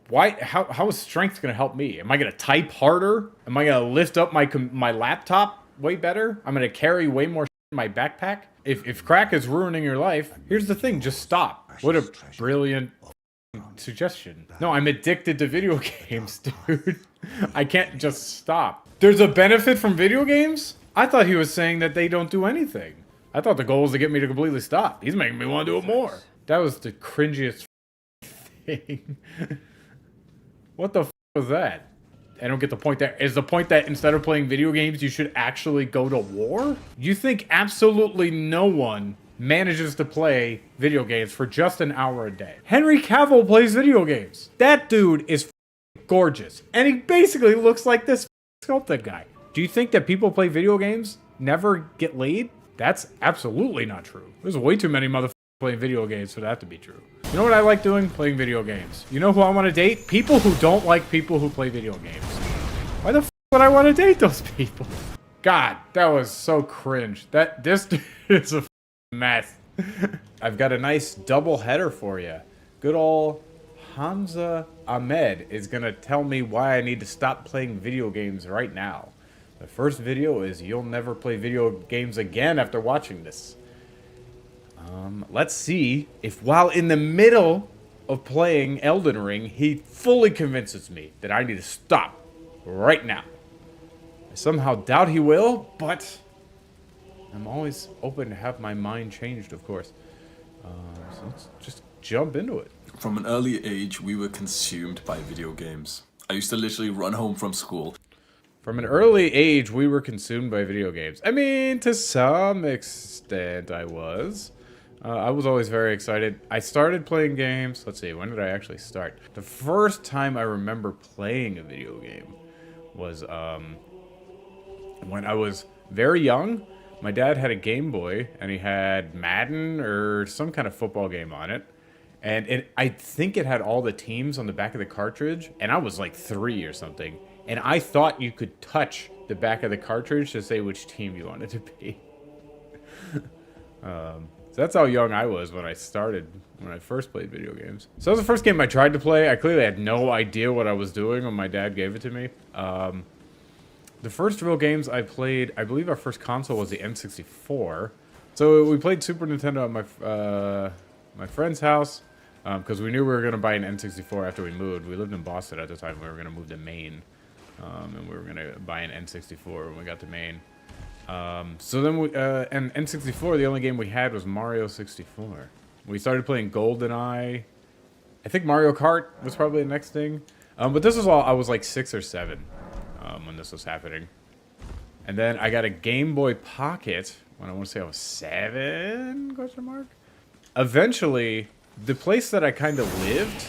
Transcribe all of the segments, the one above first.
Why? How is strength going to help me? Am I going to type harder? Am I going to lift up my laptop way better? I'm going to carry way more in my backpack? If crack is ruining your life, here's the thing, just stop. What a brilliant suggestion. No, I'm addicted to video games, dude. I can't just stop. There's a benefit from video games? I thought he was saying that they don't do anything. I thought the goal was to get me to completely stop. He's making me want to do it more. That was the cringiest thing. What the f was that? I don't get the point there. Is the point that instead of playing video games, you should actually go to war? You think absolutely no one manages to play video games for just an hour a day? Henry Cavill plays video games. That dude is gorgeous. And he basically looks like this sculpted guy. Do you think that people play video games never get laid? That's absolutely not true. There's way too many motherfuckers playing video games for that to be true. You know what I like doing? Playing video games. You know who I want to date? People who don't like people who play video games. Why the f would I want to date those people? God, that was so cringe. This is a mess. I've got a nice double header for you. Good old Hamza Ahmed is gonna tell me why I need to stop playing video games right now. The first video is you'll never play video games again after watching this. Let's see if while in the middle of playing Elden Ring, he fully convinces me that I need to stop right now. I somehow doubt he will, but I'm always open to have my mind changed, of course. So let's just jump into it. From an early age, we were consumed by video games. I used to literally run home from school. From an early age, we were consumed by video games. I mean, to some extent, I was. I was always very excited. I started playing games. Let's see, when did I actually start? The first time I remember playing a video game was when I was very young. My dad had a Game Boy, and he had Madden or some kind of football game on it. And I think it had all the teams on the back of the cartridge, and I was like 3 or something. And I thought you could touch the back of the cartridge to say which team you wanted to be. So that's how young I was when I first played video games. So that was the first game I tried to play. I clearly had no idea what I was doing when my dad gave it to me. The first real games I played, I believe our first console was the N64. So we played Super Nintendo at my friend's house because we knew we were going to buy an N64 after we moved. We lived in Boston at the time. We were going to move to Maine. And we were going to buy an N64 when we got to Maine. So then and N64, the only game we had was Mario 64. We started playing GoldenEye. I think Mario Kart was probably the next thing. But this was all, I was like 6 or 7 when this was happening. And then I got a Game Boy Pocket when I want to say I was 7, question mark? Eventually, the place that I kind of lived,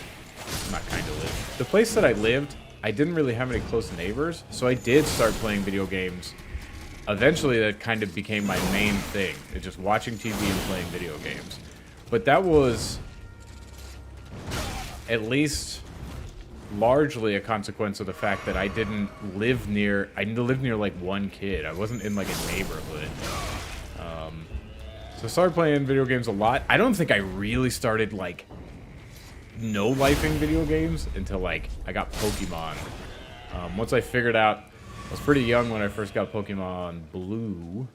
the place that I lived, I didn't really have any close neighbors, so I did start playing video games. Eventually, that kind of became my main thing. It's just watching TV and playing video games. But that was at least largely a consequence of the fact that I didn't live near, like one kid. I wasn't in like a neighborhood. So I started playing video games a lot. I don't think I really started like no-lifing video games until like I got Pokemon. Once I figured out, I was pretty young when I first got Pokemon Blue.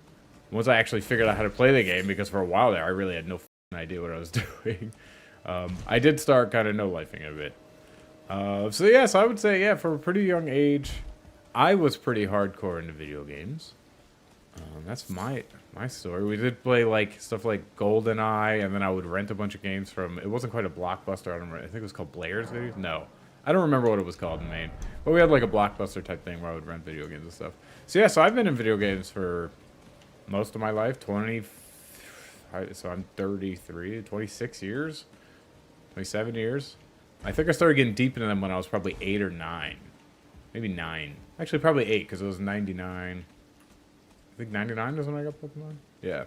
Once I actually figured out how to play the game, because for a while there I really had no idea what I was doing. I did start kind of no-lifing a bit. So yeah, so I would say, yeah, from a pretty young age, I was pretty hardcore into video games. That's my story. We did play like stuff like GoldenEye, and then I would rent a bunch of games from, it wasn't quite a Blockbuster, I don't remember, I think it was called Blair's Videos? No. I don't remember what it was called in Maine. But we had like a Blockbuster type thing where I would rent video games and stuff. So yeah, so I've been in video games for most of my life, so I'm 33, 26 years? 27 years? I think I started getting deep into them when I was probably 8 or 9. Maybe 9. Actually, probably 8, because it was 99. I think 99 is when I got Pokemon. Yeah.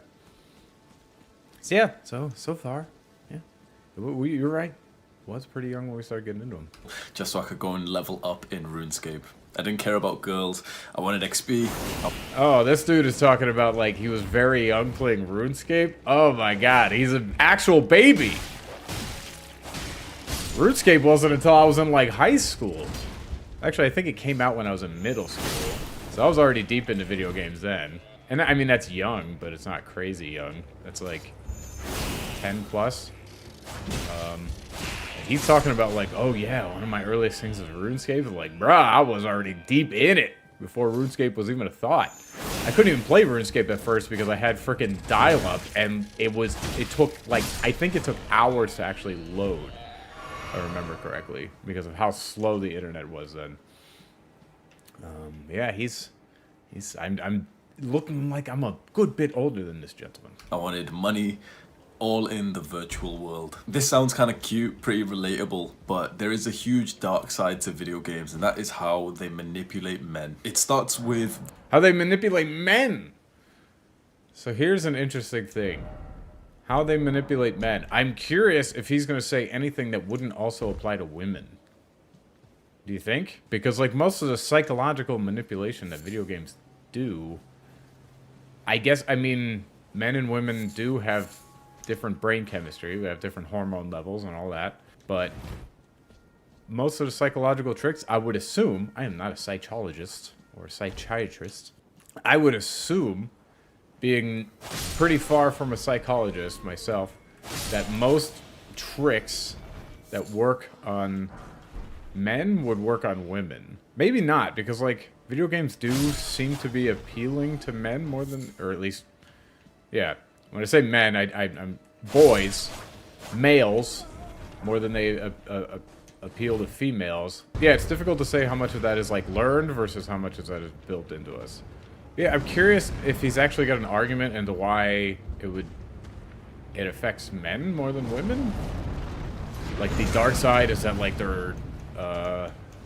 So yeah, so far, yeah. You're right. Was pretty young when we started getting into them. Just so I could go and level up in RuneScape. I didn't care about girls. I wanted XP. Oh, this dude is talking about like he was very young playing RuneScape. Oh my god, he's an actual baby. RuneScape wasn't until I was in, like, high school. Actually, I think it came out when I was in middle school. So I was already deep into video games then. And I mean, that's young, but it's not crazy young. That's like 10 plus. He's talking about like, oh yeah, one of my earliest things is RuneScape. Like, bruh, I was already deep in it before RuneScape was even a thought. I couldn't even play RuneScape at first because I had freaking dial-up, and it took like, I think it took hours to actually load, if I remember correctly, because of how slow the internet was then. Yeah, I'm looking like I'm a good bit older than this gentleman. I wanted money, all in the virtual world. This sounds kind of cute, pretty relatable, but there is a huge dark side to video games, and that is how they manipulate men. It starts with how they manipulate men. So here's an interesting thing. How they manipulate men. I'm curious if he's going to say anything that wouldn't also apply to women. Do you think? Because like most of the psychological manipulation that video games do, I guess, I mean, men and women do have different brain chemistry. We have different hormone levels and all that. But most of the psychological tricks, I would assume, I am not a psychologist or a psychiatrist, I would assume, being pretty far from a psychologist myself, that most tricks that work on men would work on women. Maybe not, because like video games do seem to be appealing to men more than, or at least, yeah. When I say men, I'm boys, males, more than they appeal to females. Yeah, it's difficult to say how much of that is like learned versus how much of that is built into us. Yeah, I'm curious if he's actually got an argument into why it affects men more than women. Like the dark side is that like they're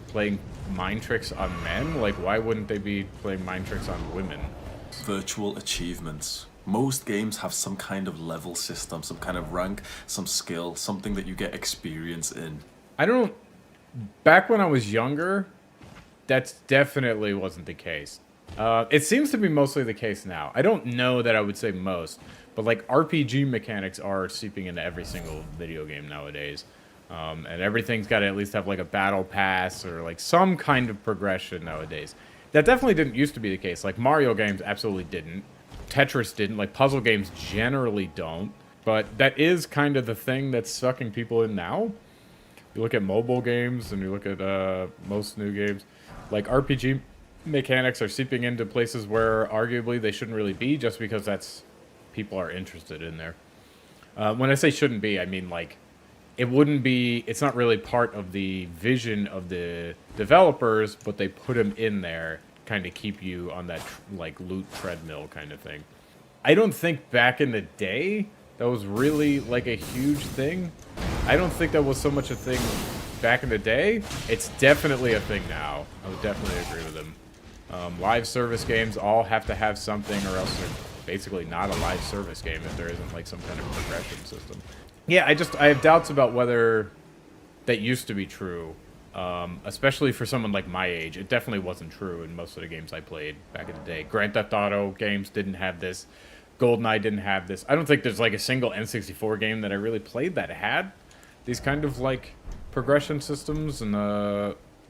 playing mind tricks on men. Like why wouldn't they be playing mind tricks on women? virtual achievements. Most games have some kind of level system, some kind of rank, some skill, something that you get experience in. Back when I was younger, that definitely wasn't the case. It seems to be mostly the case now. I don't know that I would say most, but like RPG mechanics are seeping into every single video game nowadays. And everything's got to at least have like a battle pass or like some kind of progression nowadays. That definitely didn't used to be the case. Like Mario games absolutely didn't. Tetris didn't. Like puzzle games generally don't. But that is kind of the thing that's sucking people in now. You look at mobile games and you look at most new games. Like RPG mechanics are seeping into places where arguably they shouldn't really be, just because that's people are interested in there. When I say shouldn't be, I mean like it wouldn't be, it's not really part of the vision of the developers, but they put them in there kind of keep you on that like loot treadmill kind of thing. I don't think back in the day that was really like a huge thing. I don't think that was so much a thing back in the day. It's definitely a thing now. I would definitely agree with him. Live service games all have to have something, or else they're basically not a live service game if there isn't like some kind of progression system. Yeah, I have doubts about whether that used to be true, especially for someone like my age. It definitely wasn't true in most of the games I played back in the day. Grand Theft Auto games didn't have this. GoldenEye didn't have this. I don't think there's like a single N64 game that I really played that had these kind of like progression systems and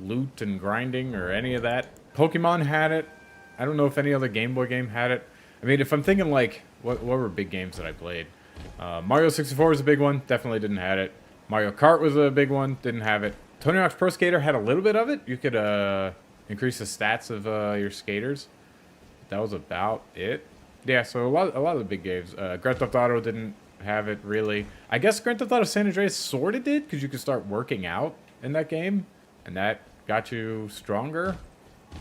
loot and grinding or any of that. Pokemon had it. I don't know if any other Game Boy game had it. I mean, if I'm thinking like, what were big games that I played? Mario 64 was a big one. Definitely didn't have it. Mario Kart was a big one. Didn't have it. Tony Hawk's Pro Skater had a little bit of it. You could increase the stats of your skaters. That was about it. Yeah, so a lot of the big games. Grand Theft Auto didn't have it really. I guess Grand Theft Auto San Andreas sort of did, because you could start working out in that game, and that got you stronger.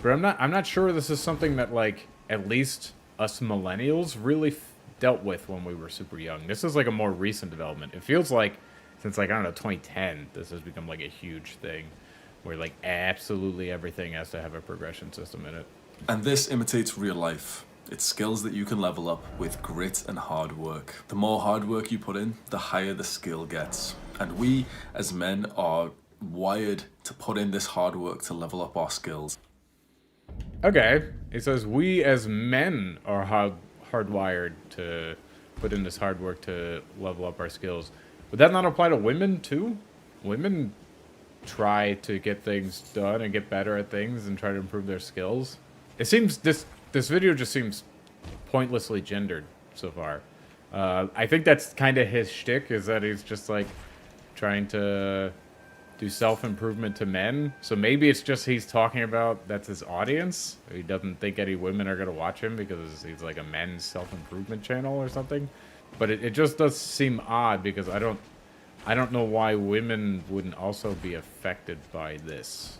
But I'm not sure this is something that like at least us millennials really dealt with when we were super young. This is like a more recent development. It feels like since like I don't know 2010, this has become like a huge thing, where like absolutely everything has to have a progression system in it. And this imitates real life. It's skills that you can level up with grit and hard work. The more hard work you put in, the higher the skill gets. And we, as men, are wired to put in this hard work to level up our skills. Okay, it says we as men are hardwired to put in this hard work to level up our skills. Would that not apply to women too? women try to get things done and get better at things and try to improve their skills. It seems this video just seems pointlessly gendered so far. I think that's kind of his shtick, is that he's just like trying to do self-improvement to men. So maybe it's just he's talking about that's his audience. He doesn't think any women are going to watch him because he's like a men's self-improvement channel or something. But it just does seem odd because I don't know why women wouldn't also be affected by this.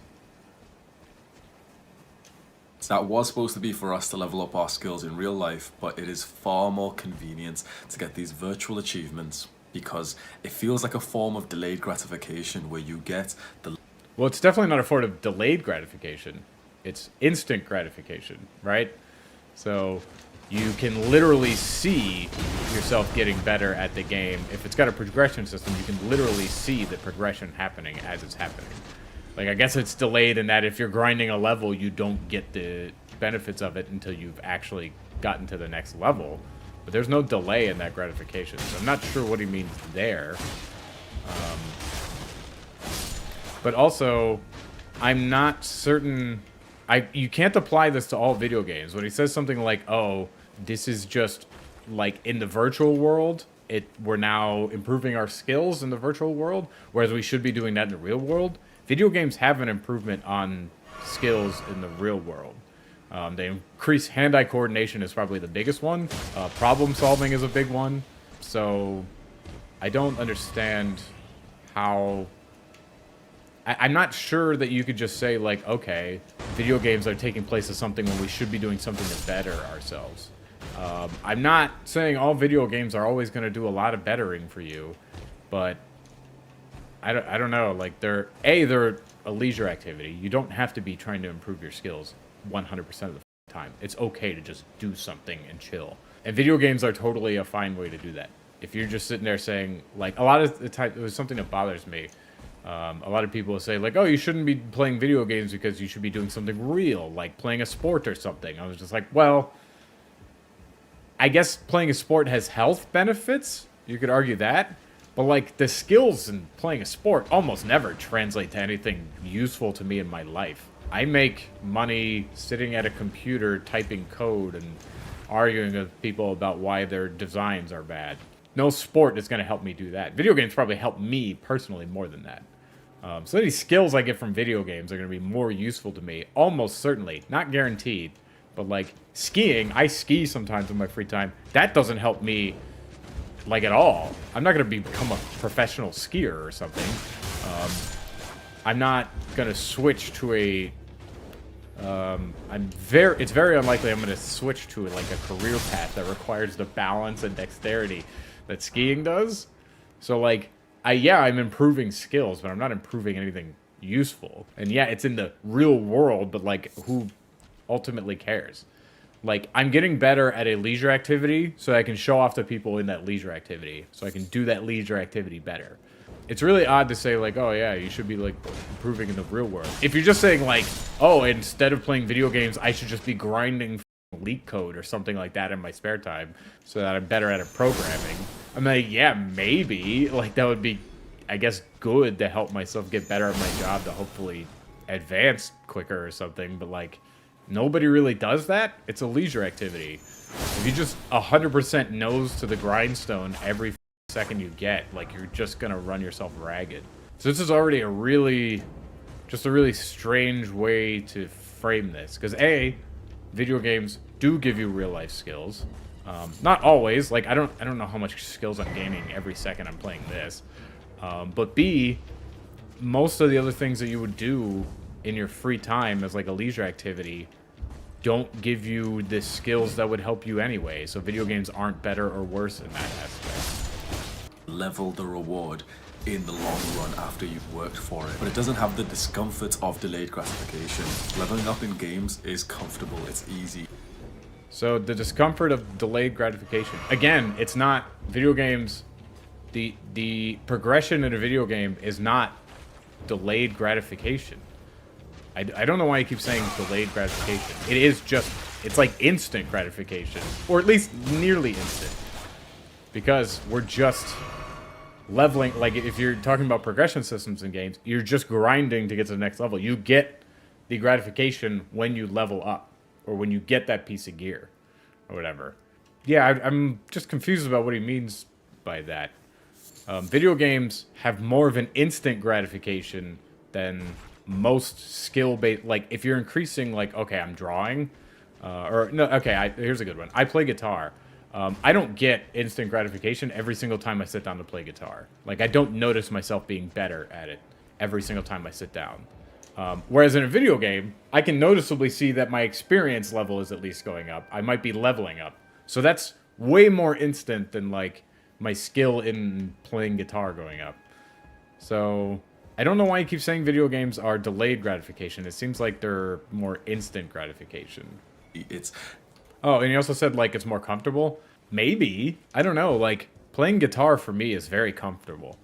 That was supposed to be for us to level up our skills in real life, but it is far more convenient to get these virtual achievements because it feels like a form of delayed gratification where you get the... Well, it's definitely not a form of delayed gratification. It's instant gratification, right? So you can literally see yourself getting better at the game. If it's got a progression system, you can literally see the progression happening as it's happening. Like, I guess it's delayed in that if you're grinding a level, you don't get the benefits of it until you've actually gotten to the next level. But there's no delay in that gratification, so I'm not sure what he means there. But also, I'm not certain... You can't apply this to all video games. When he says something like, oh, this is just, like, in the virtual world, we're now improving our skills in the virtual world, whereas we should be doing that in the real world. Video games have an improvement on skills in the real world. They increase hand-eye coordination is probably the biggest one. Problem solving is a big one. So I don't understand how... I'm not sure that you could just say, like, okay, video games are taking place as something when we should be doing something to better ourselves. I'm not saying all video games are always going to do a lot of bettering for you, but I don't know. Like, they're a leisure activity. You don't have to be trying to improve your skills 100% of the time. It's okay to just do something and chill. And video games are totally a fine way to do that. If you're just sitting there saying, like, a lot of the time, it was something that bothers me. A lot of people will say, like, oh, you shouldn't be playing video games because you should be doing something real, like playing a sport or something. I was just like, well, I guess playing a sport has health benefits. You could argue that. But, like, the skills in playing a sport almost never translate to anything useful to me in my life. I make money sitting at a computer typing code and arguing with people about why their designs are bad. No sport is going to help me do that. Video games probably help me personally more than that. So any skills I get from video games are going to be more useful to me, almost certainly. Not guaranteed. But, like, skiing, I ski sometimes in my free time. That doesn't help me, like, at all. I'm not going to become a professional skier or something. I'm not going to switch to a... it's very unlikely I'm going to switch to, like, a career path that requires the balance and dexterity that skiing does. So, like, I'm improving skills, but I'm not improving anything useful. And yeah, it's in the real world, but, like, who ultimately cares? Like, I'm getting better at a leisure activity so I can show off to people in that leisure activity, so I can do that leisure activity better. It's really odd to say, like, oh yeah, you should be, like, improving in the real world. If you're just saying, like, oh, instead of playing video games, I should just be grinding leak code or something like that in my spare time so that I'm better at programming, I'm like, yeah, maybe. Like, that would be, I guess, good to help myself get better at my job to hopefully advance quicker or something, but, like, nobody really does that. It's a leisure activity. If you just 100% nose to the grindstone every second you get, like, you're just gonna run yourself ragged. So this is already a really strange way to frame this, because video games do give you real life skills. Not always. Like, I don't know how much skills I'm gaining every second I'm playing this. But B, most of the other things that you would do in your free time as, like, a leisure activity don't give you the skills that would help you anyway. So video games aren't better or worse in that aspect. Level the reward in the long run after you've worked for it, but it doesn't have the discomfort of delayed gratification. Leveling up in games is comfortable, it's easy. So the discomfort of delayed gratification, again, it's not video games. The progression in a video game is not delayed gratification. I don't know why you keep saying delayed gratification. It is just, it's like instant gratification, or at least nearly instant, because we're just leveling, like if you're talking about progression systems in games, you're just grinding to get to the next level. You get the gratification when you level up or when you get that piece of gear or whatever. Yeah, I'm just confused about what he means by that. Video games have more of an instant gratification than most skill-based. Like, if you're increasing, like, okay, I'm drawing, or no, okay, here's a good one. I play guitar. I don't get instant gratification every single time I sit down to play guitar. Like, I don't notice myself being better at it every single time I sit down. Whereas in a video game, I can noticeably see that my experience level is at least going up. I might be leveling up. So that's way more instant than, like, my skill in playing guitar going up. So I don't know why you keep saying video games are delayed gratification. It seems like they're more instant gratification. It's... Oh, and you also said, like, it's more comfortable. Maybe. I don't know. Like, playing guitar for me is very comfortable.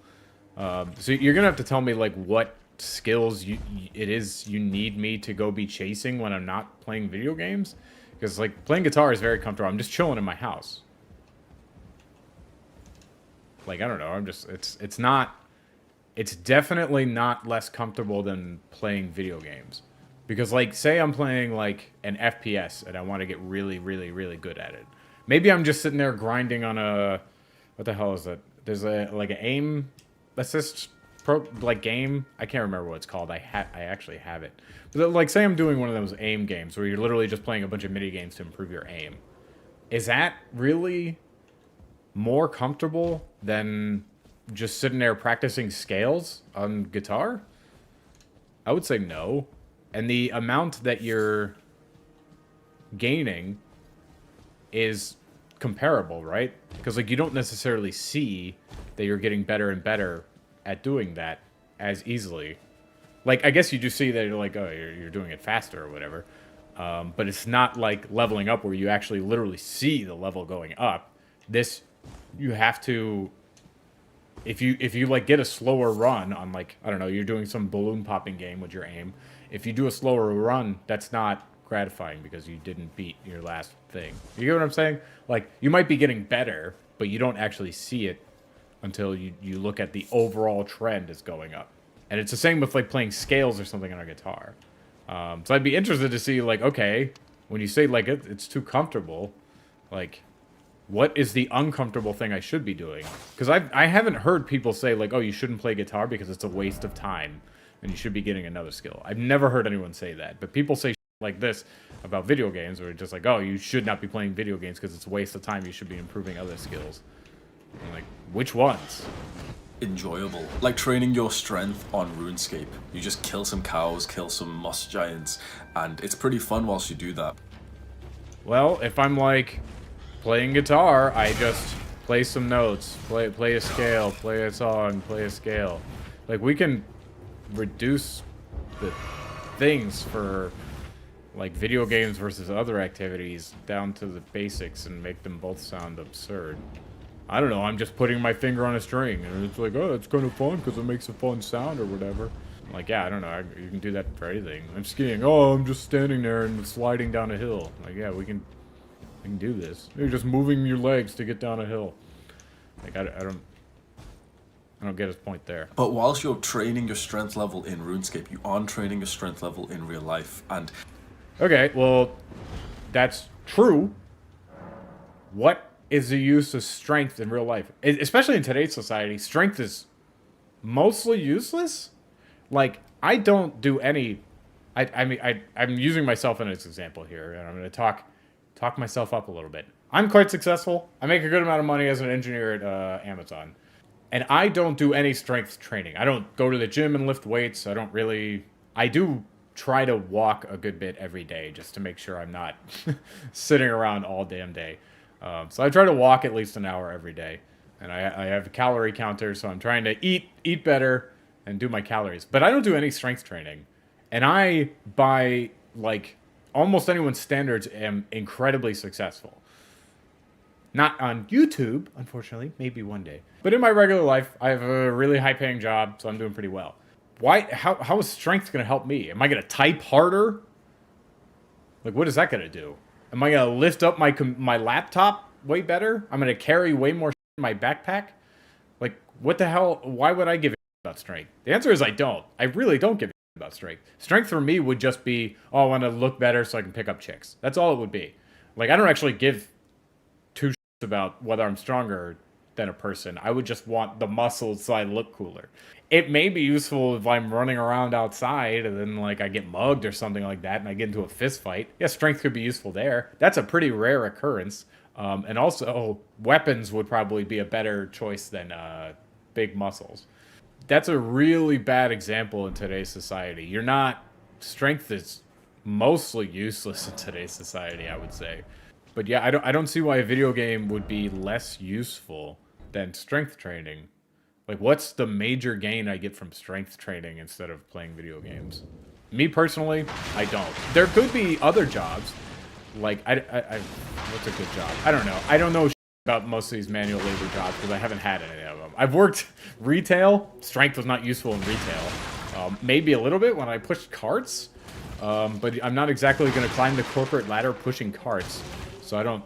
So you're going to have to tell me, like, what skills you need me to go be chasing when I'm not playing video games. Because, like, playing guitar is very comfortable. I'm just chilling in my house. Like, I don't know. I'm just... It's not... It's definitely not less comfortable than playing video games. Because, like, say I'm playing, like, an FPS and I want to get really, really, really good at it. Maybe I'm just sitting there grinding on a... What the hell is that? There's a, like, an aim assist game. I can't remember what it's called. I actually have it. But, like, say I'm doing one of those aim games where you're literally just playing a bunch of mini games to improve your aim. Is that really more comfortable than just sitting there practicing scales on guitar? I would say no. And the amount that you're gaining is comparable, right? Because, like, you don't necessarily see that you're getting better and better at doing that as easily. Like, I guess you do see that you're like, oh, you're doing it faster or whatever. But it's not like leveling up where you actually literally see the level going up. This, you have to... If you like get a slower run on, like, I don't know, you're doing some balloon popping game with your aim. If you do a slower run, that's not gratifying because you didn't beat your last thing. You get what I'm saying? Like, you might be getting better, but you don't actually see it until you look at the overall trend is going up. And it's the same with, like, playing scales or something on a guitar. So I'd be interested to see, like, okay, when you say, like, it's too comfortable, like... What is the uncomfortable thing I should be doing? Because I haven't heard people say, like, oh, you shouldn't play guitar because it's a waste of time and you should be getting another skill. I've never heard anyone say that. But people say like this about video games where it's just like, oh, you should not be playing video games because it's a waste of time. You should be improving other skills. I'm like, which ones? Enjoyable. Like training your strength on RuneScape. You just kill some cows, kill some moss giants, and it's pretty fun whilst you do that. Well, if I'm like... playing guitar, I just play some notes, play a scale, play a song, play a scale. Like, we can reduce the things for, like, video games versus other activities down to the basics and make them both sound absurd. I don't know, I'm just putting my finger on a string, and it's like, oh, it's kind of fun because it makes a fun sound or whatever. Like, yeah, I don't know, you can do that for anything. I'm skiing, oh, I'm just standing there and sliding down a hill. Like, yeah, we can do this. You're just moving your legs to get down a hill. Like, I don't get his point there. But whilst you're training your strength level in RuneScape, you aren't training your strength level in real life. And okay, well, that's true. What is the use of strength in real life? Especially in today's society, strength is mostly useless. Like, I don't do any... I'm using myself in this example here, and I'm going to talk myself up a little bit. I'm quite successful. I make a good amount of money as an engineer at Amazon. And I don't do any strength training. I don't go to the gym and lift weights. I do try to walk a good bit every day just to make sure I'm not sitting around all damn day. So I try to walk at least an hour every day. And I have a calorie counter, so I'm trying to eat better and do my calories. But I don't do any strength training. And I, by, like... almost anyone's standards, am incredibly successful. Not on YouTube, unfortunately. Maybe one day. But in my regular life, I have a really high-paying job, so I'm doing pretty well. Why? How is strength going to help me? Am I going to type harder? Like, what is that going to do? Am I going to lift up my laptop way better? I'm going to carry way more in my backpack? Like, what the hell? Why would I give a about strength? The answer is I don't. I really don't give a about strength. Strength for me would just be, oh, I want to look better so I can pick up chicks. That's all it would be. Like, I don't actually give two shits about whether I'm stronger than a person. I would just want the muscles so I look cooler. It may be useful if I'm running around outside and then like I get mugged or something like that and I get into a fist fight. Yeah, strength could be useful there. That's a pretty rare occurrence. And also, weapons would probably be a better choice than big muscles. That's a really bad example in today's society. You're not... Strength is mostly useless in today's society, I would say. But yeah, I don't see why a video game would be less useful than strength training. Like, what's the major gain I get from strength training instead of playing video games? Me personally, I don't. There could be other jobs. Like, what's a good job? I don't know. I don't know about most of these manual labor jobs because I haven't had any of them. I've worked retail. Strength was not useful in retail. Maybe a little bit when I pushed carts. But I'm not exactly going to climb the corporate ladder pushing carts. So I don't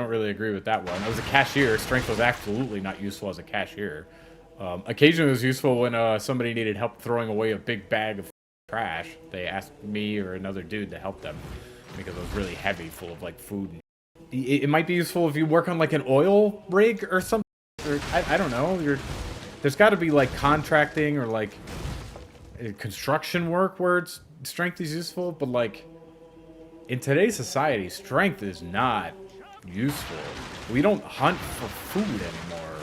really agree with that one. I was a cashier. Strength was absolutely not useful as a cashier. Occasionally it was useful when somebody needed help throwing away a big bag of trash. They asked me or another dude to help them because it was really heavy, full of like food. It might be useful if you work on like an oil rig or something. Or, I don't know. There's got to be like contracting or like construction work where strength is useful. But like in today's society, strength is not useful. We don't hunt for food anymore.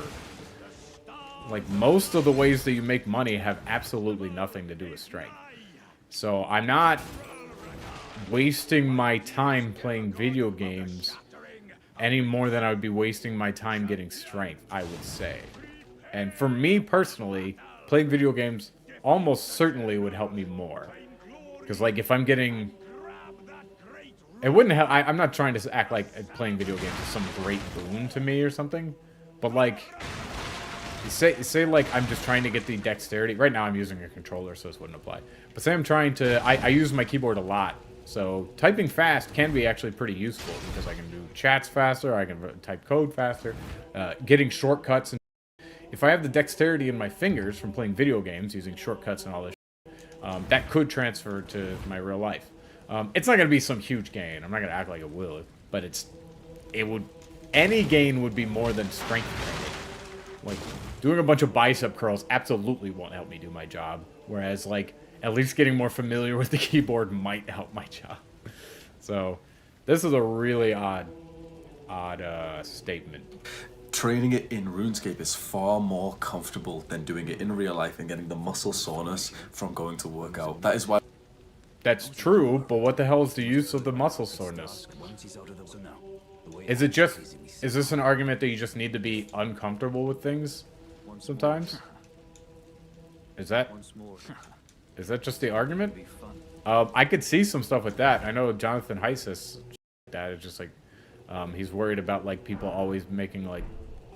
Like, most of the ways that you make money have absolutely nothing to do with strength. So I'm not wasting my time playing video games any more than I would be wasting my time getting strength, I would say. And for me personally, playing video games almost certainly would help me more. Because like if I'm getting... It wouldn't help. I'm not trying to act like playing video games is some great boon to me or something. But like... Say like I'm just trying to get the dexterity. Right now I'm using a controller, so this wouldn't apply. But say I'm trying to... I use my keyboard a lot. So typing fast can be actually pretty useful because I can do chats faster, I can type code faster, getting shortcuts. And if I have the dexterity in my fingers from playing video games using shortcuts and all this, that could transfer to my real life. It's not going to be some huge gain. I'm not going to act like it will, but it would... Any gain would be more than strength training. Like, doing a bunch of bicep curls absolutely won't help me do my job. Whereas, like, at least getting more familiar with the keyboard might help my job. So, this is a really odd statement. Training it in RuneScape is far more comfortable than doing it in real life and getting the muscle soreness from going to work out. That is why... That's true, but what the hell is the use of the muscle soreness? Is this an argument that you just need to be uncomfortable with things sometimes? Is that just the argument? I could see some stuff with that. I know Jonathan Heiss says that. It's just like, he's worried about like people always making like,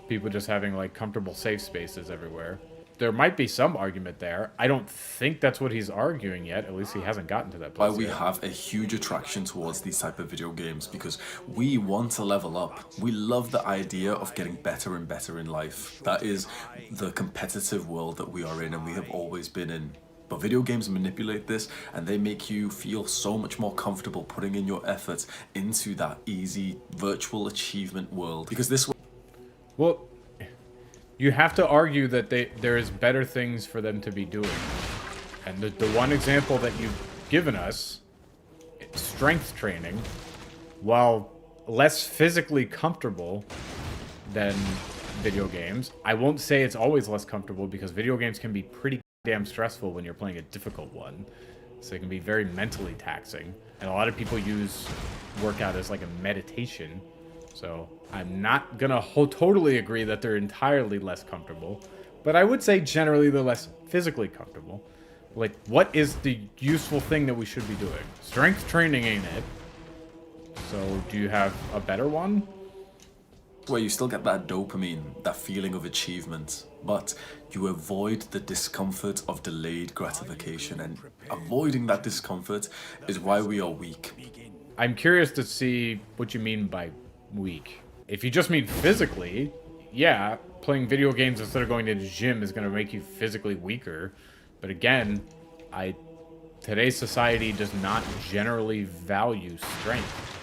people just having like comfortable safe spaces everywhere. There might be some argument there. I don't think that's what he's arguing yet. At least he hasn't gotten to that place Why we yet. have a huge attraction towards these type of video games, because we want to level up. We love the idea of getting better and better in life. That is the competitive world that we are in and we have always been in. But video games manipulate this and they make you feel so much more comfortable putting in your effort into that easy virtual achievement world. Because this... Well, you have to argue that there is better things for them to be doing. And the one example that you've given us, strength training, while less physically comfortable than video games, I won't say it's always less comfortable because video games can be pretty damn stressful when you're playing a difficult one. So it can be very mentally taxing. And a lot of people use workout as like a meditation. So I'm not gonna totally agree that they're entirely less comfortable, but I would say generally they're less physically comfortable. Like, what is the useful thing that we should be doing? Strength training ain't it. So do you have a better one? Where you still get that dopamine, that feeling of achievement, but you avoid the discomfort of delayed gratification, and avoiding that discomfort is why we are weak. I'm curious to see what you mean by weak. If you just mean physically, yeah, playing video games instead of going to the gym is going to make you physically weaker. But again, today's society does not generally value strength.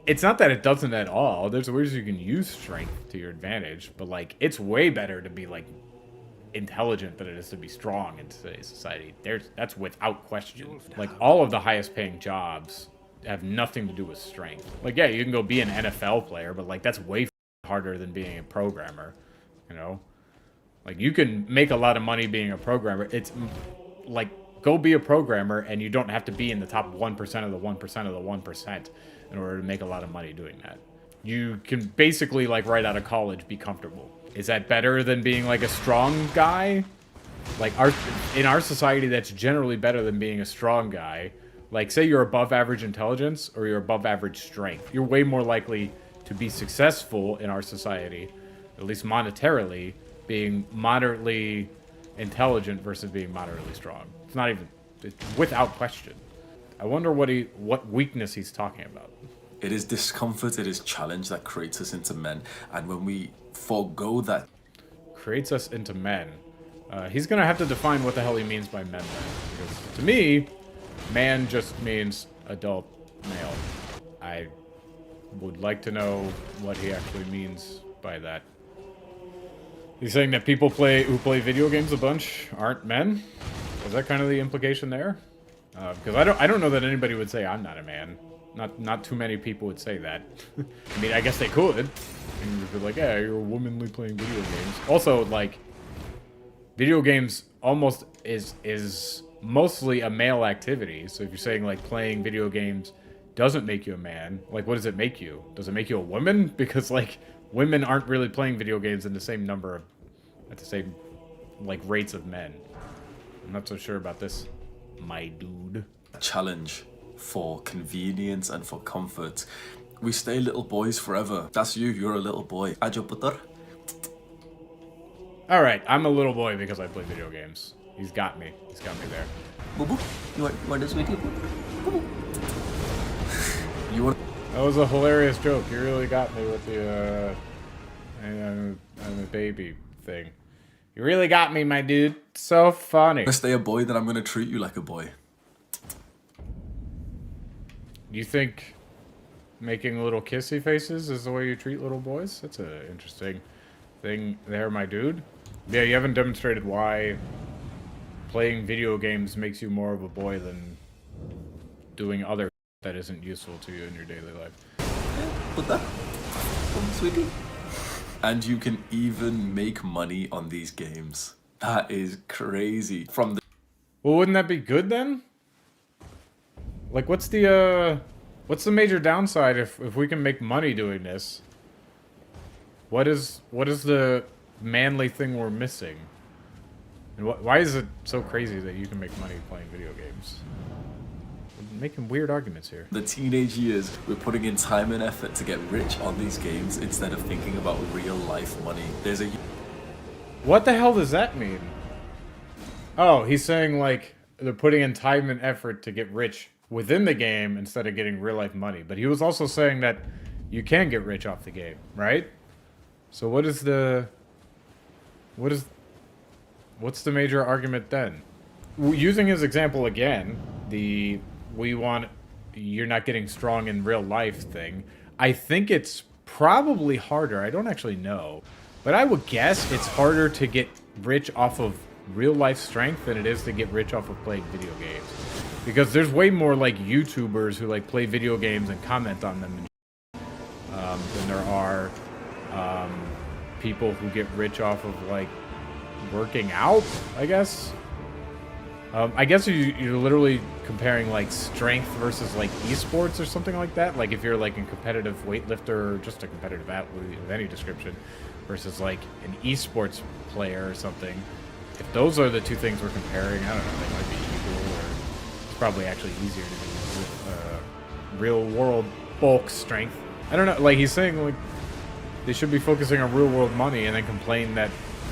It's not that it doesn't at all. There's ways you can use strength to your advantage, but like it's way better to be like intelligent than it is to be strong in today's society. That's without question. Like all of the highest paying jobs have nothing to do with strength. Like yeah, you can go be an NFL player, but like that's way harder than being a programmer, you know? Like you can make a lot of money being a programmer. It's like go be a programmer and you don't have to be in the top 1% of the 1% of the 1% in order to make a lot of money doing that. You can basically like right out of college be comfortable. Is that better than being like a strong guy? Like in our society, that's generally better than being a strong guy. Like say you're above average intelligence or you're above average strength. You're way more likely to be successful in our society, at least monetarily, being moderately intelligent versus being moderately strong. It's not even, it's without question. I wonder what weakness he's talking about. It is discomfort, it is challenge that creates us into men. And when we forego that... Creates us into men. He's gonna have to define what the hell he means by men then. Because to me, man just means adult male. I would like to know what he actually means by that. He's saying that people who play video games a bunch aren't men? Is that kind of the implication there? Because I don't know that anybody would say I'm not a man. Not too many people would say that. I mean, I guess they could. And you'd be like, yeah, you're womanly playing video games. Also, like, video games almost is mostly a male activity. So if you're saying, like, playing video games doesn't make you a man, like, what does it make you? Does it make you a woman? Because, like, women aren't really playing video games in the same at the same, like, rates of men. I'm not so sure about this, my dude. Challenge for convenience and for comfort. We stay little boys forever. That's you, you're a little boy. Ajo putar. Alright, I'm a little boy because I play video games. He's got me. He's got me there. Boo boo. You want this video? Boo boo. You want... That was a hilarious joke. You really got me with the, I'm a baby thing. You really got me, my dude. So funny. If I stay a boy, then I'm gonna treat you like a boy. You think making little kissy faces is the way you treat little boys? That's an interesting thing there, my dude. Yeah, you haven't demonstrated why playing video games makes you more of a boy than doing other that isn't useful to you in your daily life. Put that. Sweetie. And you can even make money on these games. That is crazy. From the... Well, wouldn't that be good then? Like, what's the major downside if we can make money doing this? What is the manly thing we're missing? And why is it so crazy that you can make money playing video games? We're making weird arguments here. The teenage years, we're putting in time and effort to get rich on these games instead of thinking about real life money. There's a... What the hell does that mean? Oh, he's saying like they're putting in time and effort to get rich within the game instead of getting real life money. But he was also saying that you can get rich off the game, right? So what's the major argument then? Using his example again, you're not getting strong in real life thing, I think it's probably harder. I don't actually know, but I would guess it's harder to get rich off of real life strength than it is to get rich off of playing video games. Because there's way more like YouTubers who like play video games and comment on them than there are people who get rich off of like working out, I guess. I guess you're literally comparing like strength versus like esports or something like that. Like if you're like a competitive weightlifter or just a competitive athlete of any description versus like an esports player or something. If those are the two things we're comparing, I don't know, they might be equal, or it's probably actually easier to do with real world bulk strength. I don't know, like he's saying like they should be focusing on real world money and then complain that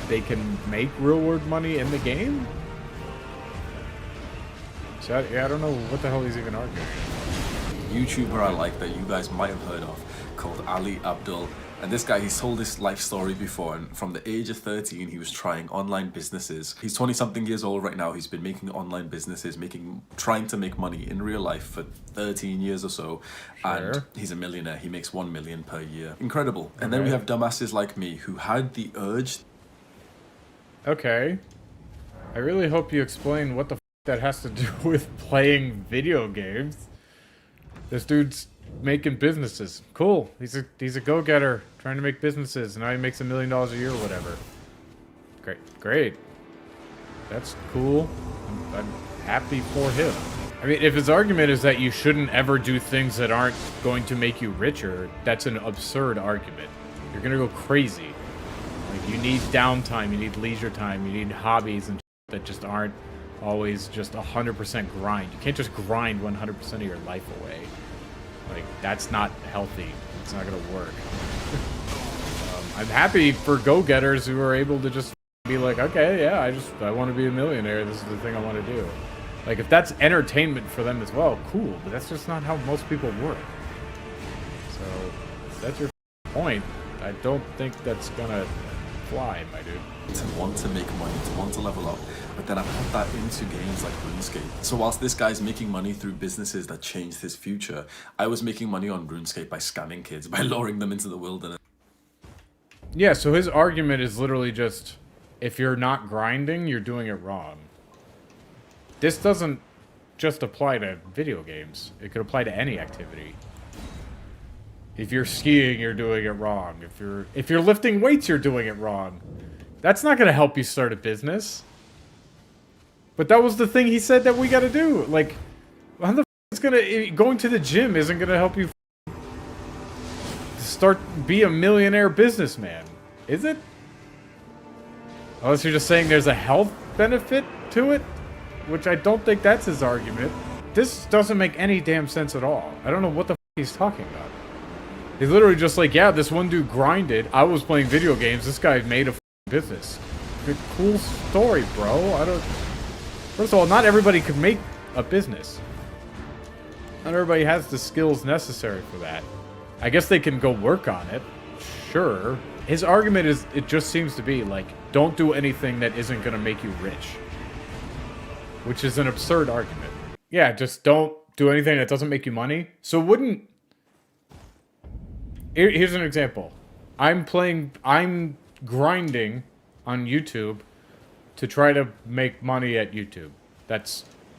they can make real world money in the game? So I don't know what the hell he's even arguing. YouTuber I like that you guys might have heard of called Ali Abdul. And this guy, he's told this life story before, and from the age of 13, he was trying online businesses. He's 20 something years old right now. He's been making online businesses, trying to make money in real life for 13 years or so. Sure. And he's a millionaire. He makes 1 million per year. Incredible. And then we have dumbasses like me who had the urge. Okay. I really hope you explain what the f that has to do with playing video games. This dude's making businesses. Cool. He's a go-getter trying to make businesses, and now he makes $1 million a year or whatever. Great. That's cool. I'm happy for him. I mean, if his argument is that you shouldn't ever do things that aren't going to make you richer, that's an absurd argument. You're gonna go crazy. Like, you need downtime, you need leisure time, you need hobbies and that just aren't always just 100% grind. You can't just grind 100% of your life away. Like, that's not healthy. It's not gonna work. I'm happy for go-getters who are able to just be like, okay, yeah, I want to be a millionaire. This is the thing I want to do. Like, if that's entertainment for them as well, cool. But that's just not how most people work. So, if that's your point, I don't think that's gonna fly, my dude. To want to make money, to want to level up, but then I put that into games like RuneScape. So whilst this guy's making money through businesses that changed his future, I was making money on RuneScape by scamming kids, by luring them into the wilderness. Yeah, so his argument is literally just, if you're not grinding, you're doing it wrong. This doesn't just apply to video games. It could apply to any activity. If you're skiing, you're doing it wrong. If you're lifting weights, you're doing it wrong. That's not gonna help you start a business. But that was the thing he said that we gotta do. Like, how the f is going to the gym isn't gonna help you be a millionaire businessman, is it? Unless you're just saying there's a health benefit to it, which I don't think that's his argument. This doesn't make any damn sense at all. I don't know what the f he's talking about. He's literally just like, yeah, this one dude grinded. I was playing video games. This guy made a business. Good, cool story, bro. First of all, not everybody could make a business. Not everybody has the skills necessary for that. I guess they can go work on it. Sure. His argument is, it just seems to be like, don't do anything that isn't going to make you rich. Which is an absurd argument. Yeah, just don't do anything that doesn't make you money. So wouldn't... Here's an example. I'm grinding on YouTube to try to make money at YouTube.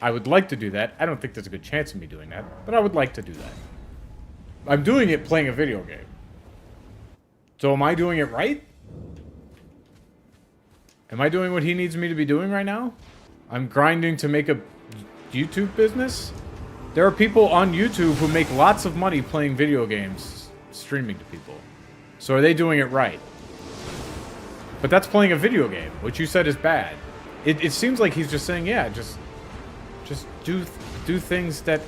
I would like to do that. I don't think there's a good chance of me doing that, but I would like to do that. I'm doing it playing a video game. So am I doing it right? Am I doing what he needs me to be doing right now? I'm grinding to make a YouTube business? There are people on YouTube who make lots of money playing video games, streaming to people. So are they doing it right? But that's playing a video game, which you said is bad. It seems like he's just saying, yeah, just do things that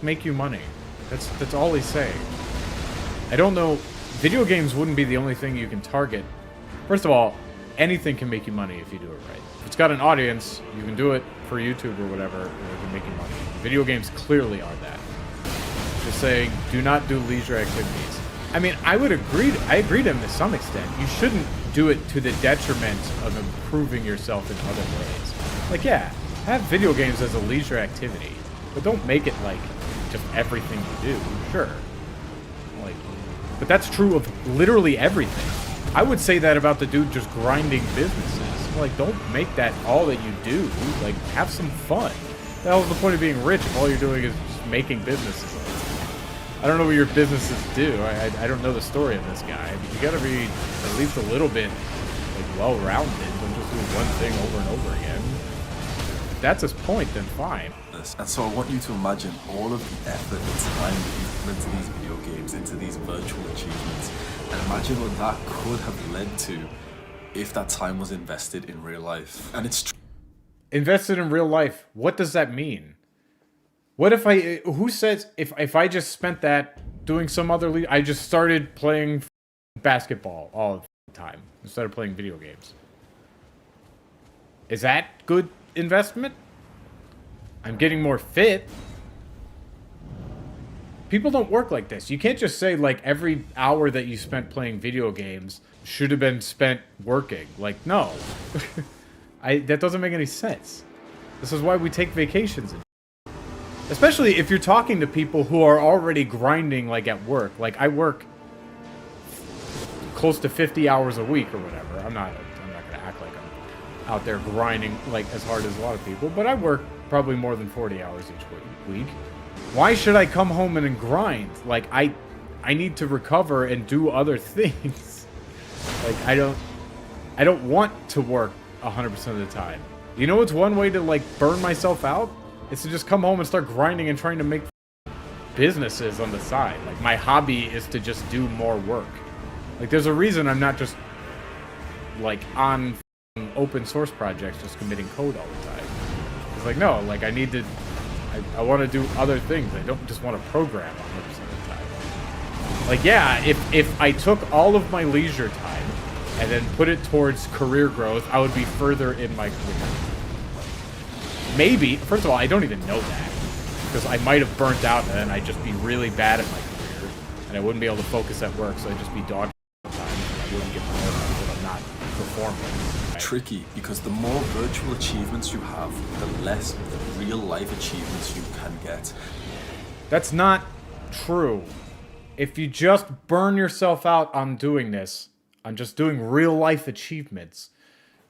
make you money. That's all he's saying. I don't know. Video games wouldn't be the only thing you can target. First of all, anything can make you money if you do it right. If it's got an audience, you can do it for YouTube or whatever, and it can make you money. Video games clearly are that. Just saying, do not do leisure activities. I mean, I agree to him to some extent. You shouldn't do it to the detriment of improving yourself in other ways. Like, yeah, have video games as a leisure activity, but don't make it like just everything you do. Sure. Like, but that's true of literally everything. I would say that about the dude just grinding businesses. Like, don't make that all that you do. Like, have some fun. The hell's the point of being rich if all you're doing is just making businesses? I don't know what your businesses do. I don't know the story of this guy. You gotta be at least a little bit like well-rounded. Don't just do one thing over and over again. If that's his point, then fine. And so I want you to imagine all of the effort and time that you put into these video games, into these virtual achievements, and imagine what that could have led to if that time was invested in real life. And it's invested in real life. What does that mean? What if who says if I just spent that doing some other I just started playing basketball all the time instead of playing video games? Is that good investment? I'm getting more fit. People don't work like this. You can't just say, like, every hour that you spent playing video games should have been spent working. Like, no. That doesn't make any sense. This is why we take vacations. Especially if you're talking to people who are already grinding, like, at work. Like, I work close to 50 hours a week or whatever. I'm not gonna act like I'm out there grinding, like, as hard as a lot of people. But I work probably more than 40 hours each week. Why should I come home and grind? Like, I need to recover and do other things. Like, I don't want to work 100% of the time. You know what's one way to, like, burn myself out? It's to just come home and start grinding and trying to make businesses on the side. Like, my hobby is to just do more work. Like, there's a reason I'm not just, like, on open source projects just committing code all the time. It's like, no, like, I want to do other things. I don't just want to program 100% of the time. Like, yeah, if I took all of my leisure time and then put it towards career growth, I would be further in my career. Maybe. First of all, I don't even know that. Because I might have burnt out and then I'd just be really bad at my career. And I wouldn't be able to focus at work, so I'd just be dog all the time. And I wouldn't get promoted because I'm not performing. Tricky, because the more virtual achievements you have, the less real life achievements you can get. That's not true. If you just burn yourself out on doing this, on just doing real life achievements,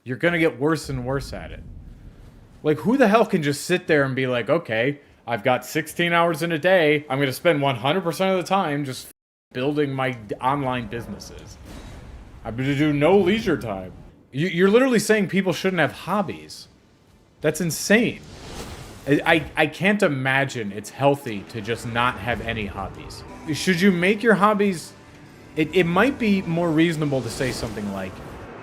you're gonna get worse and worse at it. Like, who the hell can just sit there and be like, okay, I've got 16 hours in a day, I'm gonna spend 100% of the time just building my online businesses. I'm gonna do no leisure time. You're literally saying people shouldn't have hobbies. That's insane. I can't imagine it's healthy to just not have any hobbies. Should you make your hobbies... It might be more reasonable to say something like,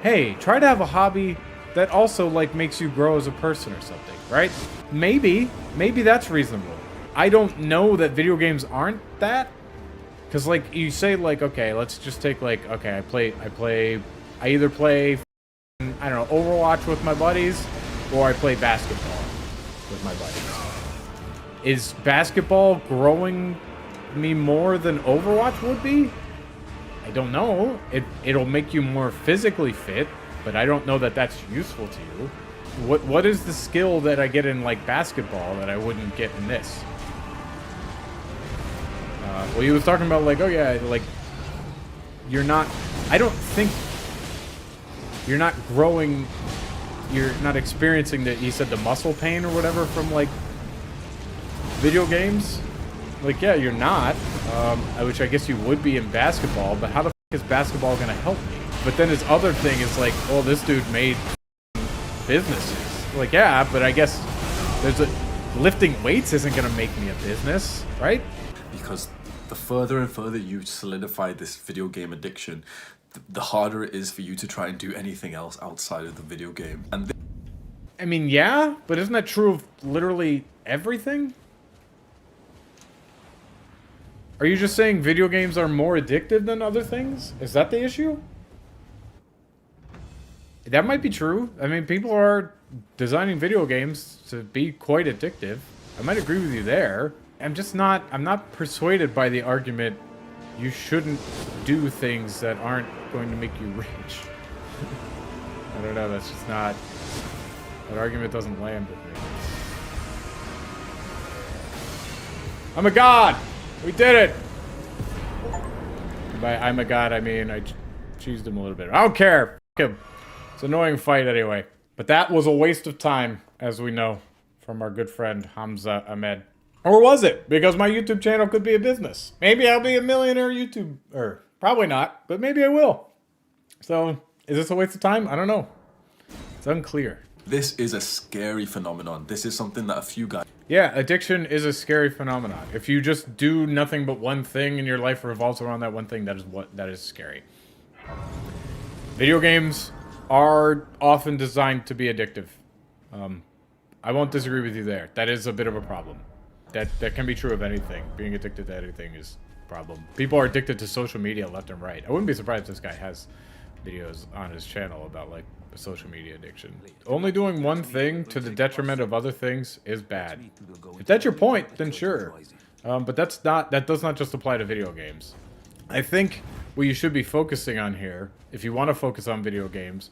hey, try to have a hobby that also, like, makes you grow as a person or something, right? Maybe that's reasonable. I don't know that video games aren't that. Because, like, you say, like, okay, let's just take, like, okay, I either play, I don't know, Overwatch with my buddies, or I play basketball with my buddies. Is basketball growing me more than Overwatch would be? I don't know. It'll make you more physically fit, but I don't know that that's useful to you. What is the skill that I get in, like, basketball that I wouldn't get in this? Well, he was talking about, like, oh yeah, like, you're not... I don't think... You're not growing... You're not experiencing the... He said the muscle pain or whatever from, like, video games. Like, yeah, you're not. Which I guess you would be in basketball, but how the f*** is basketball gonna help me? But then his other thing is like, oh, this dude made businesses. Like, yeah, but I guess lifting weights isn't gonna make me a business, right? Because the further and further you solidify this video game addiction, the harder it is for you to try and do anything else outside of the video game. And I mean, yeah, but isn't that true of literally everything? Are you just saying video games are more addictive than other things? Is that the issue? That might be true. I mean, people are designing video games to be quite addictive. I might agree with you there. I'm not persuaded by the argument you shouldn't do things that aren't going to make you rich. I don't know, that's just not... That argument doesn't land with me. I'm a god! We did it! By I'm a god, I mean I cheesed him a little bit. I don't care! F him. It's an annoying fight anyway. But that was a waste of time, as we know, from our good friend Hamza Ahmed. Or was it? Because my YouTube channel could be a business. Maybe I'll be a millionaire YouTuber. Probably not, but maybe I will. So, is this a waste of time? I don't know. It's unclear. this is a scary phenomenon. This is something that a few guys... Yeah, addiction is a scary phenomenon. If you just do nothing but one thing and your life revolves around that one thing, that is scary. Video games are often designed to be addictive. I won't disagree with you there. That is a bit of a problem. That can be true of anything. Being addicted to anything is a problem. People are addicted to social media left and right. I wouldn't be surprised if this guy has videos on his channel about, like, social media addiction. Only doing one thing to the detriment of other things is bad. If that's your point, then sure. But that does not just apply to video games. I think what you should be focusing on here, if you want to focus on video games,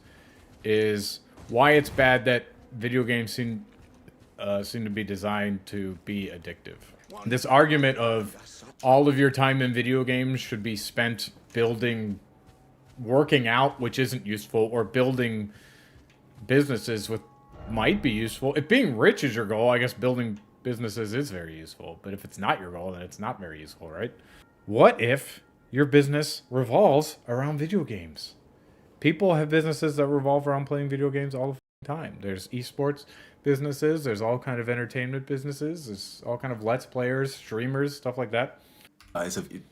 is why it's bad that video games seem to be designed to be addictive. This argument of all of your time in video games should be spent working out, which isn't useful, or building businesses, which might be useful. If being rich is your goal, I guess building businesses is very useful. But if it's not your goal, then it's not very useful, right? What if your business revolves around video games? People have businesses that revolve around playing video games all the time. There's esports businesses, there's all kind of entertainment businesses, there's all kind of let's players, streamers, stuff like that.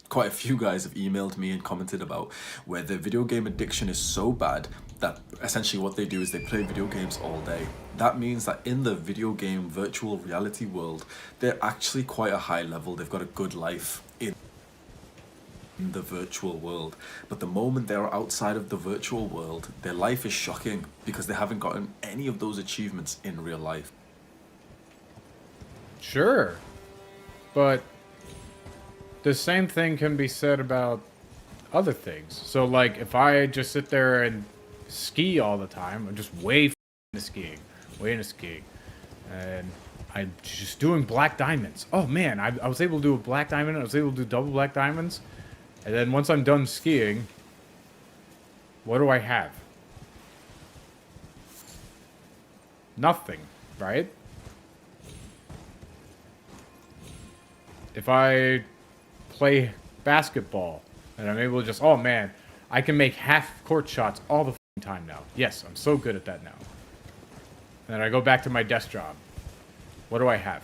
Quite a few guys have emailed me and commented about where their video game addiction is so bad that essentially what they do is they play video games all day. That means that in the video game virtual reality world, they're actually quite a high level. They've got a good life in the virtual world. But the moment they're outside of the virtual world, their life is shocking because they haven't gotten any of those achievements in real life. Sure. But the same thing can be said about other things. So, like, if I just sit there and ski all the time, I'm just way into skiing, and I'm just doing black diamonds. Oh man, I was able to do a black diamond. I was able to do double black diamonds, and then once I'm done skiing, what do I have? Nothing, right? If I play basketball and I'm able to just, oh man, I can make half-court shots all the time now. Yes, I'm so good at that now. And then I go back to my desk job. What do I have?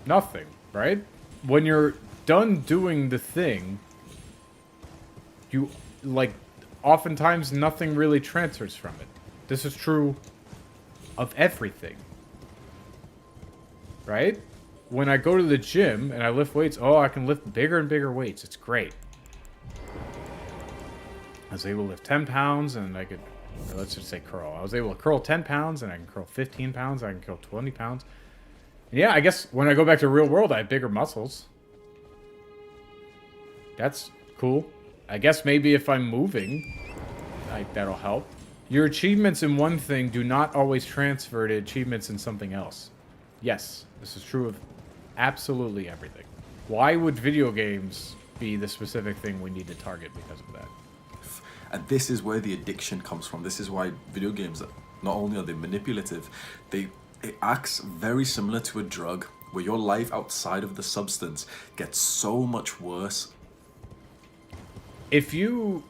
Nothing, right? When you're done doing the thing, you, like, oftentimes nothing really transfers from it. This is true of everything. Right? When I go to the gym and I lift weights, oh, I can lift bigger and bigger weights. It's great. I was able to lift 10 pounds and I could, let's just say curl. I was able to curl 10 pounds and I can curl 15 pounds. I can curl 20 pounds. And yeah, I guess when I go back to the real world, I have bigger muscles. That's cool. I guess maybe if I'm moving, that'll help. Your achievements in one thing do not always transfer to achievements in something else. Yes, this is true of absolutely everything. Why would video games be the specific thing we need to target because of that? And this is where the addiction comes from. This is why video games, not only are they manipulative, it acts very similar to a drug, where your life outside of the substance gets so much worse. If you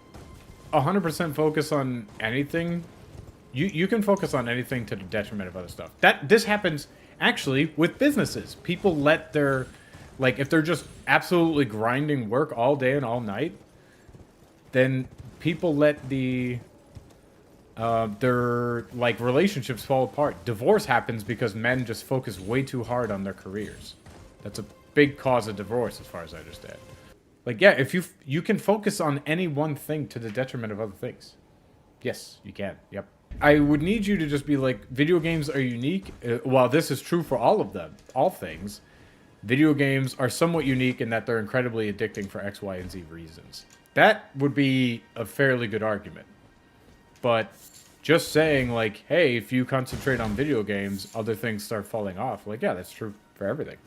100% focus on anything, you can focus on anything to the detriment of other stuff. This happens actually with businesses. People let their, like, if they're just absolutely grinding work all day and all night, then people let their like relationships fall apart. Divorce happens because men just focus way too hard on their careers. That's a big cause of divorce, as far as I understand. Like, yeah, if you can focus on any one thing to the detriment of other things. Yes, you can. Yep. I would need you to just be like, video games are unique. While this is true for all of them, all things, video games are somewhat unique in that they're incredibly addicting for X, Y, and Z reasons. That would be a fairly good argument. But just saying, like, hey, if you concentrate on video games, other things start falling off. Like, yeah, that's true for everything.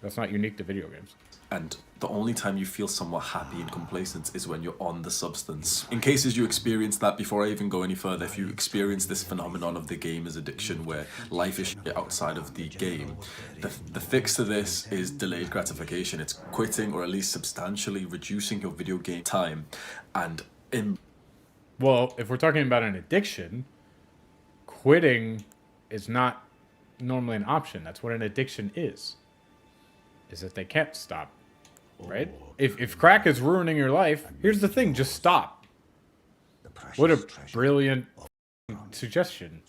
That's not unique to video games. And the only time you feel somewhat happy and complacent is when you're on the substance. In cases you experience that, before I even go any further, if you experience this phenomenon of the gamer's addiction where life is shit outside of the game, the fix to this is delayed gratification. It's quitting, or at least substantially reducing your video game time. And well, if we're talking about an addiction, quitting is not normally an option. That's what an addiction is that they can't stop, right? If crack is ruining your life, here's the thing, just stop. What a brilliant suggestion.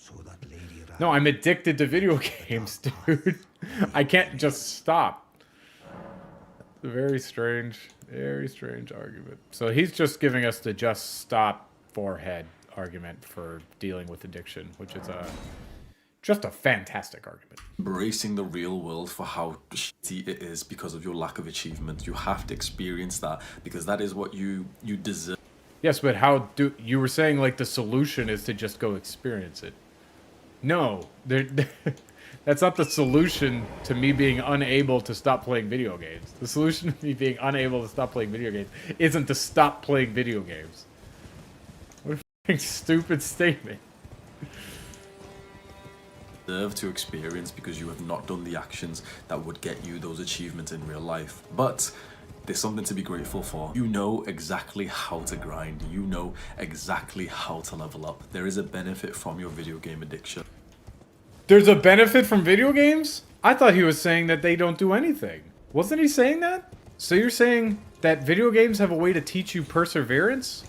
No, I'm addicted to video games, dude. I can't just stop. It's a very strange argument. So he's just giving us the just stop forehead argument for dealing with addiction, which is a Just a fantastic argument. Embracing the real world for how shitty it is because of your lack of achievement. You have to experience that because that is what you deserve. Yes, but how do you were saying like the solution is to just go experience it? No, that's not the solution to me being unable to stop playing video games. The solution to me being unable to stop playing video games isn't to stop playing video games. What a fucking stupid statement. Deserve to experience because you have not done the actions that would get you those achievements in real life. But there's something to be grateful for. You know exactly how to grind. You know exactly how to level up. There is a benefit from your video game addiction. There's a benefit from video games? I thought he was saying that they don't do anything. Wasn't he saying that? So you're saying that video games have a way to teach you perseverance?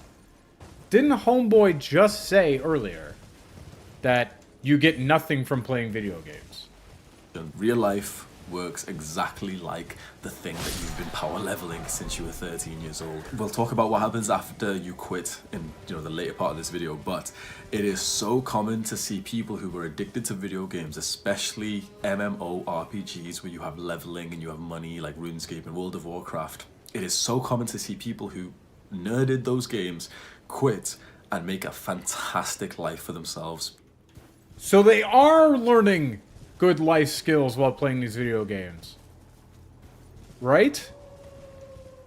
Didn't Homeboy just say earlier that you get nothing from playing video games? Real life works exactly like the thing that you've been power leveling since you were 13 years old. We'll talk about what happens after you quit in the later part of this video, but it is so common to see people who were addicted to video games, especially MMORPGs where you have leveling and you have money like RuneScape and World of Warcraft. It is so common to see people who nerded those games quit and make a fantastic life for themselves. So they are learning good life skills while playing these video games. Right?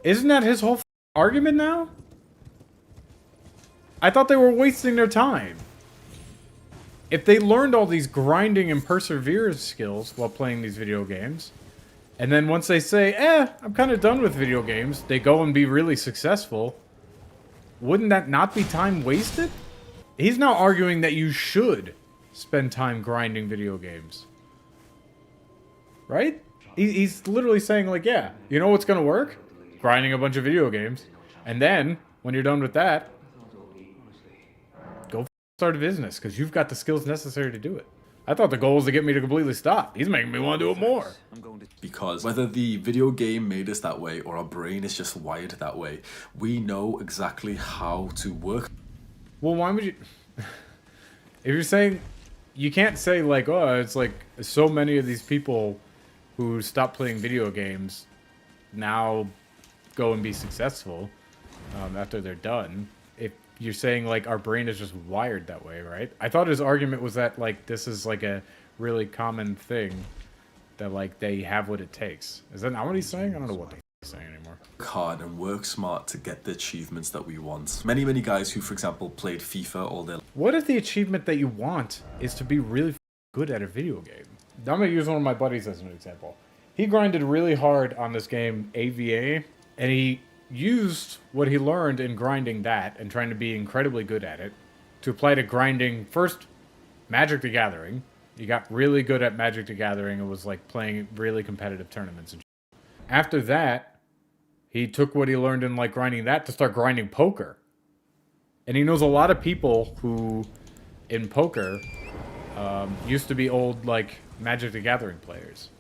Isn't that his whole argument now? I thought they were wasting their time. If they learned all these grinding and perseverance skills while playing these video games, and then once they say, I'm kind of done with video games, they go and be really successful, wouldn't that not be time wasted? He's now arguing that you should spend time grinding video games. Right? He's literally saying, like, yeah, you know what's gonna work? Grinding a bunch of video games. And then, when you're done with that, go start a business, because you've got the skills necessary to do it. I thought the goal was to get me to completely stop. He's making me want to do it more. Because whether the video game made us that way or our brain is just wired that way, we know exactly how to work. Well, why would you... If you're saying... You can't say, like, oh, it's like so many of these people who stop playing video games now go and be successful after they're done. If you're saying, like, our brain is just wired that way, right? I thought his argument was that, like, this is, like, a really common thing that, like, they have what it takes. Is that not what he's saying? I don't know what he's saying anymore. Work hard and work smart to get the achievements that we want. Many guys who, for example, played FIFA all day. What if the achievement that you want is to be really good at a video game? I'm going to use one of my buddies as an example. He grinded really hard on this game, AVA, and he used what he learned in grinding that and trying to be incredibly good at it to apply to grinding, first, Magic the Gathering. He got really good at Magic the Gathering and was, like, playing really competitive tournaments and shit. After that, he took what he learned in, like, grinding that to start grinding poker. And he knows a lot of people who, in poker, used to be old, like, Magic the Gathering players.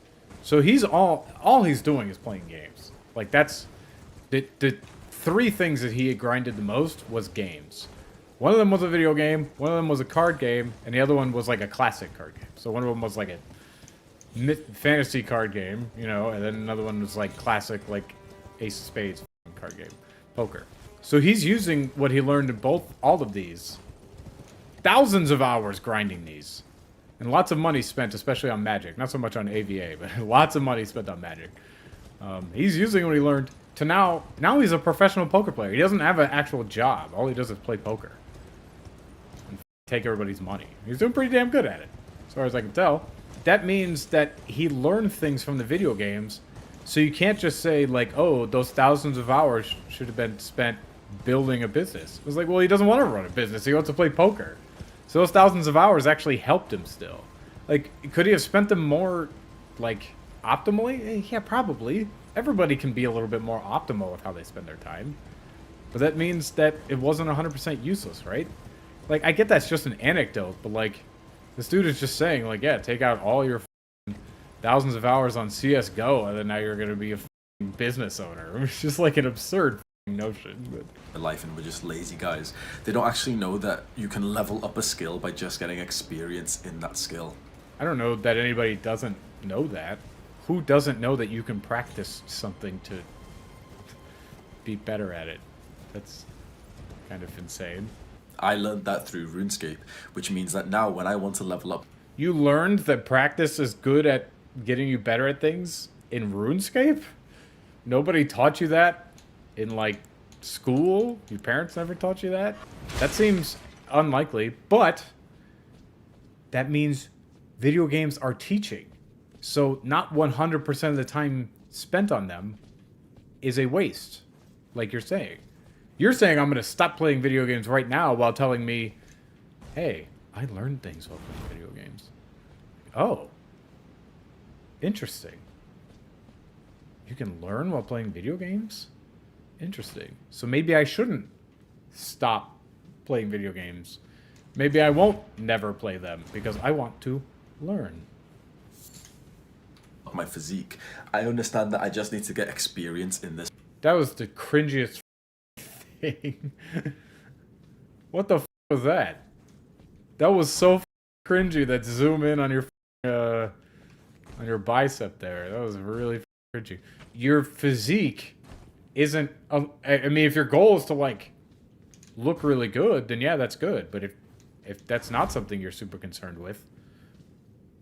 So he's all he's doing is playing games. Like, that's... The three things that he had grinded the most was games. One of them was a video game, one of them was a card game, and the other one was, like, a classic card game. So one of them was, like, a fantasy card game, you know, and then another one was, like, classic, like, Ace of Spades card game. Poker. So he's using what he learned in all of these. Thousands of hours grinding these. And lots of money spent, especially on Magic. Not so much on AVA, but lots of money spent on Magic. He's using what he learned to now he's a professional poker player. He doesn't have an actual job. All he does is play poker. And take everybody's money. He's doing pretty damn good at it, as far as I can tell. That means that he learned things from the video games. So you can't just say, like, oh, those thousands of hours should have been spent building a business. It was like, well, he doesn't want to run a business. He wants to play poker. So those thousands of hours actually helped him still. Like, could he have spent them more, like, optimally? Yeah, probably. Everybody can be a little bit more optimal with how they spend their time. But that means that it wasn't 100% useless, right? Like, I get that's just an anecdote, but, like, this dude is just saying, like, yeah, take out all your thousands of hours on CSGO, and then now you're going to be a business owner. It's just, like, an absurd notion. But life, and we're just lazy guys. They don't actually know that you can level up a skill by just getting experience in that skill. I don't know that anybody doesn't know that. Who doesn't know that you can practice something to be better at it? That's kind of insane. I learned that through RuneScape, which means that now when I want to level up, You learned that practice is good at getting you better at things in RuneScape? Nobody taught you that in, like, school? Your parents never taught you that? That seems unlikely, but that means video games are teaching. So not 100% of the time spent on them is a waste, like you're saying. You're saying I'm going to stop playing video games right now while telling me, hey, I learned things while playing video games. Oh. Interesting. You can learn while playing video games? Interesting. So maybe I shouldn't stop playing video games. Maybe I won't never play them because I want to learn. my physique, I understand that I just need to get experience in this. That was the cringiest thing. What the was that? That was so cringy. That zoom in on your bicep there. That was really cringy. Your physique isn't. I mean, if your goal is to like look really good, then yeah, that's good. But if that's not something you're super concerned with,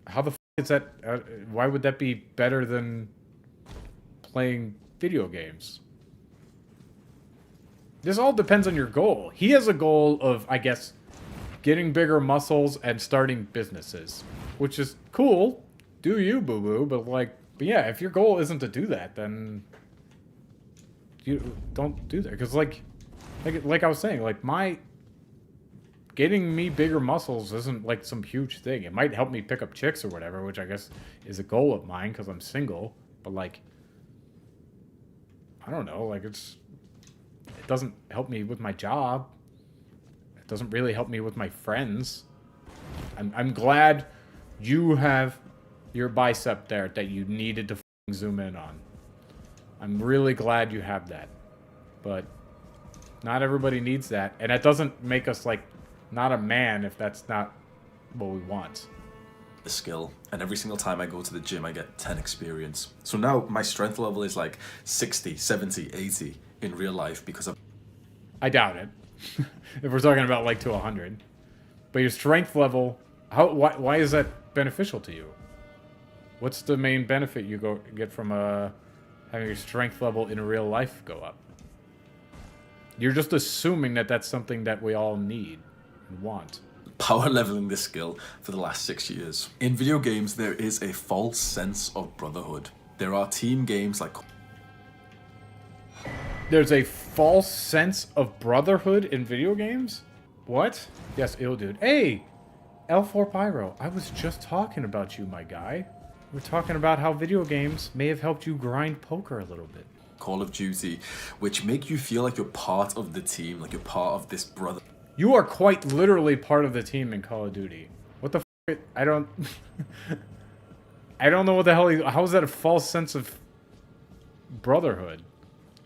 how the is that? Why would that be better than playing video games? This all depends on your goal. He has a goal of, I guess, getting bigger muscles and starting businesses, which is cool. Do you, boo-boo? But yeah, if your goal isn't to do that, then you don't do that. Because like I was saying, like getting me bigger muscles isn't like some huge thing. It might help me pick up chicks or whatever, which I guess is a goal of mine because I'm single. But like, I don't know, like it doesn't help me with my job. It doesn't really help me with my friends. I'm glad you have your bicep there that you needed to zoom in on. I'm really glad you have that. But not everybody needs that. And that doesn't make us like not a man if that's not what we want. The skill, and every single time I go to the gym I get 10 experience. So now my strength level is like 60, 70, 80 in real life because of... I doubt it. If we're talking about like to 100. But your strength level, why is that beneficial to you? What's the main benefit you get from having your strength level in real life go up? You're just assuming that that's something that we all need and want. Power leveling this skill for the last 6 years. In video games, there is a false sense of brotherhood. There are team games like... There's a false sense of brotherhood in video games? What? Yes, ill dude. Hey! L4 Pyro, I was just talking about you, my guy. We're talking about how video games may have helped you grind poker a little bit. Call of Duty, which make you feel like you're part of the team, like you're part of this brother. You are quite literally part of the team in Call of Duty. What the f? I don't... I don't know what the hell... How is that a false sense of brotherhood?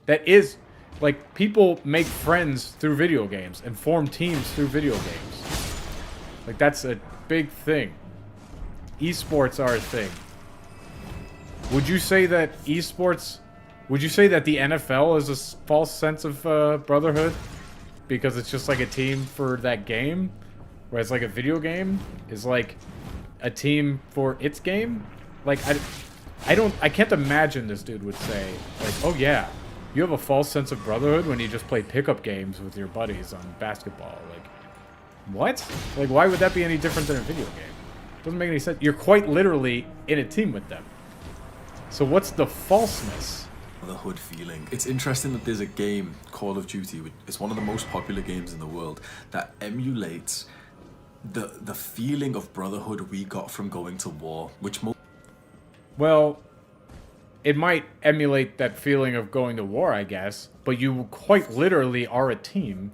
That is... Like, people make friends through video games and form teams through video games. Like, that's a big thing. Esports are a thing. Would you say that esports... Would you say that the NFL is a false sense of brotherhood? Because it's just like a team for that game? Whereas like a video game is like a team for its game? Like, I can't imagine this dude would say, like, oh yeah, you have a false sense of brotherhood when you just play pickup games with your buddies on basketball. Like, what? Like, why would that be any different than a video game? Doesn't make any sense. You're quite literally in a team with them. So what's the falseness? The hood feeling. It's interesting that there's a game, Call of Duty, which is one of the most popular games in the world, that emulates the feeling of brotherhood we got from going to war, which well, it might emulate that feeling of going to war, I guess, but you quite literally are a team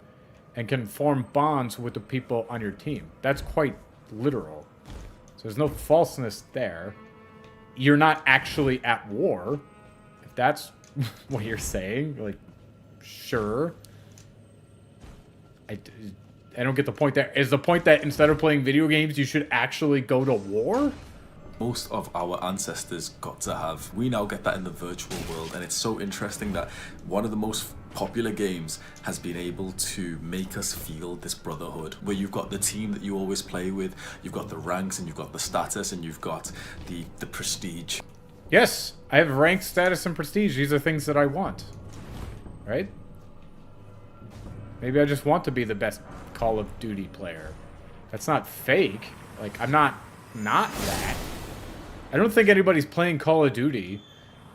and can form bonds with the people on your team. That's quite literal. So there's no falseness there. You're not actually at war, if that's what you're saying. Like, sure. I don't get the point there. Is the point that instead of playing video games, you should actually go to war? most of our ancestors got to have. We now get that in the virtual world, and it's so interesting that one of the most popular games has been able to make us feel this brotherhood, where you've got the team that you always play with, you've got the ranks, and you've got the status, and you've got the prestige. Yes, I have rank, status, and prestige. These are things that I want. Right? Maybe I just want to be the best Call of Duty player. That's not fake. Like, I'm not that. I don't think anybody's playing Call of Duty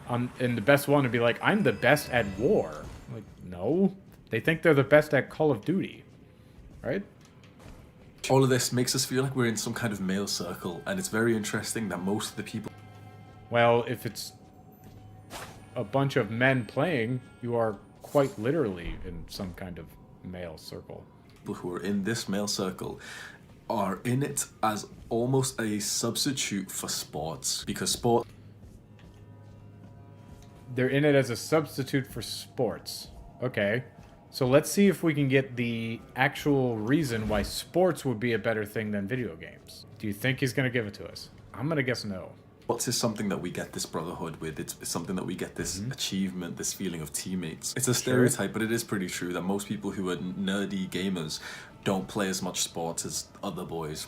and the best one to be like, I'm the best at war. Like, no. They think they're the best at Call of Duty. Right? All of this makes us feel like we're in some kind of male circle, and it's very interesting that most of the people... Well, if it's a bunch of men playing, you are quite literally in some kind of male circle. People who are in this male circle are in it as almost a substitute for sports, because sport... They're in it as a substitute for sports. Okay. So let's see if we can get the actual reason why sports would be a better thing than video games. Do you think he's going to give it to us? I'm going to guess no. Sports is something that we get this brotherhood with. It's something that we get this achievement, this feeling of teammates. It's a stereotype, but it is pretty true that most people who are nerdy gamers don't play as much sports as other boys.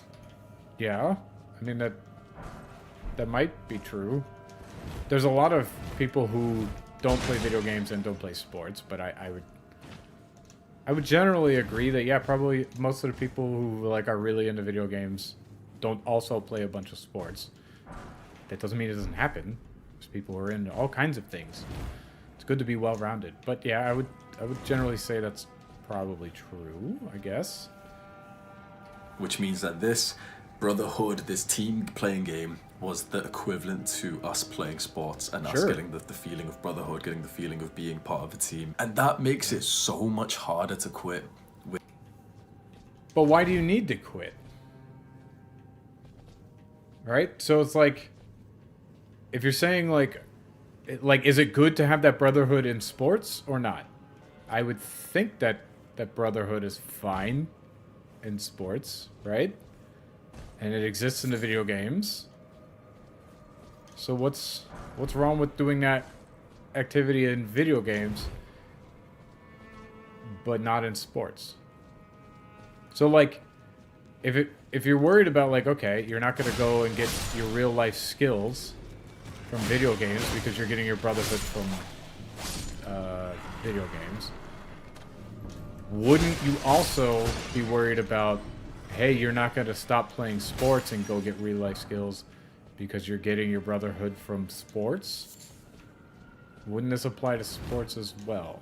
Yeah. I mean, that might be true. There's a lot of people who don't play video games and don't play sports, but I would generally agree that, yeah, probably most of the people who like are really into video games don't also play a bunch of sports. That doesn't mean it doesn't happen. There's people who are into all kinds of things. It's good to be well-rounded. But yeah, I would generally say that's probably true, I guess. Which means that this brotherhood, this team playing game, was the equivalent to us playing sports and us getting the feeling of brotherhood, getting the feeling of being part of a team. And that makes it so much harder to quit. But why do you need to quit? Right? So it's like, if you're saying like, is it good to have that brotherhood in sports or not? I would think that brotherhood is fine in sports, right? And it exists in the video games. So what's wrong with doing that activity in video games, but not in sports? So like, if you're worried about like, okay, you're not gonna go and get your real life skills from video games because you're getting your brotherhood from video games, wouldn't you also be worried about, hey, you're not gonna stop playing sports and go get real life skills because you're getting your brotherhood from sports? Wouldn't this apply to sports as well?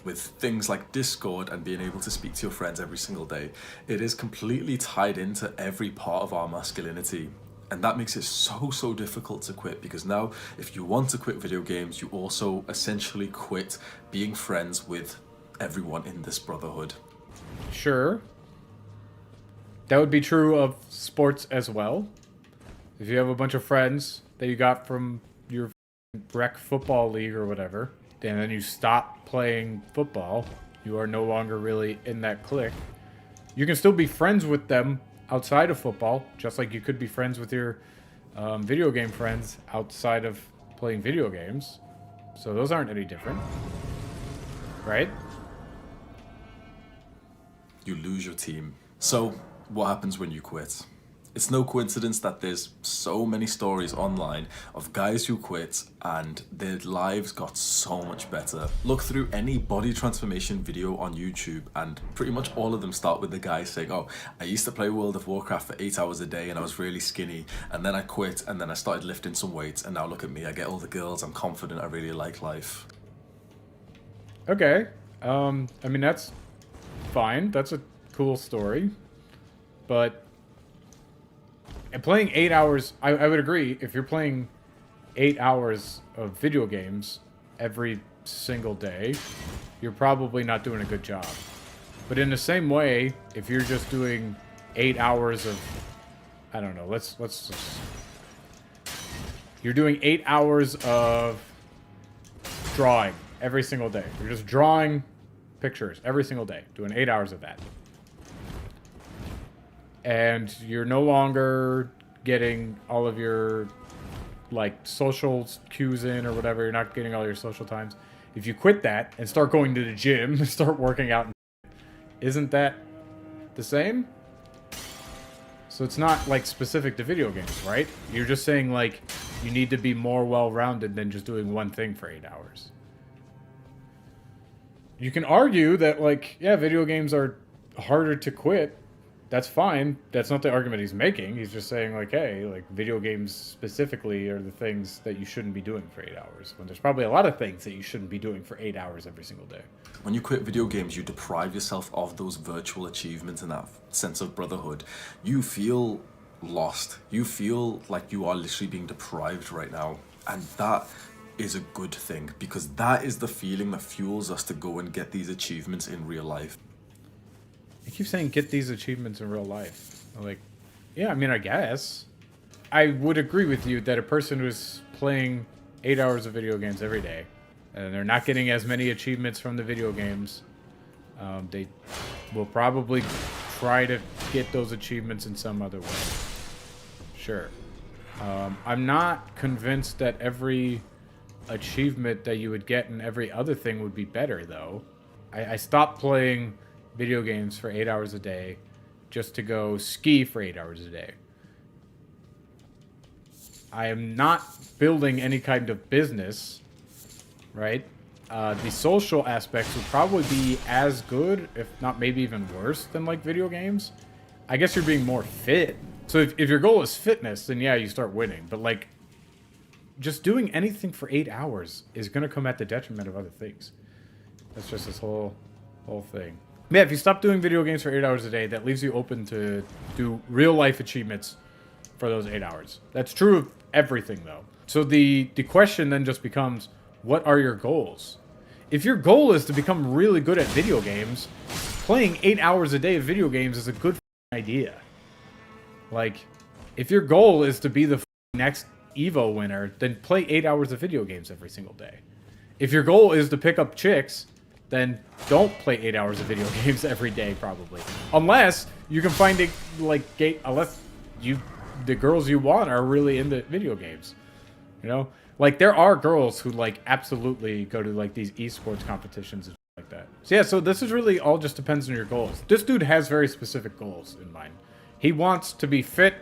With things like Discord and being able to speak to your friends every single day, it is completely tied into every part of our masculinity. And that makes it so difficult to quit, because now if you want to quit video games, you also essentially quit being friends with everyone in this brotherhood. Sure. That would be true of sports as well. If you have a bunch of friends that you got from your rec football league or whatever, and then you stop playing football, you are no longer really in that clique. You can still be friends with them outside of football, just like you could be friends with your video game friends outside of playing video games. So those aren't any different, right? You lose your team. So what happens when you quit? It's no coincidence that there's so many stories online of guys who quit and their lives got so much better. Look through any body transformation video on YouTube and pretty much all of them start with the guy saying, oh, I used to play World of Warcraft for 8 hours a day and I was really skinny, and then I quit and then I started lifting some weights and now look at me, I get all the girls, I'm confident, I really like life. Okay. I mean, that's fine. That's a cool story. But and playing 8 hours, I would agree, if you're playing 8 hours of video games every single day, you're probably not doing a good job. But in the same way, if you're just doing 8 hours of, I don't know, let's just, you're doing 8 hours of drawing every single day. You're just drawing pictures every single day, doing 8 hours of that. And you're no longer getting all of your like social cues in or whatever, you're not getting all your social times. If you quit that and start going to the gym, start working out, isn't that the same? So it's not like specific to video games, right? You're just saying like you need to be more well-rounded than just doing one thing for 8 hours. You can argue that like, yeah, video games are harder to quit. That's fine. That's not the argument he's making. He's just saying like, hey, like video games specifically are the things that you shouldn't be doing for 8 hours. When there's probably a lot of things that you shouldn't be doing for 8 hours every single day. When you quit video games, you deprive yourself of those virtual achievements and that sense of brotherhood. You feel lost. You feel like you are literally being deprived right now. And that is a good thing, because that is the feeling that fuels us to go and get these achievements in real life. You keep saying get these achievements in real life. I'm like, yeah, I mean, I guess. I would agree with you that a person who's playing 8 hours of video games every day, and they're not getting as many achievements from the video games, they will probably try to get those achievements in some other way. Sure. I'm not convinced that every achievement that you would get in every other thing would be better, though. I stopped playing video games for 8 hours a day just to go ski for 8 hours a day. I am not building any kind of business, right? The social aspects would probably be as good, if not maybe even worse, than like video games. I guess you're being more fit. So if your goal is fitness, then yeah, you start winning. But like, just doing anything for 8 hours is going to come at the detriment of other things. That's just this whole thing. Yeah, if you stop doing video games for 8 hours a day, that leaves you open to do real life achievements for those 8 hours. That's true of everything, though. So the question then just becomes, what are your goals? If your goal is to become really good at video games, playing 8 hours a day of video games is a good idea. Like, if your goal is to be the next Evo winner, then play 8 hours of video games every single day. If your goal is to pick up chicks, then don't play 8 hours of video games every day, probably. Unless you can find it, like, unless the girls you want are really into video games. You know? Like, there are girls who, like, absolutely go to, like, these esports competitions and like that. So, yeah, so this is really all just depends on your goals. This dude has very specific goals in mind. He wants to be fit,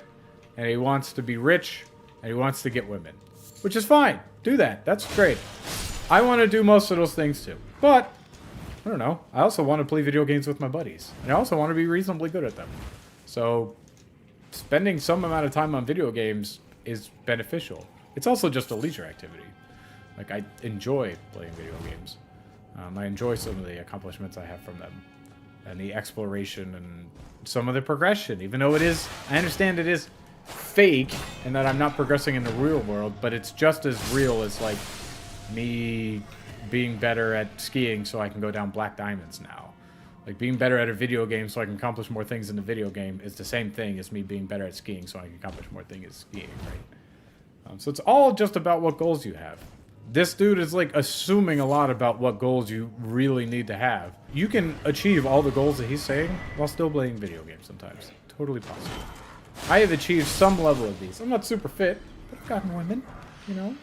and he wants to be rich, and he wants to get women. Which is fine. Do that. That's great. I want to do most of those things, too. But I don't know. I also want to play video games with my buddies. And I also want to be reasonably good at them. So, spending some amount of time on video games is beneficial. It's also just a leisure activity. Like, I enjoy playing video games. I enjoy some of the accomplishments I have from them. And the exploration and some of the progression. Even though I understand it is fake and that I'm not progressing in the real world, but it's just as real as, like, me being better at skiing so I can go down black diamonds now. Like, being better at a video game so I can accomplish more things in the video game is the same thing as me being better at skiing so I can accomplish more things as skiing, right? So it's all just about what goals you have. This dude is, like, assuming a lot about what goals you really need to have. You can achieve all the goals that he's saying while still playing video games sometimes. Totally possible. I have achieved some level of these. I'm not super fit, but I've gotten women, you know?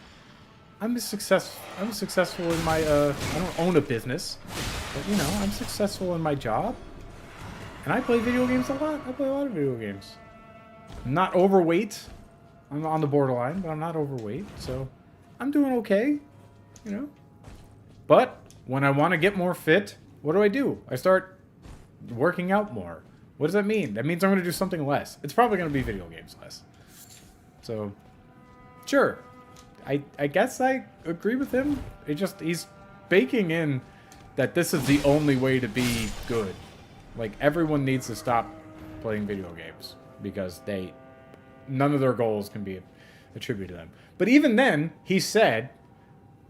I'm successful in my, I don't own a business, but, you know, I'm successful in my job. And I play video games a lot. I play a lot of video games. I'm not overweight. I'm on the borderline, but I'm not overweight, so I'm doing okay, you know? But when I want to get more fit, what do? I start working out more. What does that mean? That means I'm going to do something less. It's probably going to be video games less. So, sure. I guess I agree with him. He's baking in that this is the only way to be good. Like, everyone needs to stop playing video games because none of their goals can be attributed to them. But even then, he said,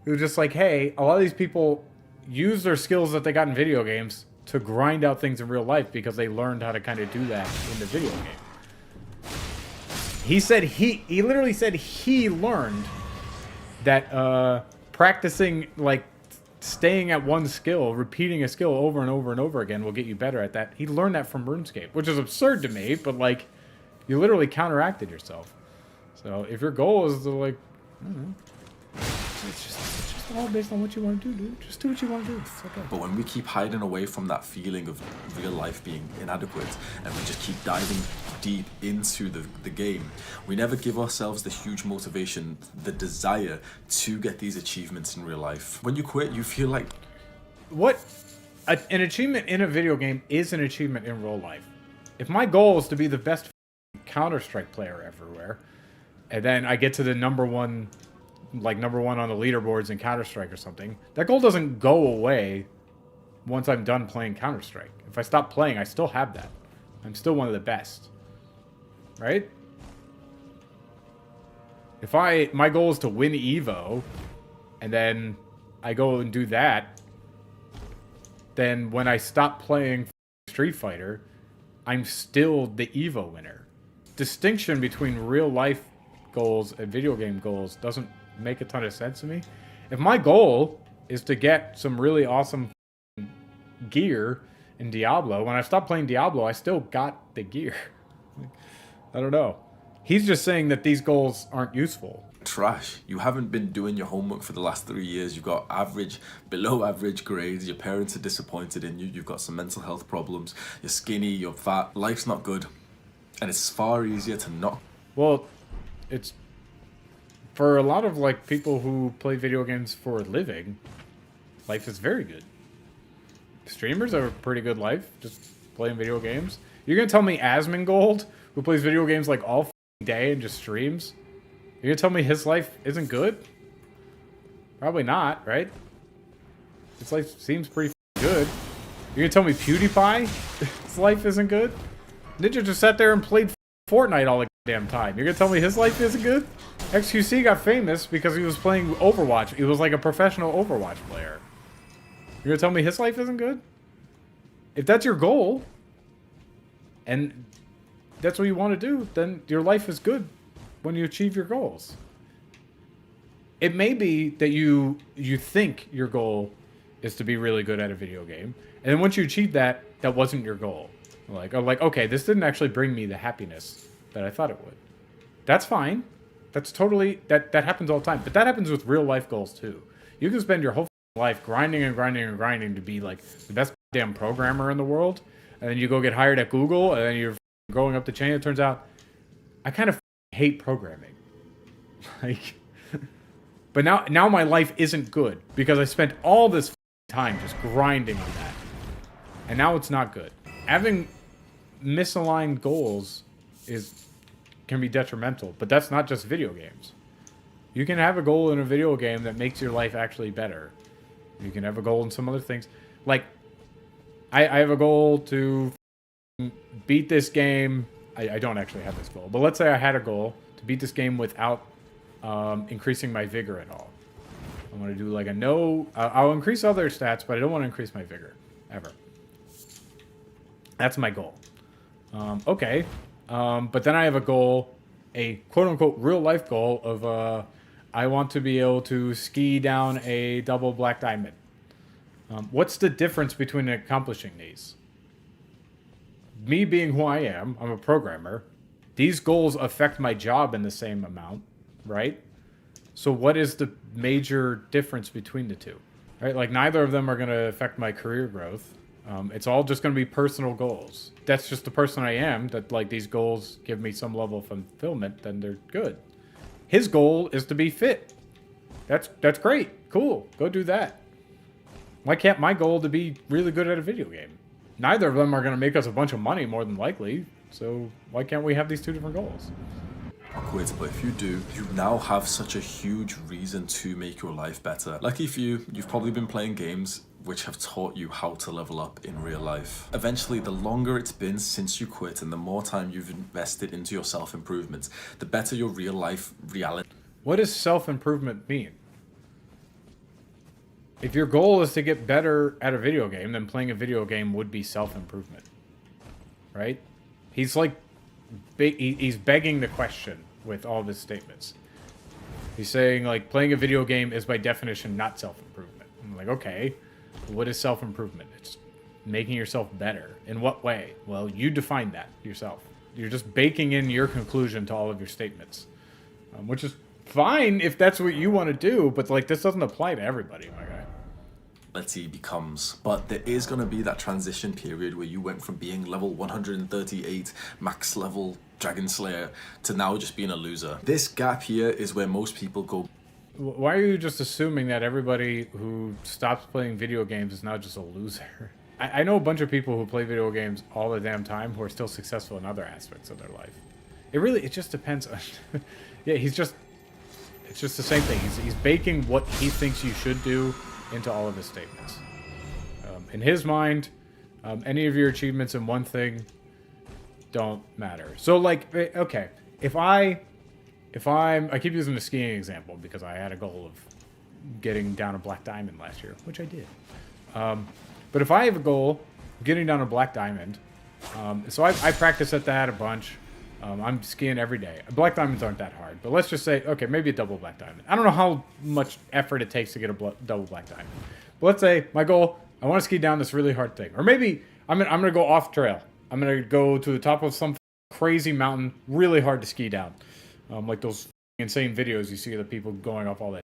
it was just like, hey, a lot of these people use their skills that they got in video games to grind out things in real life because they learned how to kind of do that in the video game. He said he literally said he learned that practicing, like, staying at one skill, repeating a skill over and over and over again will get you better at that. He learned that from RuneScape, which is absurd to me, but, like, you literally counteracted yourself. So if your goal is to like, I don't know, it's just all based on what you want to do, dude. Just do what you want to do. It's okay. But when we keep hiding away from that feeling of real life being inadequate, and we just keep diving deep into the game, we never give ourselves the huge motivation, the desire to get these achievements in real life. When you quit, you feel like... What? An achievement in a video game is an achievement in real life. If my goal is to be the best Counter-Strike player everywhere, and then I get to the number one on the leaderboards in Counter-Strike or something, that goal doesn't go away once I'm done playing Counter-Strike. If I stop playing, I still have that. I'm still one of the best. Right? If my goal is to win EVO, and then I go and do that, then when I stop playing Street Fighter, I'm still the EVO winner. Distinction between real life goals and video game goals doesn't make a ton of sense to me. If my goal is to get some really awesome gear in Diablo, when I stop playing Diablo, I still got the gear. I don't know. He's just saying that these goals aren't useful. Trash. You haven't been doing your homework for the last 3 years. You've got average, below average grades. Your parents are disappointed in you. You've got some mental health problems. You're skinny, you're fat. Life's not good. And it's far easier to not... Well, it's... For a lot of, like, people who play video games for a living, life is very good. Streamers have a pretty good life, just playing video games. You're gonna tell me Asmongold, who plays video games, like, all day and just streams, you're gonna tell me his life isn't good? Probably not, right? His life seems pretty good. You're gonna tell me PewDiePie, his life isn't good? Ninja just sat there and played Fortnite all the damn time. You're gonna tell me his life isn't good? XQC got famous because he was playing Overwatch. He was like a professional Overwatch player. You're gonna tell me his life isn't good? If that's your goal, and that's what you want to do, then your life is good when you achieve your goals. It may be that you think your goal is to be really good at a video game, and then once you achieve that, that wasn't your goal. Like, okay, this didn't actually bring me the happiness that I thought it would. That's fine. That's totally... That happens all the time. But that happens with real life goals, too. You can spend your whole life grinding and grinding and grinding to be, like, the best damn programmer in the world, and then you go get hired at Google, and then you're going up the chain. It turns out, I kind of hate programming. Like... But now my life isn't good, because I spent all this time just grinding on that. And now it's not good. Having misaligned goals can be detrimental, but that's not just video games. You can have a goal in a video game that makes your life actually better. You can have a goal in some other things. Like, I have a goal to beat this game. I don't actually have this goal, but let's say I had a goal to beat this game without increasing my vigor at all. I want to do like a no... I'll increase other stats, but I don't want to increase my vigor. Ever. That's my goal. Okay. But then I have a goal, a quote-unquote real-life goal of I want to be able to ski down a double black diamond. What's the difference between accomplishing these? Me being who I am, I'm a programmer. These goals affect my job in the same amount, right? So what is the major difference between the two? Right? Like, neither of them are going to affect my career growth. It's all just going to be personal goals. That's just the person I am, that, like, these goals give me some level of fulfillment, then they're good. His goal is to be fit. That's great. Cool. Go do that. Why can't my goal to be really good at a video game? Neither of them are going to make us a bunch of money, more than likely. So why can't we have these two different goals? Quit, but if you do, you now have such a huge reason to make your life better. Lucky for you, you've probably been playing games which have taught you how to level up in real life. Eventually, the longer it's been since you quit and the more time you've invested into your self-improvement, the better your real life reality. What does self-improvement mean? If your goal is to get better at a video game, then playing a video game would be self-improvement. Right? He's like, he's begging the question with all of his statements. He's saying, like, playing a video game is by definition not self-improvement. I'm like, okay, what is self-improvement? It's making yourself better. In what way? Well, you define that yourself. You're just baking in your conclusion to all of your statements. which is fine if that's what you want to do, but like this doesn't apply to everybody, my guy. Becomes, but there is going to be that transition period where you went from being level 138 max level Dragon Slayer to now just being a loser. This gap here is where most people go. Why are you just assuming that everybody who stops playing video games is now just a loser? I know a bunch of people who play video games all the damn time who are still successful in other aspects of their life. It just depends on... Yeah, it's just the same thing. He's baking what he thinks you should do into all of his statements. In his mind, any of your achievements in one thing don't matter. So, like, okay, I keep using the skiing example because I had a goal of getting down a black diamond last year, which I did. But if I have a goal of getting down a black diamond, so I practice at that a bunch. I'm skiing every day. Black diamonds aren't that hard, but let's just say, okay, maybe a double black diamond. I don't know how much effort it takes to get a double black diamond. But let's say my goal, I want to ski down this really hard thing. Or maybe I'm gonna go off trail. I'm gonna go to the top of some crazy mountain, really hard to ski down. Like those insane videos you see of the people going off all that.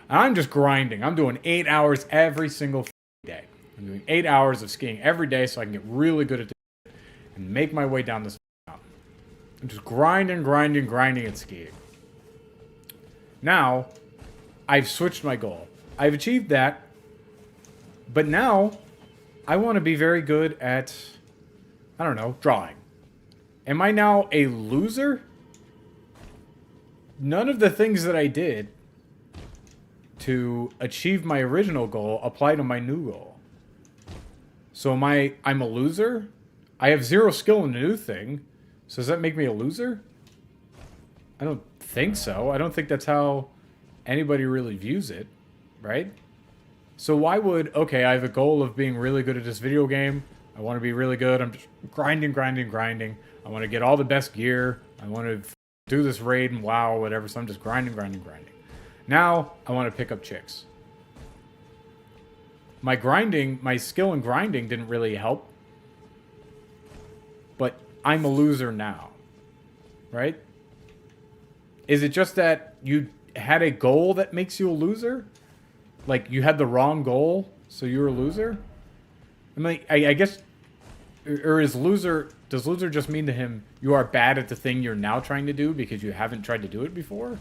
And I'm just grinding. I'm doing 8 hours every single day. I'm doing 8 hours of skiing every day so I can get really good at it and make my way down this mountain. I'm just grinding at skiing. Now, I've switched my goal. I've achieved that, but now I want to be very good at, I don't know, drawing. Am I now a loser? None of the things that I did to achieve my original goal apply to my new goal. So I'm a loser? I have 0 skill in the new thing. So does that make me a loser? I don't think so. I don't think that's how anybody really views it, right? So why would, okay, I have a goal of being really good at this video game. I want to be really good. I'm just grinding. I want to get all the best gear. I want to do this raid and WoW or whatever. So I'm just grinding. Now I want to pick up chicks. My skill in grinding didn't really help. But I'm a loser now, right? Is it just that you had a goal that makes you a loser? Like, you had the wrong goal, so you're a loser? I mean, I guess... Or does loser just mean to him, you are bad at the thing you're now trying to do because you haven't tried to do it before?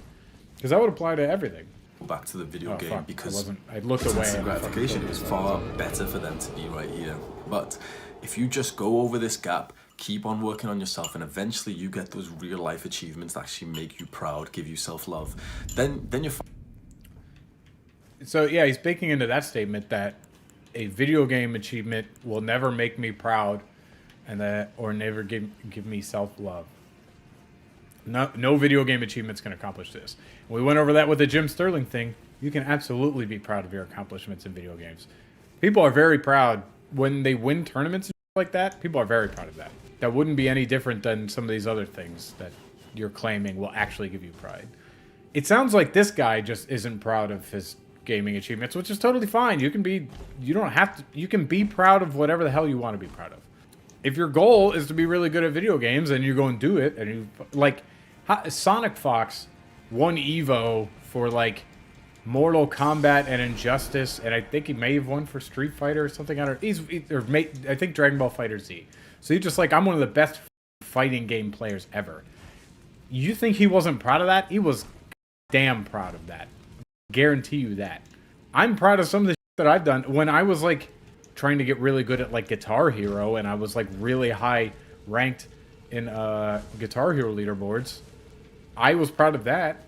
Because that would apply to everything. Back to the video game, fuck. because I looked away. instant gratification is far better for them to be right here. But if you just go over this gap, keep on working on yourself, and eventually you get those real life achievements that actually make you proud, give you self-love, then you're fine. So yeah, he's baking into that statement that a video game achievement will never make me proud, or never give me self-love. No video game achievement's can accomplish this. We went over that with the Jim Sterling thing. You can absolutely be proud of your accomplishments in video games. People are very proud when they win tournaments and like that. People are very proud of that. That wouldn't be any different than some of these other things that you're claiming will actually give you pride. It sounds like this guy just isn't proud of his gaming achievements, which is totally fine. You can be proud of whatever the hell you want to be proud of. If your goal is to be really good at video games and you go and do it, and you like Sonic Fox won Evo for like Mortal Kombat and Injustice, and I think he may have won for Street Fighter or something. I think Dragon Ball Fighter Z. So he's just like, I'm one of the best fighting game players ever. You think he wasn't proud of that? He was damn proud of that. Guarantee you that. I'm proud of some of the shit that I've done. When I was like trying to get really good at like Guitar Hero, and I was like really high ranked in Guitar Hero leaderboards, I was proud of that.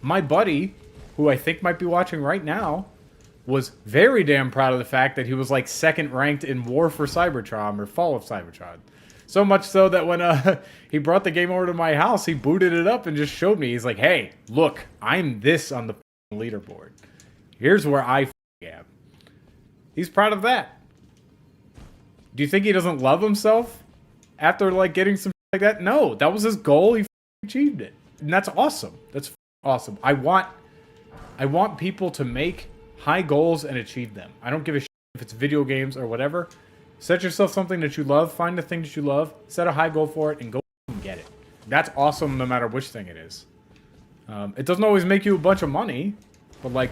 My buddy, who I think might be watching right now, was very damn proud of the fact that he was like second ranked in War for Cybertron or Fall of Cybertron. So much so that when he brought the game over to my house, he booted it up and just showed me. He's like, hey, look, I'm this on the leaderboard. Here's where I am. He's proud of that. Do you think he doesn't love himself after like getting some like that? No, that was his goal. He achieved it. And that's awesome. That's awesome. I want people to make high goals and achieve them. I don't give a shit if it's video games or whatever. Set yourself something that you love. Find the thing that you love. Set a high goal for it and go and get it. That's awesome no matter which thing it is. It doesn't always make you a bunch of money, but like,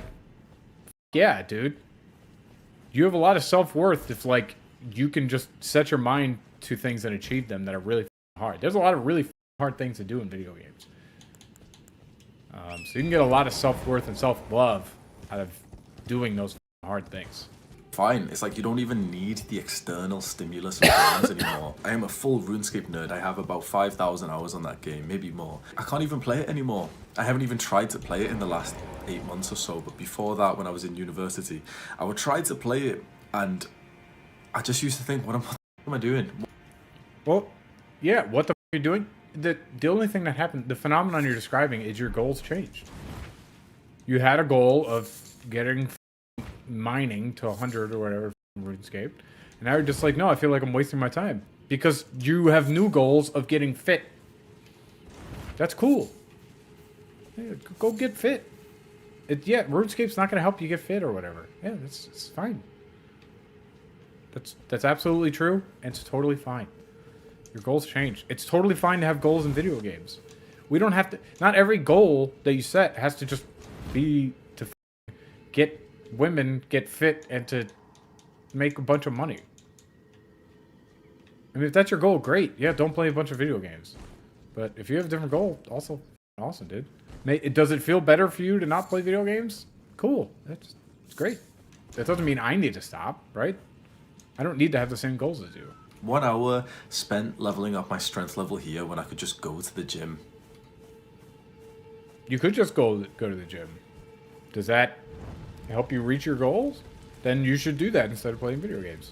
yeah, dude. You have a lot of self-worth if like you can just set your mind to things and achieve them that are really hard. There's a lot of really hard things to do in video games. So you can get a lot of self-worth and self-love out of doing those hard things. Fine. It's like you don't even need the external stimulus of games anymore. I am a full RuneScape nerd. I have about 5,000 hours on that game, maybe more. I can't even play it anymore. I haven't even tried to play it in the last 8 months or so, but before that, when I was in university, I would try to play it, and I just used to think, what am I doing? Well, yeah, what the f are you doing? The only thing that happened, the phenomenon you're describing is your goals changed. You had a goal of getting mining to 100 or whatever in RuneScape, and now you're just like, no, I feel like I'm wasting my time because you have new goals of getting fit. That's cool. Yeah, go get fit. Yeah, RuneScape's not going to help you get fit or whatever. Yeah, it's fine. That's absolutely true, and it's totally fine. Your goals change. It's totally fine to have goals in video games. We don't have to... Not every goal that you set has to just be to get women, get fit, and to make a bunch of money. I mean, if that's your goal, great. Yeah, don't play a bunch of video games. But if you have a different goal, also awesome, dude. Does it feel better for you to not play video games? Cool. It's great. That doesn't mean I need to stop, right? I don't need to have the same goals as you. 1 hour spent leveling up my strength level here when I could just go to the gym. You could just go to the gym. Does that help you reach your goals? Then you should do that instead of playing video games.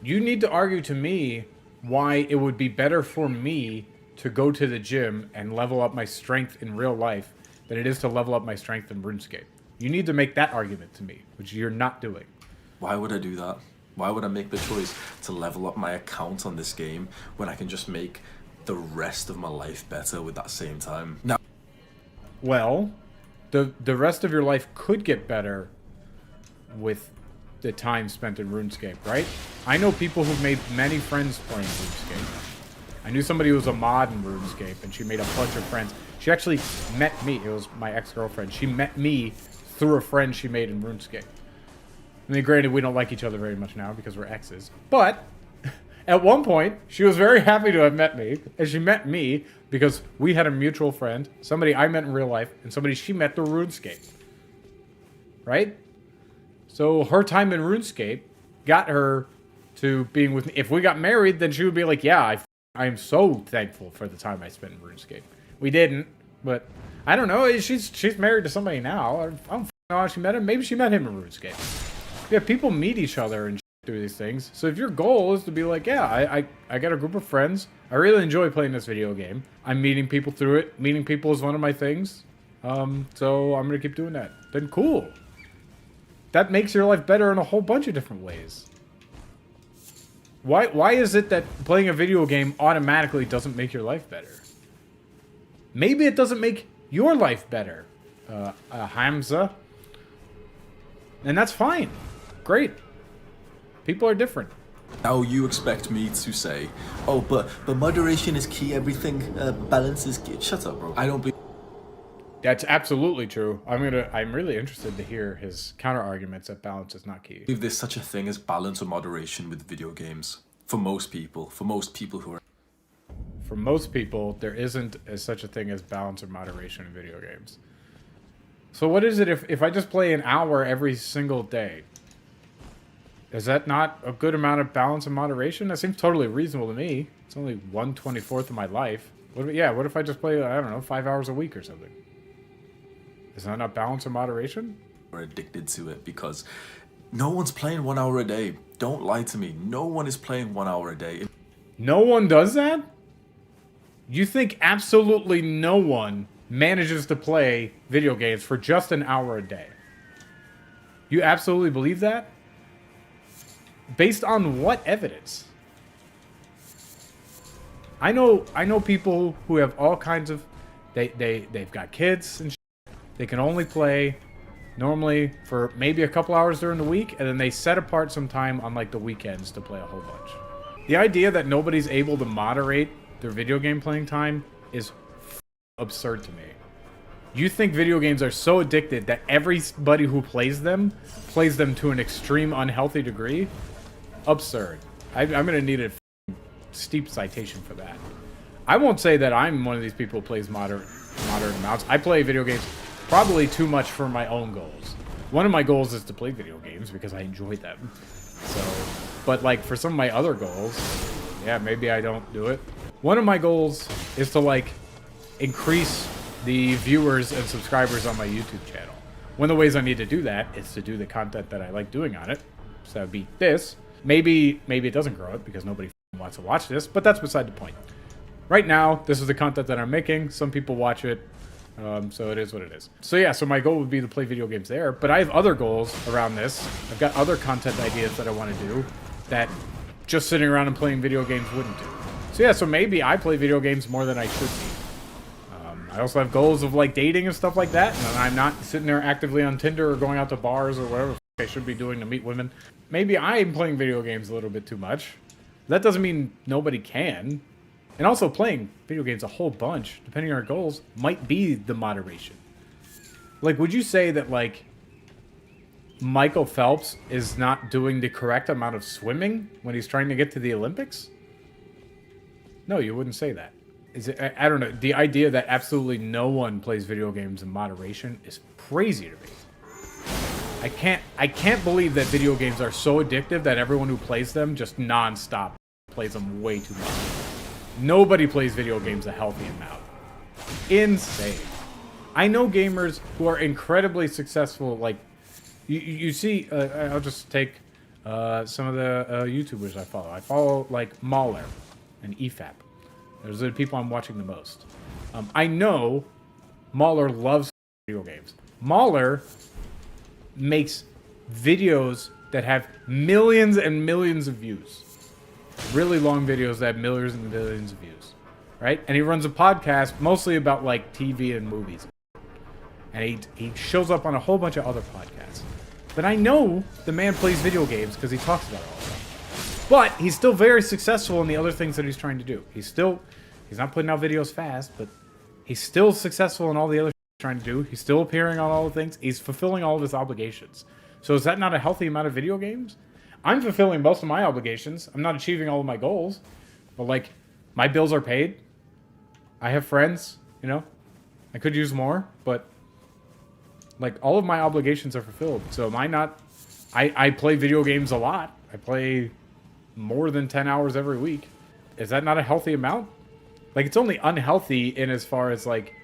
You need to argue to me why it would be better for me to go to the gym and level up my strength in real life than it is to level up my strength in RuneScape. You need to make that argument to me, which you're not doing. Why would I do that? Why would I make the choice to level up my account on this game when I can just make the rest of my life better with that same time? Now, well, the rest of your life could get better with the time spent in RuneScape, right? I know people who've made many friends playing RuneScape. I knew somebody who was a mod in RuneScape, and she made a bunch of friends. She actually met me. It was my ex-girlfriend. She met me through a friend she made in RuneScape. I mean, granted, we don't like each other very much now because we're exes. But at one point, she was very happy to have met me. And she met me because we had a mutual friend, somebody I met in real life, and somebody she met through RuneScape. Right? So her time in RuneScape got her to being with me. If we got married, then she would be like, yeah, I am so thankful for the time I spent in RuneScape. We didn't, but I don't know. She's married to somebody now. I don't know how she met him. Maybe she met him in RuneScape. Yeah, people meet each other and do these things. So if your goal is to be like, yeah, I got a group of friends. I really enjoy playing this video game. I'm meeting people through it. Meeting people is one of my things. So I'm going to keep doing that. Then cool. That makes your life better in a whole bunch of different ways. Why is it that playing a video game automatically doesn't make your life better? Maybe it doesn't make your life better, Hamza. And that's fine. Great. People are different. now you expect me to say, oh, but moderation is key, everything, balance is key. Shut up, bro. I don't believe... That's absolutely true. I'm really interested to hear his counter arguments that balance is not key. There's such a thing as balance or moderation with video games. For most people who are... For most people, there isn't such a thing as balance or moderation in video games. So what is it if I just play an hour every single day? Is that not a good amount of balance and moderation? That seems totally reasonable to me. It's only 1/24 of my life. What if I just play, I don't know, 5 hours a week or something? Is that not balance or moderation? Are addicted to it because no one's playing 1 hour a day. Don't lie to me. No one is playing 1 hour a day. No one does that? You think absolutely no one manages to play video games for just an hour a day? You absolutely believe that? Based on what evidence? I know people who have all kinds of they've got kids and shit. They can only play normally for maybe a couple hours during the week, and then they set apart some time on like the weekends to play a whole bunch. The idea that nobody's able to moderate their video game playing time is absurd to me. You think video games are so addicted that everybody who plays them to an extreme unhealthy degree? Absurd. I'm gonna need a steep citation for that. I won't say that I'm one of these people who plays moderate amounts. I play video games probably too much for my own goals. One of my goals is to play video games because I enjoy them. So, but like for some of my other goals, yeah, maybe I don't do it. One of my goals is to like increase the viewers and subscribers on my YouTube channel. One of the ways I need to do that is to do the content that I like doing on it. So that would be this. Maybe it doesn't grow it because nobody wants to watch this, but that's beside the point. Right now, this is the content that I'm making. Some people watch it, so it is what it is. So yeah, so my goal would be to play video games there, but I have other goals around this. I've got other content ideas that I want to do that just sitting around and playing video games wouldn't do. So yeah, so maybe I play video games more than I should be. I also have goals of like dating and stuff like that, and I'm not sitting there actively on Tinder or going out to bars or whatever I should be doing to meet women. Maybe I'm playing video games a little bit too much. That doesn't mean nobody can. And also playing video games a whole bunch, depending on our goals, might be the moderation. Like, would you say that, like, Michael Phelps is not doing the correct amount of swimming when he's trying to get to the Olympics? No, you wouldn't say that. Is it? I don't know. The idea that absolutely no one plays video games in moderation is crazy to me. I can't believe that video games are so addictive that everyone who plays them just non-stop plays them way too much. Nobody plays video games a healthy amount. Insane. I know gamers who are incredibly successful. Like, you see, I'll just take some of the YouTubers I follow. I follow, like, Mahler and EFAP. Those are the people I'm watching the most. I know Mahler loves video games. Mahler makes videos that have millions and millions of views. Really long videos that have millions and millions of views. Right? And he runs a podcast mostly about, like, TV and movies. And he shows up on a whole bunch of other podcasts. But I know the man plays video games because he talks about it all the time. But he's still very successful in the other things that he's trying to do. He's not putting out videos fast, but he's still successful in all the other he's trying to do. He's still appearing on all the things. He's fulfilling all of his obligations. So is that not a healthy amount of video games? I'm fulfilling most of my obligations. I'm not achieving all of my goals. But, like, my bills are paid. I have friends, you know. I could use more, but, like, all of my obligations are fulfilled. So am I not... I play video games a lot. I play more than 10 hours every week. Is that not a healthy amount? Like, it's only unhealthy in as far as, like,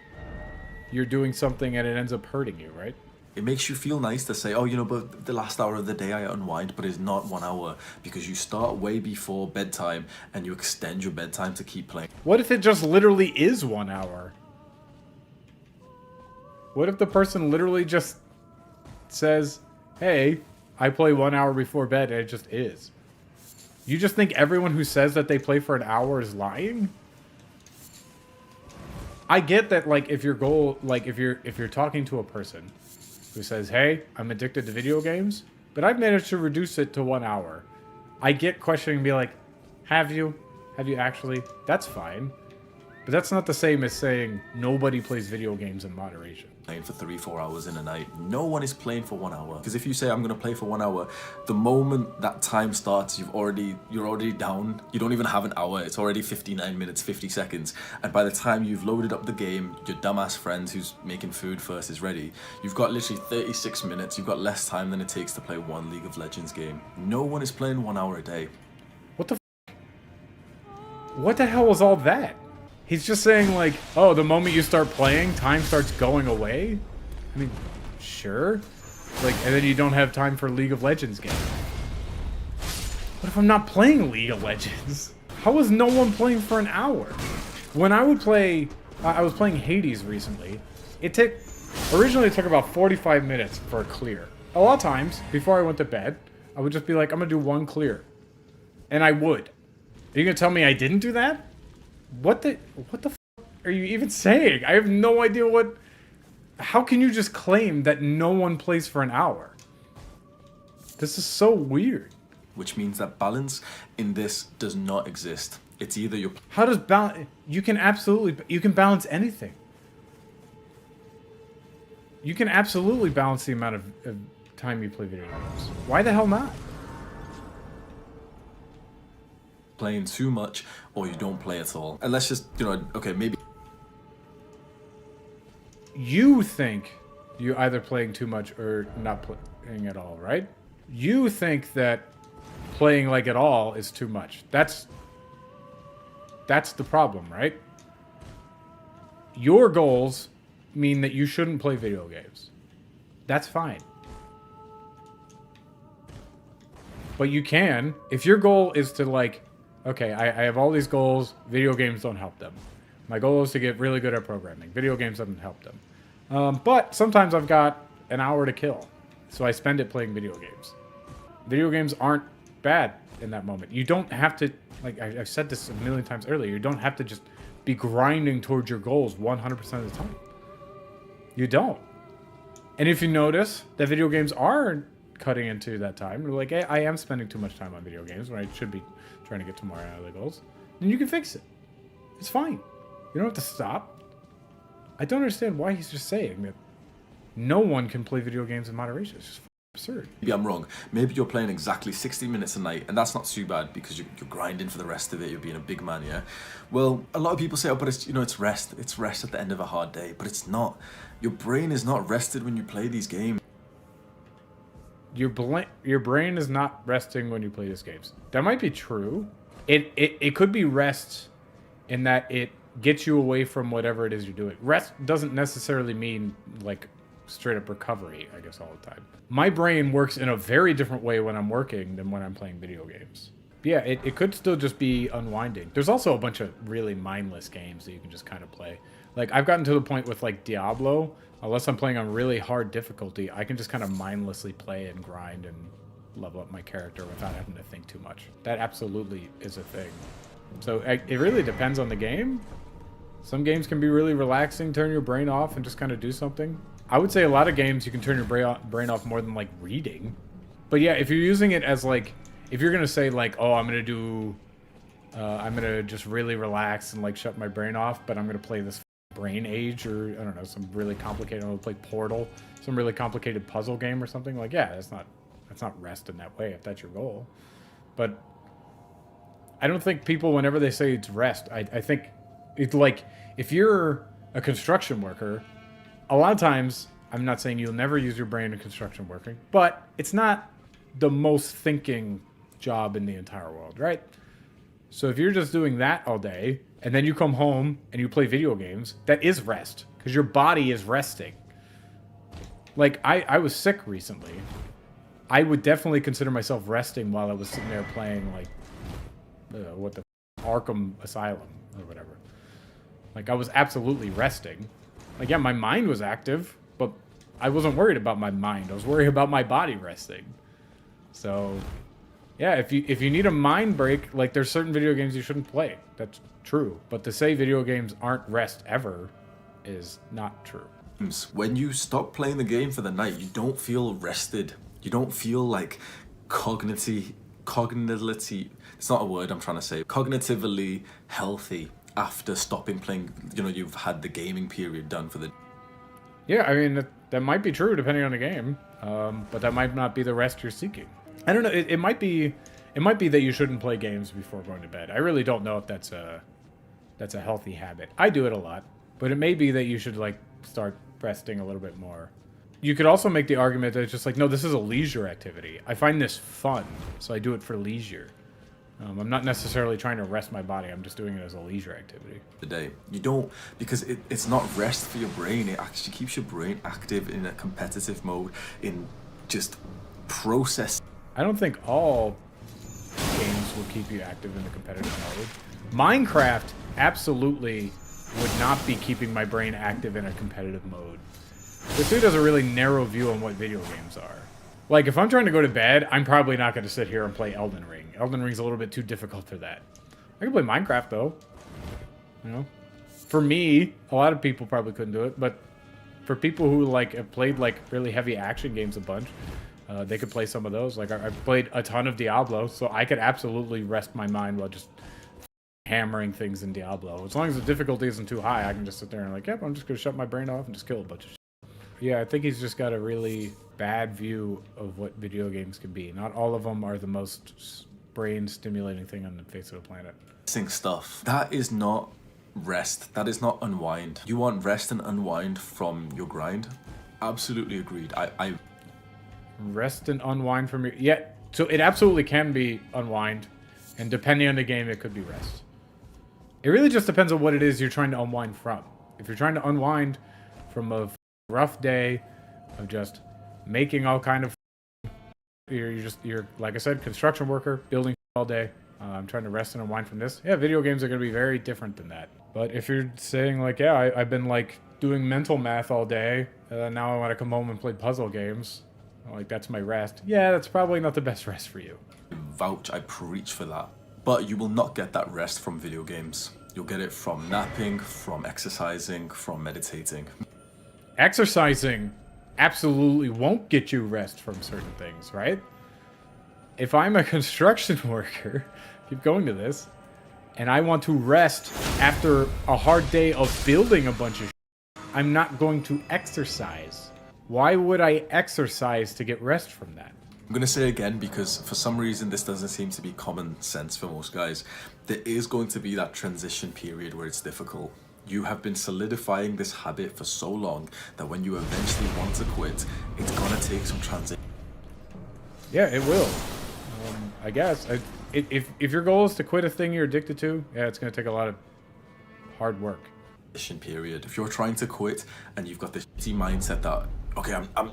you're doing something and it ends up hurting you, right? It makes you feel nice to say, oh, you know, but the last hour of the day I unwind, but it's not 1 hour because you start way before bedtime and you extend your bedtime to keep playing. What if it just literally is 1 hour? What if the person literally just says, hey, I play 1 hour before bed, and it just is? You just think everyone who says that they play for an hour is lying? I get that, like, if your goal, like, if you're talking to a person who says, hey, I'm addicted to video games, but I've managed to reduce it to 1 hour. I get questioning and be like, have you? Have you actually? That's fine. But that's not the same as saying nobody plays video games in moderation. Playing for 3-4 hours in a night. No one is playing for 1 hour. Because if you say I'm gonna play for 1 hour, the moment that time starts, you're already down. You don't even have an hour. It's already 59 minutes, 50 seconds. And by the time you've loaded up the game, your dumbass friend who's making food first is ready. You've got literally 36 minutes. You've got less time than it takes to play one League of Legends game. No one is playing 1 hour a day. What the What the hell was all that? He's just saying, like, oh, the moment you start playing, time starts going away? I mean, sure. Like, and then you don't have time for League of Legends game. What if I'm not playing League of Legends? How is no one playing for an hour? When I would play... I was playing Hades recently. Originally it took about 45 minutes for a clear. A lot of times, before I went to bed, I would just be like, I'm gonna do one clear. And I would. Are you gonna tell me I didn't do that? What the f are you even saying? I have no idea what... How can you just claim that no one plays for an hour? This is so weird. Which means that balance in this does not exist. It's either you're... How does balance... You can balance anything. You can absolutely balance the amount of time you play video games. Why the hell not? Playing too much or you don't play at all. And let's just, okay, maybe You think you're either playing too much or not playing at all, right? You think that playing like at all is too much. That's the problem, right? Your goals mean that you shouldn't play video games. That's fine. But you can, if your goal is to like, okay, I have all these goals, video games don't help them. My goal is to get really good at programming. Video games doesn't help them. But sometimes I've got an hour to kill, so I spend it playing video games. Video games aren't bad in that moment. You don't have to, like I've said this a million times earlier, you don't have to just be grinding towards your goals 100% of the time. You don't. And if you notice that video games are cutting into that time, you're like, hey, I am spending too much time on video games when I should be trying to get to more out of the goals, then you can fix it. It's fine. You don't have to stop. I don't understand why he's just saying that no one can play video games in moderation. It's just absurd. Maybe I'm wrong. Maybe you're playing exactly 60 minutes a night, and that's not too bad because you're grinding for the rest of it. You're being a big man, yeah? Well, a lot of people say, oh, but it's, it's rest. It's rest at the end of a hard day. But it's not. Your brain is not rested when you play these games. Your brain is not resting when you play these games. That might be true. It could be rest in that it gets you away from whatever it is you're doing. Rest doesn't necessarily mean like straight up recovery, I guess, all the time. My brain works in a very different way when I'm working than when I'm playing video games. Yeah, it could still just be unwinding. There's also a bunch of really mindless games that you can just kind of play. Like, I've gotten to the point with, like, Diablo, unless I'm playing on really hard difficulty, I can just kind of mindlessly play and grind and level up my character without having to think too much. That absolutely is a thing. So it really depends on the game. Some games can be really relaxing, turn your brain off and just kind of do something. I would say a lot of games you can turn your brain off more than, like, reading. But yeah, if you're using it as, like, if you're going to say, like, oh, I'm going to just really relax and, like, shut my brain off, but I'm going to play this Brain Age or, I don't know, some really complicated, I'm going to play Portal, some really complicated puzzle game or something, like, yeah, that's not rest in that way if that's your goal. But I don't think people, whenever they say it's rest, I think it's like, if you're a construction worker, a lot of times, I'm not saying you'll never use your brain in construction working, but it's not the most thinking job in the entire world, right? So if you're just doing that all day, and then you come home and you play video games, that is rest, because your body is resting. Like, I was sick recently. I would definitely consider myself resting while I was sitting there playing, like, Arkham Asylum, or whatever. Like, I was absolutely resting. Like, yeah, my mind was active, but I wasn't worried about my mind. I was worried about my body resting. So, yeah, if you need a mind break, like, there's certain video games you shouldn't play. That's true. But to say video games aren't rest ever is not true. When you stop playing the game for the night, you don't feel rested. You don't feel like cognitively, it's not a word I'm trying to say, cognitively healthy after stopping playing. You've had the gaming period done for the... Yeah, I mean, that might be true depending on the game, but that might not be the rest you're seeking. I don't know. It might be that you shouldn't play games before going to bed. I really don't know if that's a healthy habit. I do it a lot, but it may be that you should, like, start resting a little bit more. You could also make the argument that it's just like, no, this is a leisure activity. I find this fun, so I do it for leisure. I'm not necessarily trying to rest my body. I'm just doing it as a leisure activity. The day. You don't, because it's not rest for your brain. It actually keeps your brain active in a competitive mode, in just process. I don't think all games will keep you active in the competitive mode. Minecraft absolutely would not be keeping my brain active in a competitive mode. This dude has a really narrow view on what video games are. Like, if I'm trying to go to bed, I'm probably not going to sit here and play Elden Ring. Elden Ring's a little bit too difficult for that. I can play Minecraft, though. You know? For me, a lot of people probably couldn't do it, but for people who, like, have played, like, really heavy action games a bunch, they could play some of those. Like, I've played a ton of Diablo, so I could absolutely rest my mind while just hammering things in Diablo. As long as the difficulty isn't too high, I can just sit there and, like, yep, I'm just going to shut my brain off and just kill a bunch of shit. Yeah, I think he's just got a really bad view of what video games can be. Not all of them are the most brain-stimulating thing on the face of the planet. Stuff. That is not rest. That is not unwind. You want rest and unwind from your grind? Absolutely agreed. I Rest and unwind from your... Yeah, so it absolutely can be unwind. And depending on the game, it could be rest. It really just depends on what it is you're trying to unwind from. If you're trying to unwind from a rough day of just making all kind of... You're like I said, construction worker, building all day. I'm trying to rest and unwind from this. Yeah, video games are going to be very different than that. But if you're saying like, yeah, I've been like doing mental math all day, now I want to come home and play puzzle games. Like, that's my rest. Yeah, that's probably not the best rest for you. I preach for that. But you will not get that rest from video games. You'll get it from napping, from exercising, from meditating. Exercising absolutely won't get you rest from certain things, right? If I'm a construction worker, keep going to this, and I want to rest after a hard day of building a bunch of shit, I'm not going to exercise. Why would I exercise to get rest from that? I'm going to say again, because for some reason this doesn't seem to be common sense for most guys. There is going to be that transition period where it's difficult. You have been solidifying this habit for so long that when you eventually want to quit, it's going to take some transition. Yeah, it will. I guess. If your goal is to quit a thing you're addicted to, yeah, it's going to take a lot of hard work. Period. If you're trying to quit and you've got this shitty mindset that, okay, I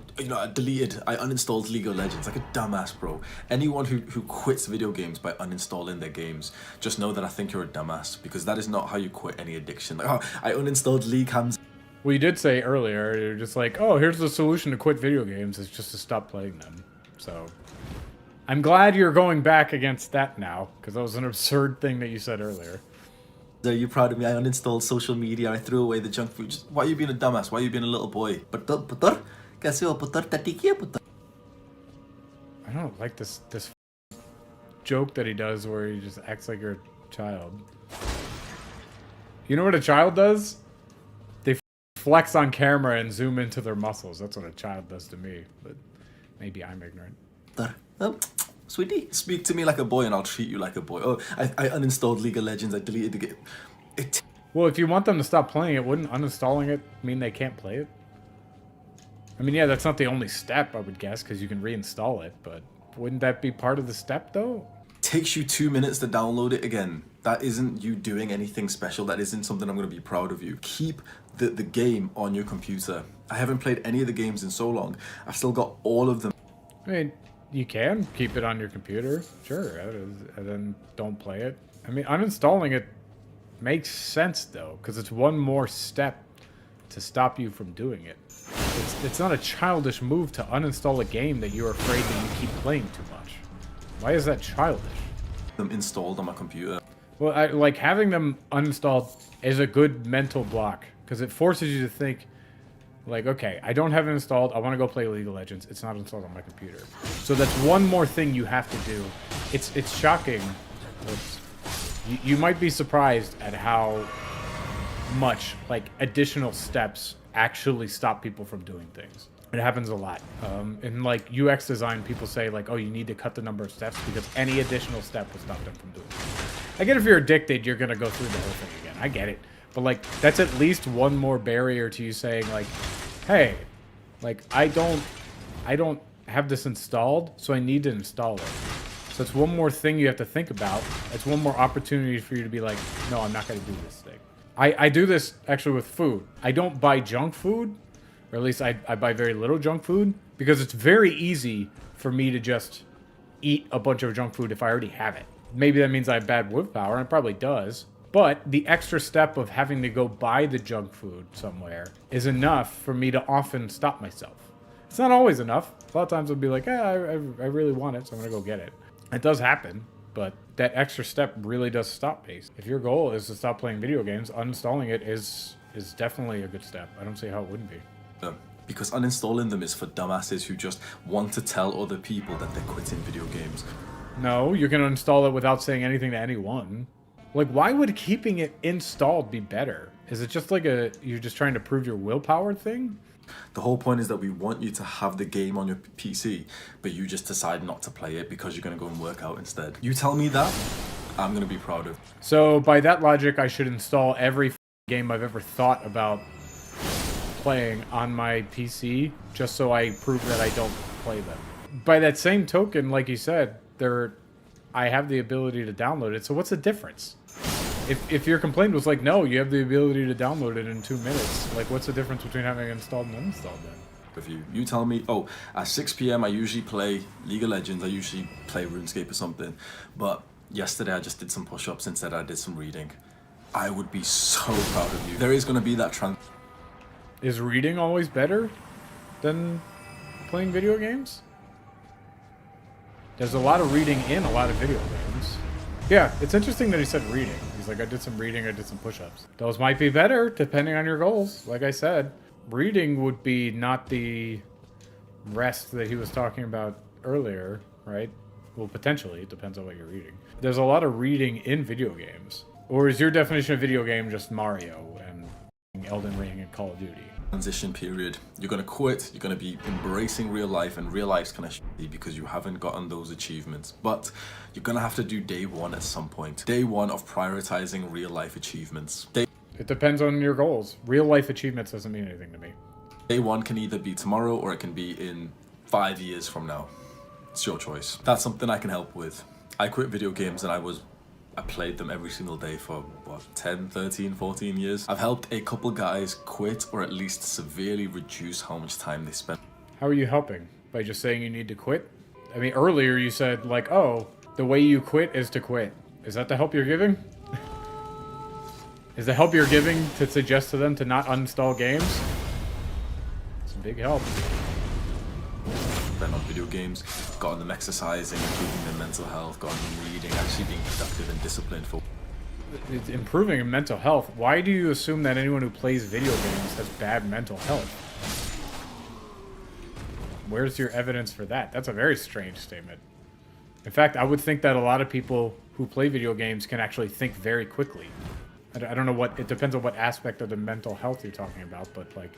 uninstalled League of Legends like a dumbass, bro. Anyone who quits video games by uninstalling their games, just know that I think you're a dumbass, because that is not how you quit any addiction. Like, oh, I uninstalled League, Hamza. Well, you did say earlier, you're just like, oh, here's the solution to quit video games, is just to stop playing them. So, I'm glad you're going back against that now, because that was an absurd thing that you said earlier. Are you proud of me? I uninstalled social media. I threw away the junk food. Why are you being a dumbass? Why are you being a little boy? I don't like this joke that he does where he just acts like you're a child. You know what a child does? They flex on camera and zoom into their muscles. That's what a child does to me. But maybe I'm ignorant. Sweetie, speak to me like a boy and I'll treat you like a boy. Oh, I uninstalled League of Legends. I deleted the game. Well, if you want them to stop playing it, wouldn't uninstalling it mean they can't play it? I mean, yeah, that's not the only step, I would guess, because you can reinstall it, but wouldn't that be part of the step, though? Takes you 2 minutes to download it again. That isn't you doing anything special. That isn't something I'm going to be proud of you. Keep the game on your computer. I haven't played any of the games in so long. I've still got all of them. I mean, you can keep it on your computer, sure, and then don't play it. I mean, uninstalling it makes sense, though, because it's one more step to stop you from doing it. It's not a childish move to uninstall a game that you're afraid that you keep playing too much. Why is that childish? Them installed on my computer. Well, like, having them uninstalled is a good mental block, because it forces you to think, like, okay, I don't have it installed. I want to go play League of Legends. It's not installed on my computer. So that's one more thing you have to do. It's shocking. You might be surprised at how much, like, additional steps actually stop people from doing things. It happens a lot. In, like, UX design, people say, like, oh, you need to cut the number of steps because any additional step will stop them from doing it. I get if you're addicted, you're going to go through the whole thing again. I get it. But, like, that's at least one more barrier to you saying, like, hey, like, I don't have this installed, so I need to install it. So it's one more thing you have to think about. It's one more opportunity for you to be like, no, I'm not going to do this thing. I do this, actually, with food. I don't buy junk food, or at least I buy very little junk food, because it's very easy for me to just eat a bunch of junk food if I already have it. Maybe that means I have bad willpower, and it probably does. But the extra step of having to go buy the junk food somewhere is enough for me to often stop myself. It's not always enough. A lot of times I'll be like, I really want it, so I'm going to go get it. It does happen, but that extra step really does stop me. If your goal is to stop playing video games, uninstalling it is definitely a good step. I don't see how it wouldn't be. Because uninstalling them is for dumbasses who just want to tell other people that they're quitting video games. No, you can uninstall it without saying anything to anyone. Like, why would keeping it installed be better? Is it just like you're just trying to prove your willpower thing? The whole point is that we want you to have the game on your PC, but you just decide not to play it because you're going to go and work out instead. You tell me that, I'm going to be proud of. So by that logic, I should install every game I've ever thought about playing on my PC just so I prove that I don't play them. By that same token, like you said, I have the ability to download it. So what's the difference? If your complaint was like, no, you have the ability to download it in 2 minutes, like what's the difference between having it installed and uninstalled then? If you tell me, oh, at 6 p.m. I usually play League of Legends, I usually play RuneScape or something, but yesterday I just did some push-ups, instead I did some reading. I would be so proud of you. There is going to be that Is reading always better than playing video games? There's a lot of reading in a lot of video games. Yeah, it's interesting that he said reading. He's like, I did some reading, I did some push-ups. Those might be better, depending on your goals. Like I said, reading would be not the rest that he was talking about earlier, right? Well, potentially, it depends on what you're reading. There's a lot of reading in video games. Or is your definition of video game just Mario and Elden Ring and Call of Duty? transition period. You're going to quit, you're going to be embracing real life, and real life's kind of shitty because you haven't gotten those achievements. But you're going to have to do day one at some point. Day one of prioritizing real life achievements. It depends on your goals. Real life achievements doesn't mean anything to me. Day one can either be tomorrow or it can be in 5 years from now. It's your choice. That's something I can help with. I quit video games and I played them every single day for, what, 10, 13, 14 years. I've helped a couple guys quit or at least severely reduce how much time they spend. How are you helping? By just saying you need to quit? I mean, earlier you said, like, oh, the way you quit is to quit. Is that the help you're giving? Is the help you're giving to suggest to them to not uninstall games? It's a big help. Spend on video games, gotten them exercising, improving their mental health, gotten them reading, actually being productive and disciplined for. It's improving in mental health. Why do you assume that anyone who plays video games has bad mental health? Where's your evidence for that? That's a very strange statement. In fact, I would think that a lot of people who play video games can actually think very quickly. I don't know what, it depends on what aspect of the mental health you're talking about, but like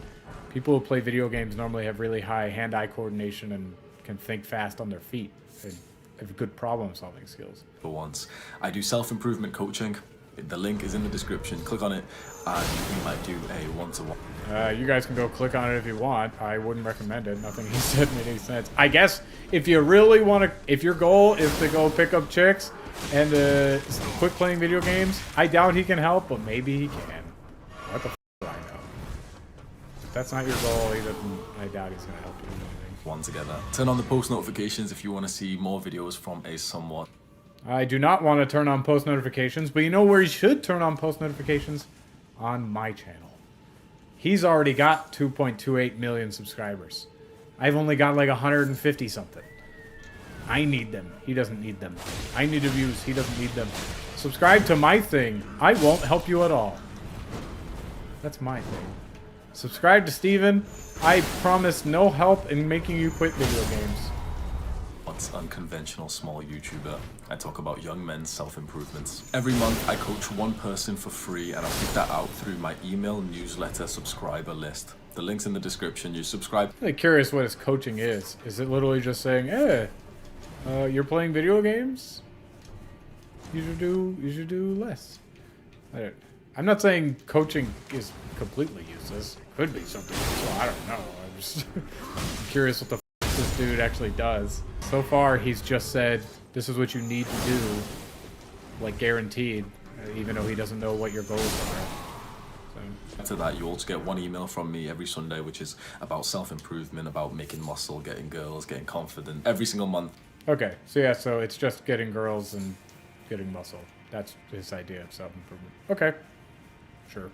people who play video games normally have really high hand-eye coordination and can think fast on their feet. They have good problem-solving skills. For once, I do self-improvement coaching. The link is in the description. Click on it and we might do a one-to-one. You guys can go click on it if you want. I wouldn't recommend it. Nothing he said made any sense. I guess if you really want to, if your goal is to go pick up chicks and quit playing video games, I doubt he can help, but maybe he can. What the f do I know? If that's not your goal, I doubt he's going to help you with anything. One together. Turn on the post notifications if you want to see more videos from a someone. I do not want to turn on post notifications, but you know where you should turn on post notifications? On my channel. He's already got 2.28 million subscribers. I've only got like 150 something. I need them. He doesn't need them. I need the views. He doesn't need them. Subscribe to my thing. I won't help you at all. That's my thing. Subscribe to Steven. I promise no help in making you quit video games. What's unconventional small YouTuber? I talk about young men's self-improvements. Every month I coach one person for free and I put that out through my email newsletter subscriber list. The link's in the description. You subscribe. I'm really curious what his coaching is. Is it literally just saying, hey, you're playing video games? You should do less. I'm not saying coaching is completely useless. It could be something useful. I don't know. I'm just curious what the f this dude actually does. So far, he's just said, this is what you need to do, like guaranteed, even though he doesn't know what your goals are. After that, you also get one email from me every Sunday, which is about self-improvement, about making muscle, getting girls, getting confident, every single month. Okay, so yeah, so it's just getting girls and getting muscle. That's his idea of self-improvement. Okay, sure.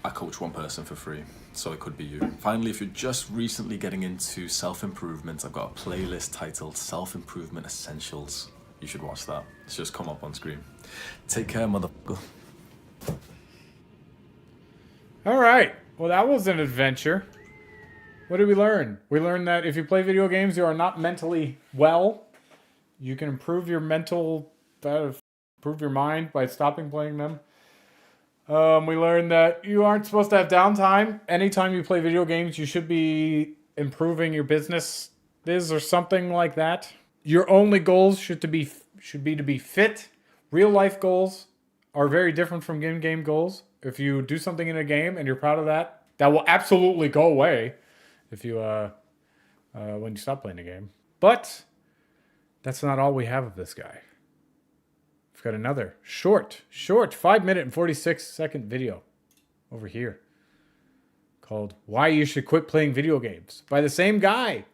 I coach one person for free, so it could be you. Finally, if you're just recently getting into self-improvement, I've got a playlist titled Self-Improvement Essentials. You should watch that. It's just come up on screen. Take care, motherfucker. All right. Well, that was an adventure. What did we learn? We learned that if you play video games, you are not mentally well. You can improve your mental, improve your mind by stopping playing them. We learned that you aren't supposed to have downtime. Anytime you play video games, you should be improving your business or something like that. Your only goals should be to be fit. Real life goals are very different from in-game goals. If you do something in a game and you're proud of that, that will absolutely go away if you when you stop playing the game. But that's not all we have of this guy. We've got another short 5-minute and 46-second video over here called Why You Should Quit Playing Video Games by the same guy.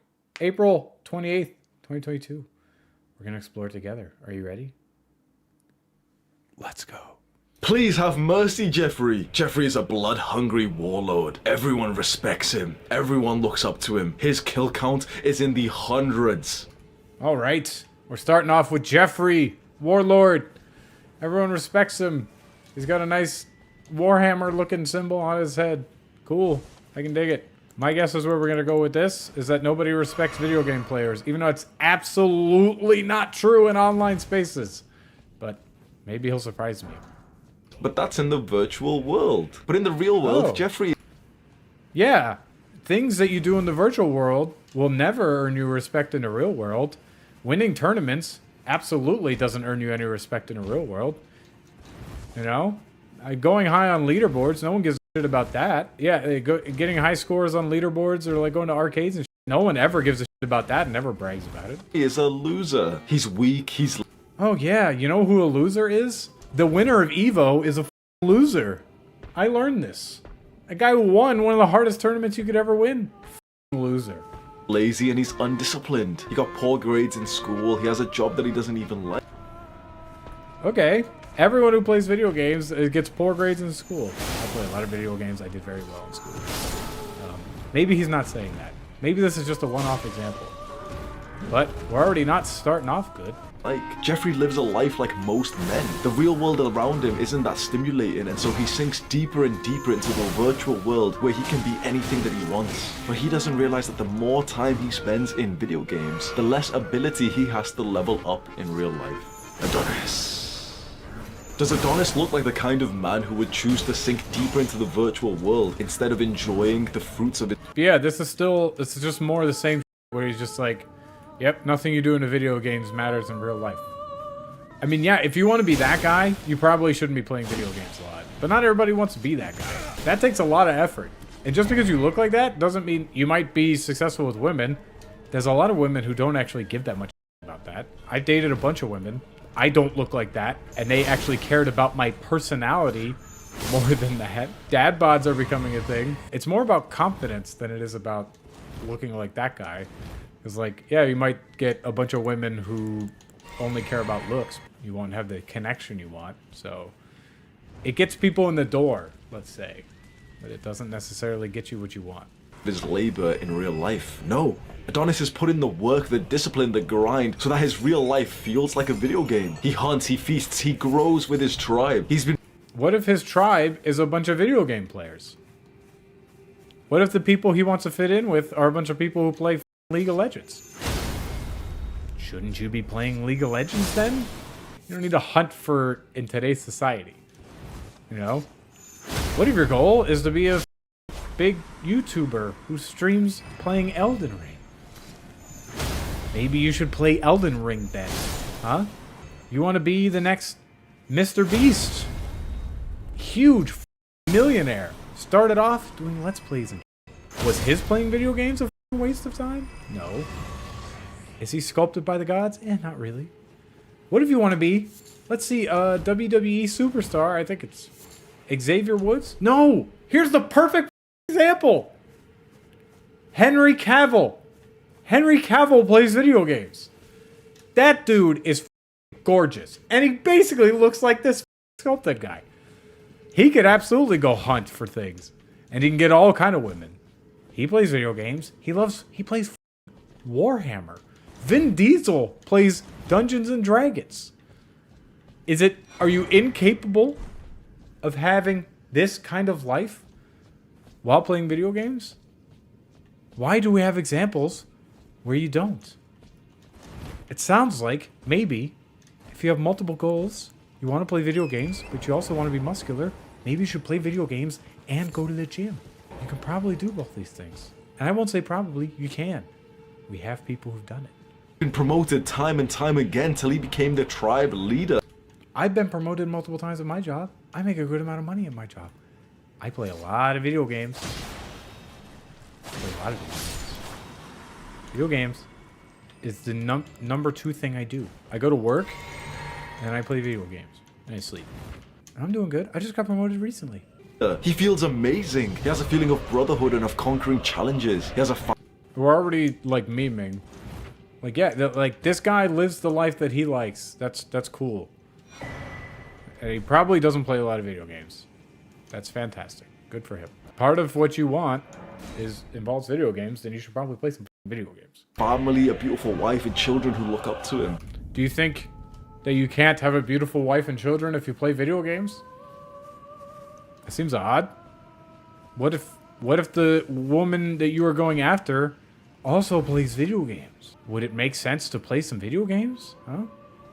April 28th, 2022. We're going to explore it together. Are you ready? Let's go. Please have mercy, Jeffrey. Jeffrey is a blood-hungry warlord. Everyone respects him. Everyone looks up to him. His kill count is in the hundreds. All right. We're starting off with Jeffrey, warlord. Everyone respects him. He's got a nice Warhammer-looking symbol on his head. Cool. I can dig it. My guess is where we're going to go with this is that nobody respects video game players, even though it's absolutely not true in online spaces. But maybe he'll surprise me. But that's in the virtual world. But in the real world, Oh. Jeffrey... Yeah, things that you do in the virtual world will never earn you respect in the real world. Winning tournaments absolutely doesn't earn you any respect in the real world. You know? Going high on leaderboards, no one gives a shit about that. Yeah, getting high scores on leaderboards or like going to arcades and shit, no one ever gives a shit about that and never brags about it. He is a loser. He's weak, he's... Oh yeah, you know who a loser is? The winner of EVO is a loser. I learned this. A guy who won one of the hardest tournaments you could ever win. Loser. lazy and he's undisciplined. He got poor grades in school. He has a job that he doesn't even like. Okay. Everyone who plays video games gets poor grades in school. I play a lot of video games. I did very well in school. Maybe he's not saying that. Maybe this is just a one-off example. But we're already not starting off good. Like, Jeffrey lives a life like most men. The real world around him isn't that stimulating, and so he sinks deeper and deeper into the virtual world where he can be anything that he wants. But he doesn't realize that the more time he spends in video games, the less ability he has to level up in real life. Adonis. Does Adonis look like the kind of man who would choose to sink deeper into the virtual world instead of enjoying the fruits of it? Yeah, this is just more of the same where he's just like, yep, nothing you do in the video games matters in real life. I mean, yeah, if you want to be that guy, you probably shouldn't be playing video games a lot. But not everybody wants to be that guy. That takes a lot of effort. And just because you look like that doesn't mean you might be successful with women. There's a lot of women who don't actually give that much about that. I dated a bunch of women. I don't look like that. And they actually cared about my personality more than that. Dad bods are becoming a thing. It's more about confidence than it is about looking like that guy. Because, like, yeah, you might get a bunch of women who only care about looks. You won't have the connection you want. So it gets people in the door, let's say. But it doesn't necessarily get you what you want. His labor in real life. No. Adonis has put in the work, the discipline, the grind, so that his real life feels like a video game. He hunts, he feasts, he grows with his tribe. He's been... What if his tribe is a bunch of video game players? What if the people he wants to fit in with are a bunch of people who play League of Legends? Shouldn't you be playing League of Legends then? You don't need to hunt for in today's society. You know? What if your goal is to be a big YouTuber who streams playing Elden Ring? Maybe you should play Elden Ring then, huh? You want to be the next Mr. Beast? Huge millionaire. Started off doing Let's Plays. Was his playing video games a waste of time? No. Is he sculpted by the gods? Not really. What if you want to be? Let's see, WWE superstar. I think it's Xavier Woods. No! Here's the perfect example. Henry Cavill. Henry Cavill plays video games. That dude is gorgeous. And he basically looks like this sculpted guy. He could absolutely go hunt for things. And he can get all kind of women. He plays video games. He plays Warhammer. Vin Diesel plays Dungeons and Dragons. Are you incapable of having this kind of life while playing video games? Why do we have examples where you don't? It sounds like maybe if you have multiple goals, you want to play video games, but you also want to be muscular, maybe you should play video games and go to the gym. You can probably do both these things. And I won't say probably, you can. We have people who've done it. Been promoted time and time again till he became the tribe leader. I've been promoted multiple times at my job. I make a good amount of money at my job. I play a lot of video games. I play a lot of video games. Video games is the number 2 thing I do. I go to work and I play video games and I sleep. And I'm doing good. I just got promoted recently. He feels amazing. He has a feeling of brotherhood and of conquering challenges. He has a We're already like memeing. Like, yeah, like this guy lives the life that he likes. That's cool. And he probably doesn't play a lot of video games. That's fantastic. Good for him. Part of what you want involves video games, then you should probably play some video games. family, a beautiful wife, and children who look up to him. Do you think that you can't have a beautiful wife and children if you play video games? It seems odd. What if the woman that you are going after also plays video games? Would it make sense to play some video games? Huh?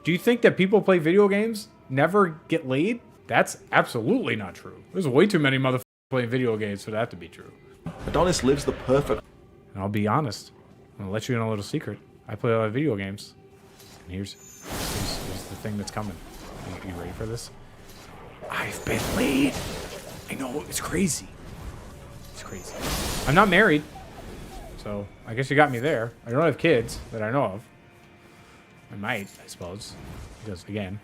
Do you think that people play video games never get laid? That's absolutely not true. There's way too many motherfuckers playing video games for that to be true. Adonis lives the perfect. And I'll be honest. I'm gonna let you in a little secret. I play a lot of video games. And here's the thing that's coming. You ready for this? I've been laid. I know, it's crazy. It's crazy. I'm not married. So, I guess you got me there. I don't have kids that I know of. I might, I suppose. Because, again,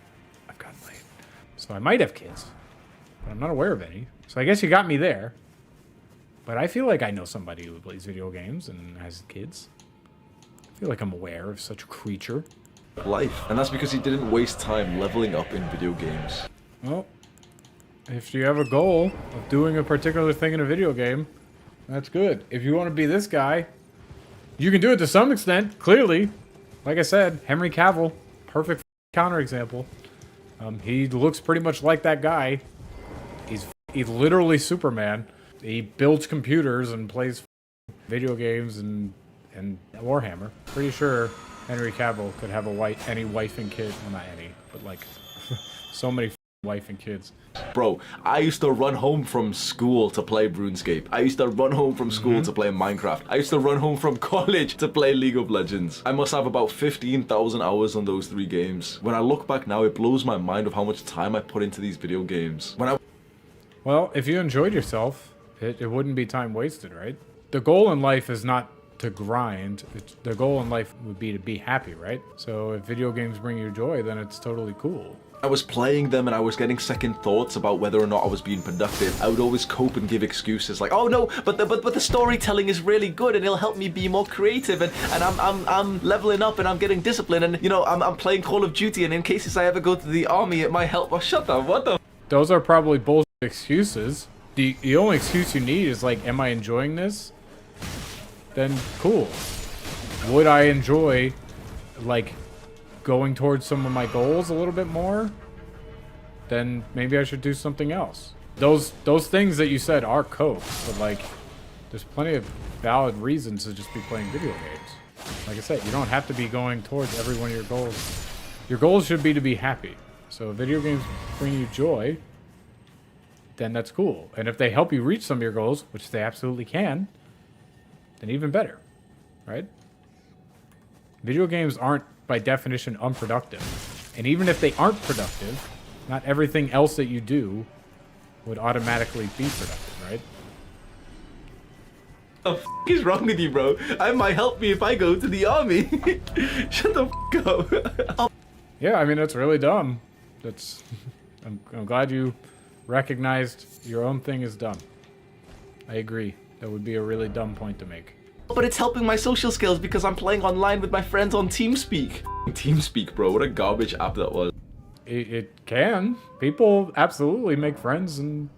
I've gotten laid. So I might have kids. But I'm not aware of any. So I guess you got me there. But I feel like I know somebody who plays video games and has kids. I feel like I'm aware of such a creature. Life. And that's because he didn't waste time leveling up in video games. Well, if you have a goal of doing a particular thing in a video game, that's good. If you want to be this guy, you can do it to some extent, clearly. Like I said, Henry Cavill, perfect counterexample. He looks pretty much like that guy. He's literally Superman. He builds computers and plays video games and Warhammer. Pretty sure Henry Cavill could have any wife and kid. Well, not any, but like so many wife and kids. Bro, I used to run home from school to play RuneScape. I used to run home from school to play Minecraft. I used to run home from college to play League of Legends. I must have about 15,000 hours on those 3 games. When I look back now, it blows my mind of how much time I put into these video games. Well, if you enjoyed yourself, it wouldn't be time wasted, right? The goal in life is not to grind. The goal in life would be to be happy, right? So if video games bring you joy, then it's totally cool. I was playing them and I was getting second thoughts about whether or not I was being productive. I would always cope and give excuses like, oh no, but the storytelling is really good and it'll help me be more creative and I'm leveling up and I'm getting disciplined and you know I'm playing Call of Duty and in cases I ever go to the army it might help. Oh, shut up! What the? Those are probably bullshit excuses. The only excuse you need is like, am I enjoying this? Then cool. Would I enjoy like going towards some of my goals a little bit more? Then maybe I should do something else. Those things that you said are cope, but like there's plenty of valid reasons to just be playing video games. Like I said, you don't have to be going towards every one of your goals. Your goals should be to be happy. So if video games bring you joy, then that's cool. And if they help you reach some of your goals, which they absolutely can, then even better, right? Video games aren't, by definition, unproductive. And even if they aren't productive, not everything else that you do would automatically be productive, right? What the f is wrong with you, bro? I might help me if I go to the army. Shut the f up. Yeah, I mean, that's really dumb. That's... I'm glad you recognized your own thing is dumb. I agree. That would be a really dumb point to make. But it's helping my social skills because I'm playing online with my friends on TeamSpeak. TeamSpeak, bro. What a garbage app that was. It can. People absolutely make friends and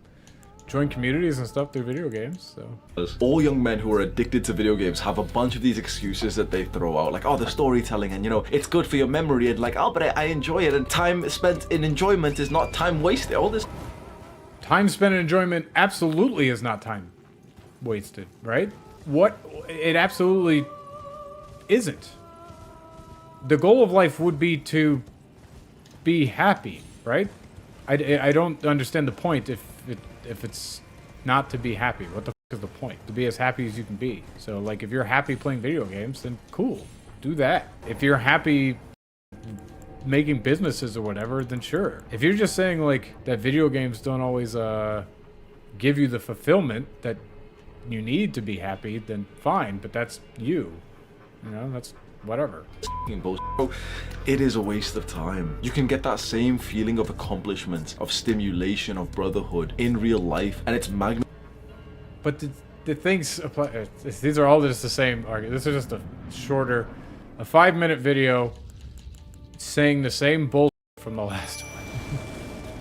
join communities and stuff through video games, so. All young men who are addicted to video games have a bunch of these excuses that they throw out. Like, oh, the storytelling and, you know, it's good for your memory. And like, oh, but I enjoy it. And time spent in enjoyment is not time wasted. All this. Time spent in enjoyment absolutely is not time wasted, right? It absolutely isn't. The goal of life would be to be happy, right? I don't understand the point if if it's not to be happy? What the f is the point? To be as happy as you can be. So like if you're happy playing video games, then cool, do that. If you're happy making businesses or whatever, then sure. If you're just saying like that video games don't always give you the fulfillment that you need to be happy, then fine, but that's you. You know, that's whatever. It is a waste of time. You can get that same feeling of accomplishment, of stimulation, of brotherhood in real life, and it's But the things apply. These are all just the same argument. This is just a shorter, a 5-minute video saying the same bullshit from the last one.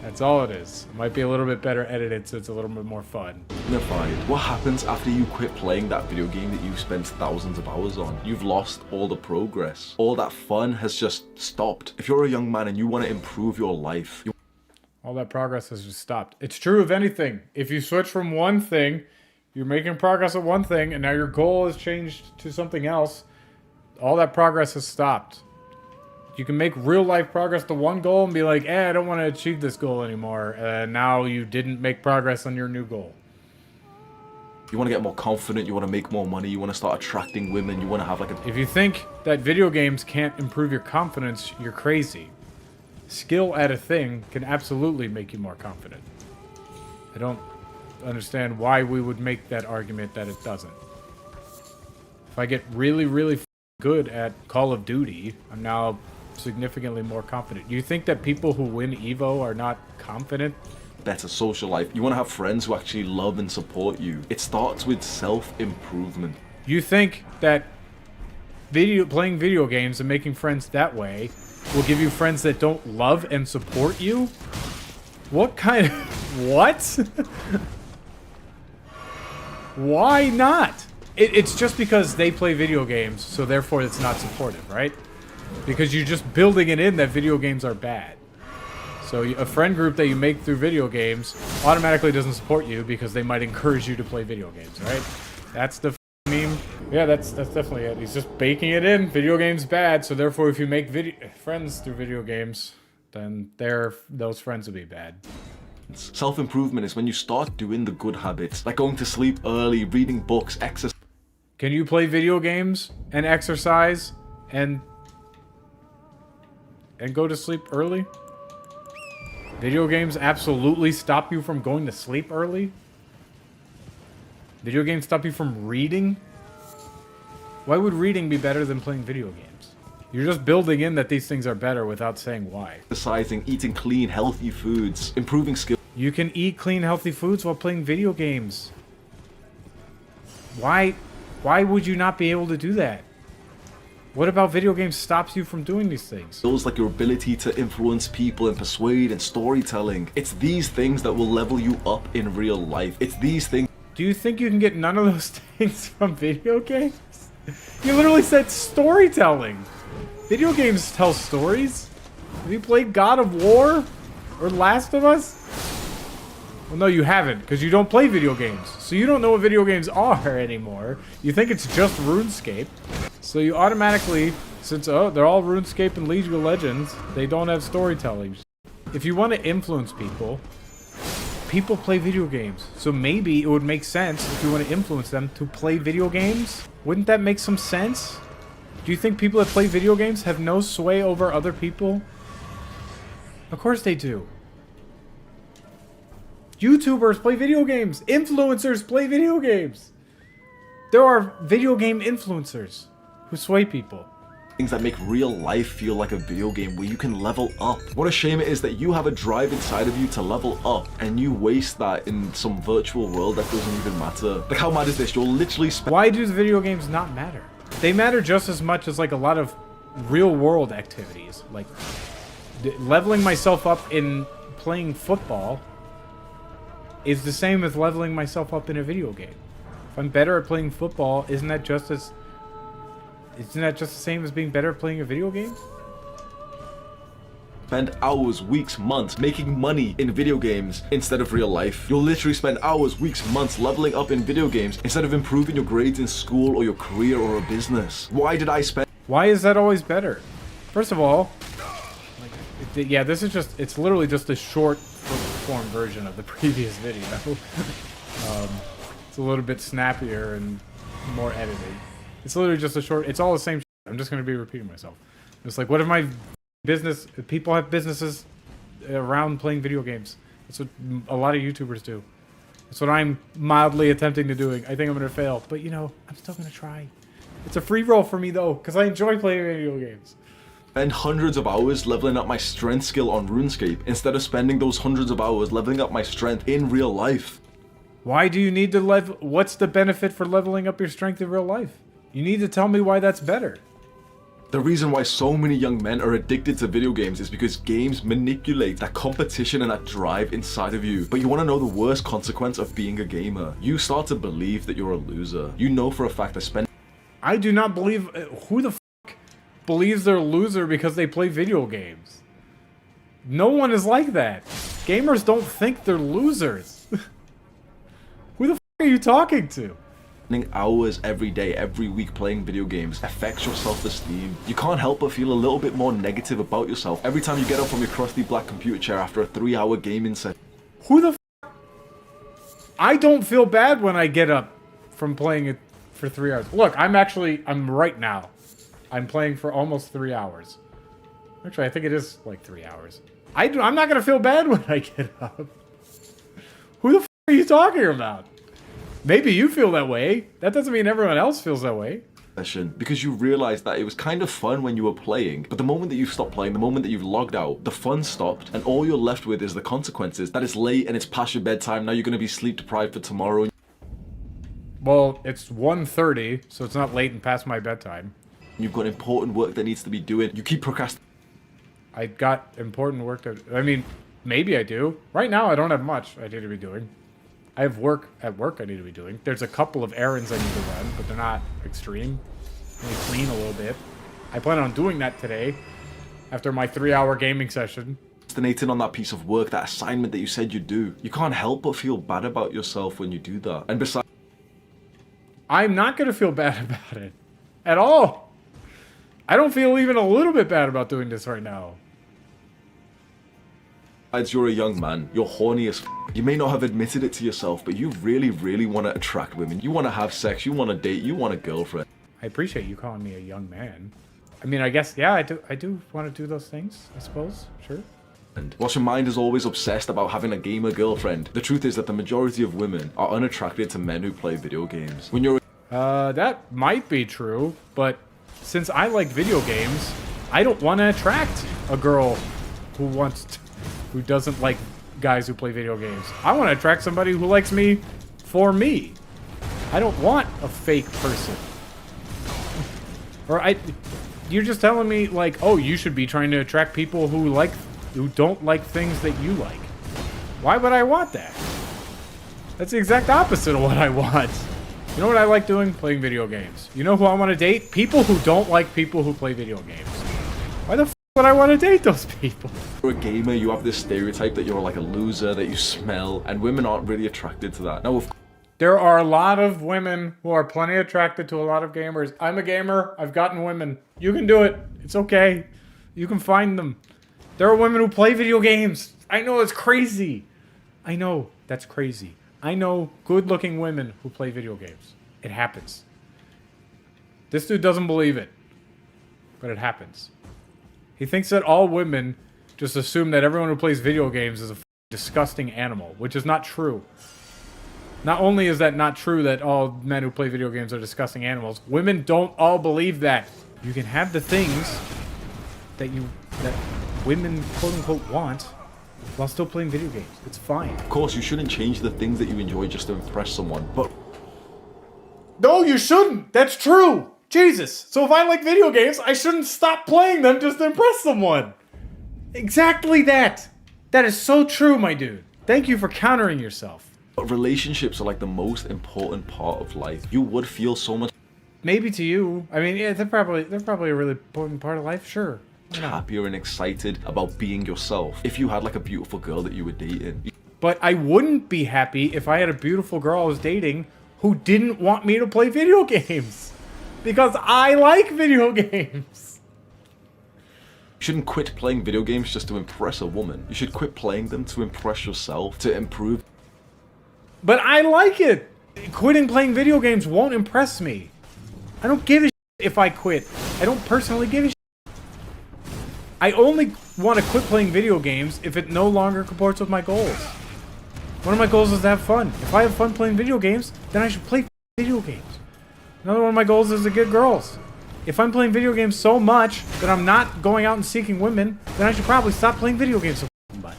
That's all it is. It might be a little bit better edited, so it's a little bit more fun. magnified. What happens after you quit playing that video game that you've spent thousands of hours on? You've lost all the progress. All that fun has just stopped. If you're a young man and you want to improve your life, all that progress has just stopped. It's true of anything. If you switch from one thing, you're making progress at one thing, and now your goal has changed to something else, all that progress has stopped. You can make real life progress to one goal and be like, I don't want to achieve this goal anymore. And now you didn't make progress on your new goal. you want to get more confident, you want to make more money, you want to start attracting women, you want to have like a... If you think that video games can't improve your confidence, you're crazy. Skill at a thing can absolutely make you more confident. I don't understand why we would make that argument that it doesn't. If I get really, really good at Call of Duty, I'm now significantly more confident. You think that people who win EVO are not confident? better social life. You want to have friends who actually love and support you. It starts with self-improvement. You think that playing video games and making friends that way will give you friends that don't love and support you? What kind of... What? Why not? It's just because they play video games, so therefore it's not supportive, right? Because you're just building it in that video games are bad. So a friend group that you make through video games automatically doesn't support you because they might encourage you to play video games, right? That's the meme. Yeah, that's definitely it. He's just baking it in. Video games bad, so therefore if you make friends through video games, then those friends will be bad. Self-improvement is when you start doing the good habits, like going to sleep early, reading books, exercise. Can you play video games and exercise and go to sleep early? Video games absolutely stop you from going to sleep early? Video games stop you from reading? Why would reading be better than playing video games? You're just building in that these things are better without saying why. Exercising, eating clean, healthy foods, improving skills. You can eat clean, healthy foods while playing video games. Why would you not be able to do that? What about video games stops you from doing these things? Those like your ability to influence people and persuade and storytelling. It's these things that will level you up in real life. It's these things. Do you think you can get none of those things from video games? You literally said storytelling. Video games tell stories. Have you played God of War or Last of Us? Well, no, you haven't, because you don't play video games. So you don't know what video games are anymore. You think it's just RuneScape. So you automatically, since they're all RuneScape and League of Legends, they don't have storytelling. If you want to influence people, people play video games. So maybe it would make sense if you want to influence them to play video games. Wouldn't that make some sense? Do you think people that play video games have no sway over other people? Of course they do. YouTubers play video games. Influencers play video games. There are video game influencers who sway people. Things that make real life feel like a video game where you can level up. What a shame it is that you have a drive inside of you to level up and you waste that in some virtual world that doesn't even matter. Like how mad is this? You'll literally spend... Why do the video games not matter? They matter just as much as like a lot of real world activities. Like leveling myself up in playing football is the same as leveling myself up in a video game. If I'm better at playing football, isn't that just the same as being better at playing a video game? Spend hours, weeks, months making money in video games instead of real life. You'll literally spend hours, weeks, months leveling up in video games instead of improving your grades in school or your career or a business. Why did I spend... Why is that always better? First of all, yeah, this is just, it's literally just a short form version of the previous video. It's a little bit snappier and more edited. It's literally just a short. It's all the same. I'm just gonna be repeating myself. It's like, what if my business? People have businesses around playing video games. That's what a lot of YouTubers do. That's what I'm mildly attempting to doing. I think I'm gonna fail, but you know, I'm still gonna try. It's a free roll for me though, because I enjoy playing video games. Spend hundreds of hours leveling up my strength skill on RuneScape instead of spending those hundreds of hours leveling up my strength in real life. Why do you need to level? What's the benefit for leveling up your strength in real life? You need to tell me why that's better. The reason why so many young men are addicted to video games is because games manipulate that competition and that drive inside of you. But you want to know the worst consequence of being a gamer? You start to believe that you're a loser. You know for a fact that I do not believe... Who the f*** believes they're a loser because they play video games? No one is like that. Gamers don't think they're losers. Who the f*** are you talking to? spending hours every day, every week playing video games affects your self-esteem. You can't help but feel a little bit more negative about yourself every time you get up from your crusty black computer chair after a 3-hour gaming session. Who the f***? I don't feel bad when I get up from playing it for 3 hours. Look, I'm right now. I'm playing for almost 3 hours. Actually, I think it is like 3 hours. I'm not gonna feel bad when I get up. Who the f*** are you talking about? Maybe you feel that way. That doesn't mean everyone else feels that way. Because you realized that it was kind of fun when you were playing, but the moment that you stopped playing, the moment that you've logged out, the fun stopped, and all you're left with is the consequences. That it's late and it's past your bedtime, now you're going to be sleep deprived for tomorrow. Well, it's 1:30, so it's not late and past my bedtime. You've got important work that needs to be doing. You keep procrastinating. I got important work to... I mean, maybe I do. Right now, I don't have much I need to be doing. I have work at work I need to be doing. There's a couple of errands I need to run, but they're not extreme. Only clean a little bit. I plan on doing that today, after my 3-hour gaming session. On that piece of work, that assignment that you said you'd do. You can't help but feel bad about yourself when you do that. And besides... I'm not going to feel bad about it. At all. I don't feel even a little bit bad about doing this right now. Besides, you're a young man. You're horny as f***. You may not have admitted it to yourself, but you really, really want to attract women. You want to have sex. You want to date. You want a girlfriend. I appreciate you calling me a young man. I mean, I guess, yeah, I do want to do those things, I suppose. Sure. And whilst your mind is always obsessed about having a gamer girlfriend, the truth is that the majority of women are unattracted to men who play video games. When you're... that might be true, but since I like video games, I don't want to attract a girl who doesn't like guys who play video games. I want to attract somebody who likes me for me. I don't want a fake person. You're just telling me, like, oh, you should be trying to attract people who don't like things that you like. Why would I want that? That's the exact opposite of what I want. You know what I like doing? Playing video games. You know who I want to date? People who don't like people who play video games. Why the f would I want to date those people? You're a gamer, you have this stereotype that you're like a loser, that you smell, and women aren't really attracted to that. Now, there are a lot of women who are plenty attracted to a lot of gamers. I'm a gamer. I've gotten women. You can do it. It's okay. You can find them. There are women who play video games. I know it's crazy. I know that's crazy. I know good-looking women who play video games. It happens. This dude doesn't believe it, but it happens. He thinks that all women just assume that everyone who plays video games is a disgusting animal, which is not true. Not only is that not true that all men who play video games are disgusting animals, women don't all believe that. You can have the things that women quote-unquote want while still playing video games. It's fine. Of course, you shouldn't change the things that you enjoy just to impress someone, but... No, you shouldn't! That's true! Jesus! So if I like video games, I shouldn't stop playing them just to impress someone! Exactly that! That is so true, my dude. Thank you for countering yourself. But relationships are like the most important part of life. You would feel so much... Maybe to you. I mean, yeah, they're probably a really important part of life, sure. happier and excited about being yourself if you had like a beautiful girl that you were dating. But I wouldn't be happy if I had a beautiful girl I was dating who didn't want me to play video games. Because I like video games. You shouldn't quit playing video games just to impress a woman. You should quit playing them to impress yourself, to improve. But I like it. Quitting playing video games won't impress me. I don't give a shit if I quit. I don't personally give a shit. I only want to quit playing video games if it no longer comports with my goals. One of my goals is to have fun. If I have fun playing video games, then I should play video games. Another one of my goals is to get girls. If I'm playing video games so much that I'm not going out and seeking women, then I should probably stop playing video games so much.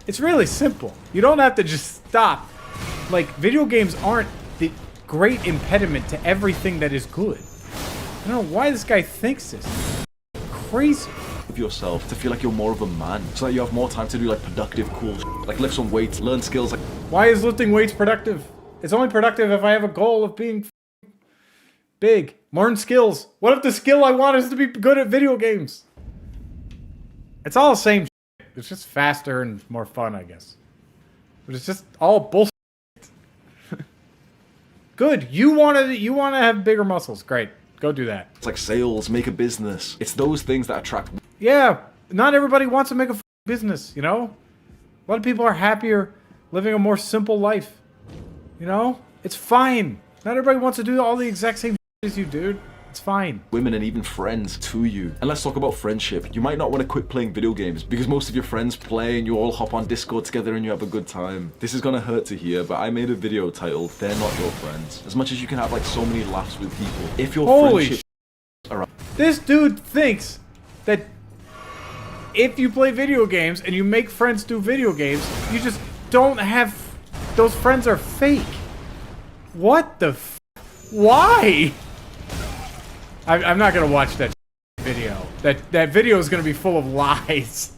It's really simple. You don't have to just stop. Like, video games aren't the great impediment to everything that is good. I don't know why this guy thinks this. Crazy. Yourself, to feel like you're more of a man, so that you have more time to do like productive, cool like lift some weights, learn skills. Like, why is lifting weights productive? It's only productive if I have a goal of being big. Learn skills. What if the skill I want is to be good at video games? It's all the same shit. It's just faster and more fun, I guess. But it's just all bullshit. Good. You want to have bigger muscles. Great. Go do that. It's like sales, make a business. It's those things that attract. Yeah, not everybody wants to make a business, you know? A lot of people are happier living a more simple life. You know? It's fine. Not everybody wants to do all the exact same as you, dude. It's fine. Women and even friends to you. And let's talk about friendship. You might not want to quit playing video games because most of your friends play and you all hop on Discord together and you have a good time. This is gonna hurt to hear, but I made a video titled, They're Not Your Friends. As much as you can have like so many laughs with people, if your friendship are... This dude thinks that if you play video games and you make friends do video games, you just don't have... Those friends are fake. What the f... Why? I'm not gonna watch that video. That video is gonna be full of lies.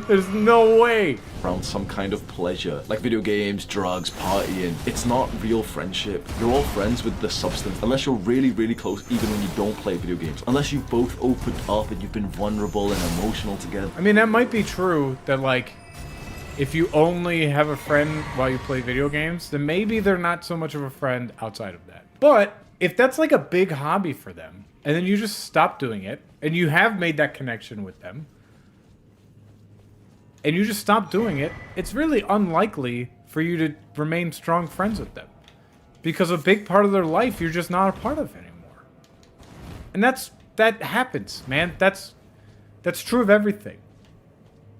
There's no way. Around some kind of pleasure, like video games, drugs, partying. It's not real friendship. You're all friends with the substance, unless you're really, really close, even when you don't play video games. Unless you've both opened up and you've been vulnerable and emotional together. I mean, that might be true, that like, if you only have a friend while you play video games, then maybe they're not so much of a friend outside of that. But if that's like a big hobby for them, and then you just stop doing it, and you have made that connection with them, and you just stop doing it, it's really unlikely for you to remain strong friends with them. Because a big part of their life you're just not a part of anymore. And that happens, man. That's true of everything.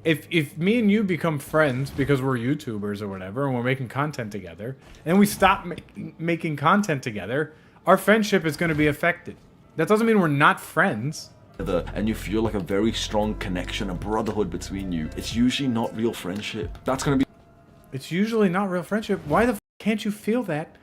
If me and you become friends because we're YouTubers or whatever, and we're making content together, and we stop making content together, our friendship is going to be affected. That doesn't mean we're not friends. And you feel like a very strong connection, a brotherhood between you. It's usually not real friendship. That's gonna be... It's usually not real friendship. Why the f can't you feel that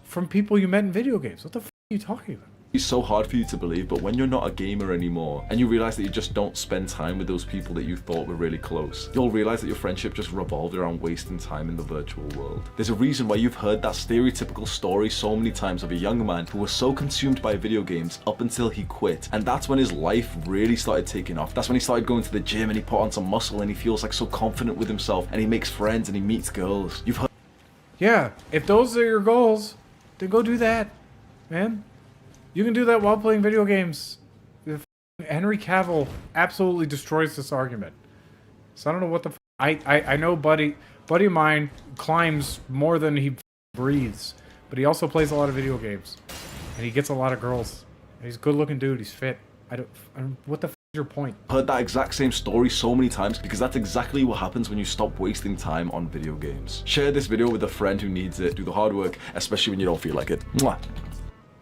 from people you met in video games? What the f are you talking about? It's so hard for you to believe, but when you're not a gamer anymore and you realize that you just don't spend time with those people that you thought were really close, you'll realize that your friendship just revolved around wasting time in the virtual world. There's a reason why you've heard that stereotypical story so many times of a young man who was so consumed by video games up until he quit, and that's when his life really started taking off. That's when he started going to the gym and he put on some muscle and he feels like so confident with himself and he makes friends and he meets girls. You've heard... Yeah, if those are your goals, then go do that, man. You can do that while playing video games. Henry Cavill absolutely destroys this argument. So I don't know what the f I know buddy of mine climbs more than he breathes, but he also plays a lot of video games. And he gets a lot of girls. And he's a good looking dude, he's fit. I don't what the f is your point? Heard that exact same story so many times because that's exactly what happens when you stop wasting time on video games. Share this video with a friend who needs it. Do the hard work, especially when you don't feel like it. Mwah.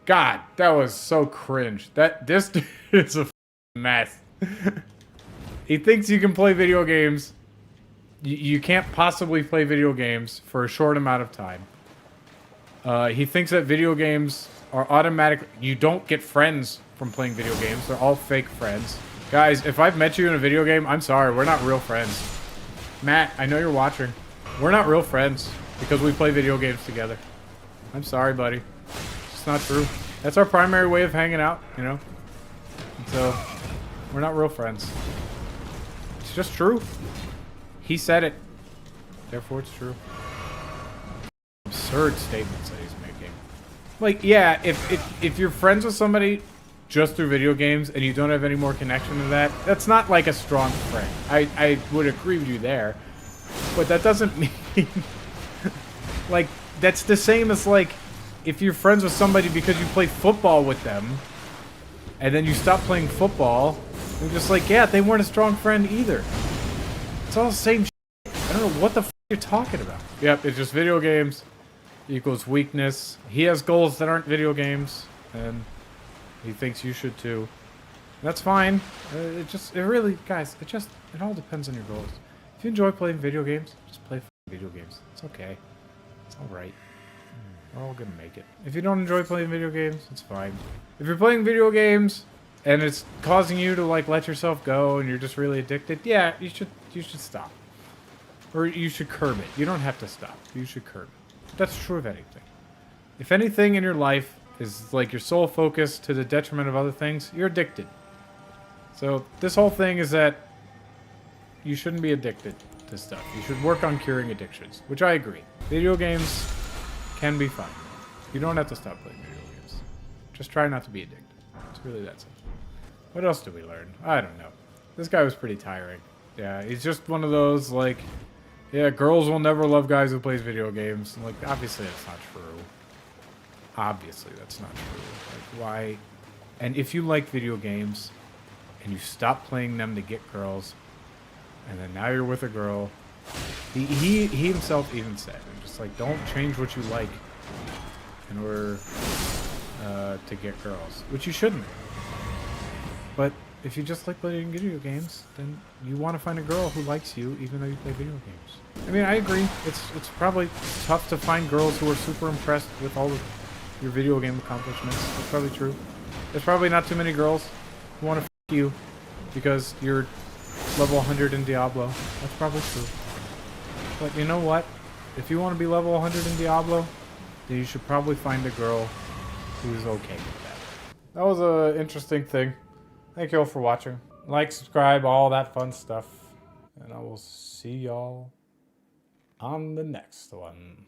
God, that was so cringe. This dude is a mess. He thinks you can play video games. You can't possibly play video games for a short amount of time. He thinks that video games are automatic. You don't get friends from playing video games. They're all fake friends. Guys, if I've met you in a video game, I'm sorry. We're not real friends. Matt, I know you're watching. We're not real friends because we play video games together. I'm sorry, buddy. It's not true. That's our primary way of hanging out, you know? And so, we're not real friends. It's just true. He said it. Therefore, it's true. Absurd statements that he's making. Like, yeah, if you're friends with somebody just through video games and you don't have any more connection to that, that's not like a strong friend. I would agree with you there. But that doesn't mean... like, that's the same as, like, if you're friends with somebody because you play football with them, and then you stop playing football, you're just like, yeah, they weren't a strong friend either. It's all the same shit. I don't know what the f you're talking about. Yep, it's just video games equals weakness. He has goals that aren't video games, and he thinks you should too. That's fine. It really, guys, it all depends on your goals. If you enjoy playing video games, just play video games. It's okay. It's alright. We're all gonna make it. If you don't enjoy playing video games, it's fine. If you're playing video games and it's causing you to like let yourself go and you're just really addicted, yeah, you should stop. Or you should curb it. You don't have to stop. You should curb it. That's true of anything. If anything in your life is like your sole focus to the detriment of other things, you're addicted. So this whole thing is that you shouldn't be addicted to stuff. You should work on curing addictions, which I agree. Video games can be fun. You don't have to stop playing video games. Just try not to be addicted. It's really that simple. What else did we learn? I don't know. This guy was pretty tiring. Yeah, he's just one of those, like, yeah, girls will never love guys who plays video games. Like, obviously that's not true. Obviously that's not true. Like, why? And if you like video games and you stop playing them to get girls, and then now you're with a girl, he himself even said, just like, don't change what you like in order to get girls, which you shouldn't. But if you just like playing video games, then you want to find a girl who likes you even though you play video games. I mean, I agree. It's probably tough to find girls who are super impressed with all of your video game accomplishments. That's probably true. There's probably not too many girls who want to f you because you're level 100 in Diablo. That's probably true. But you know what? If you want to be level 100 in Diablo, then you should probably find a girl who's okay with that. That was an interesting thing. Thank you all for watching. Like, subscribe, all that fun stuff. And I will see y'all on the next one.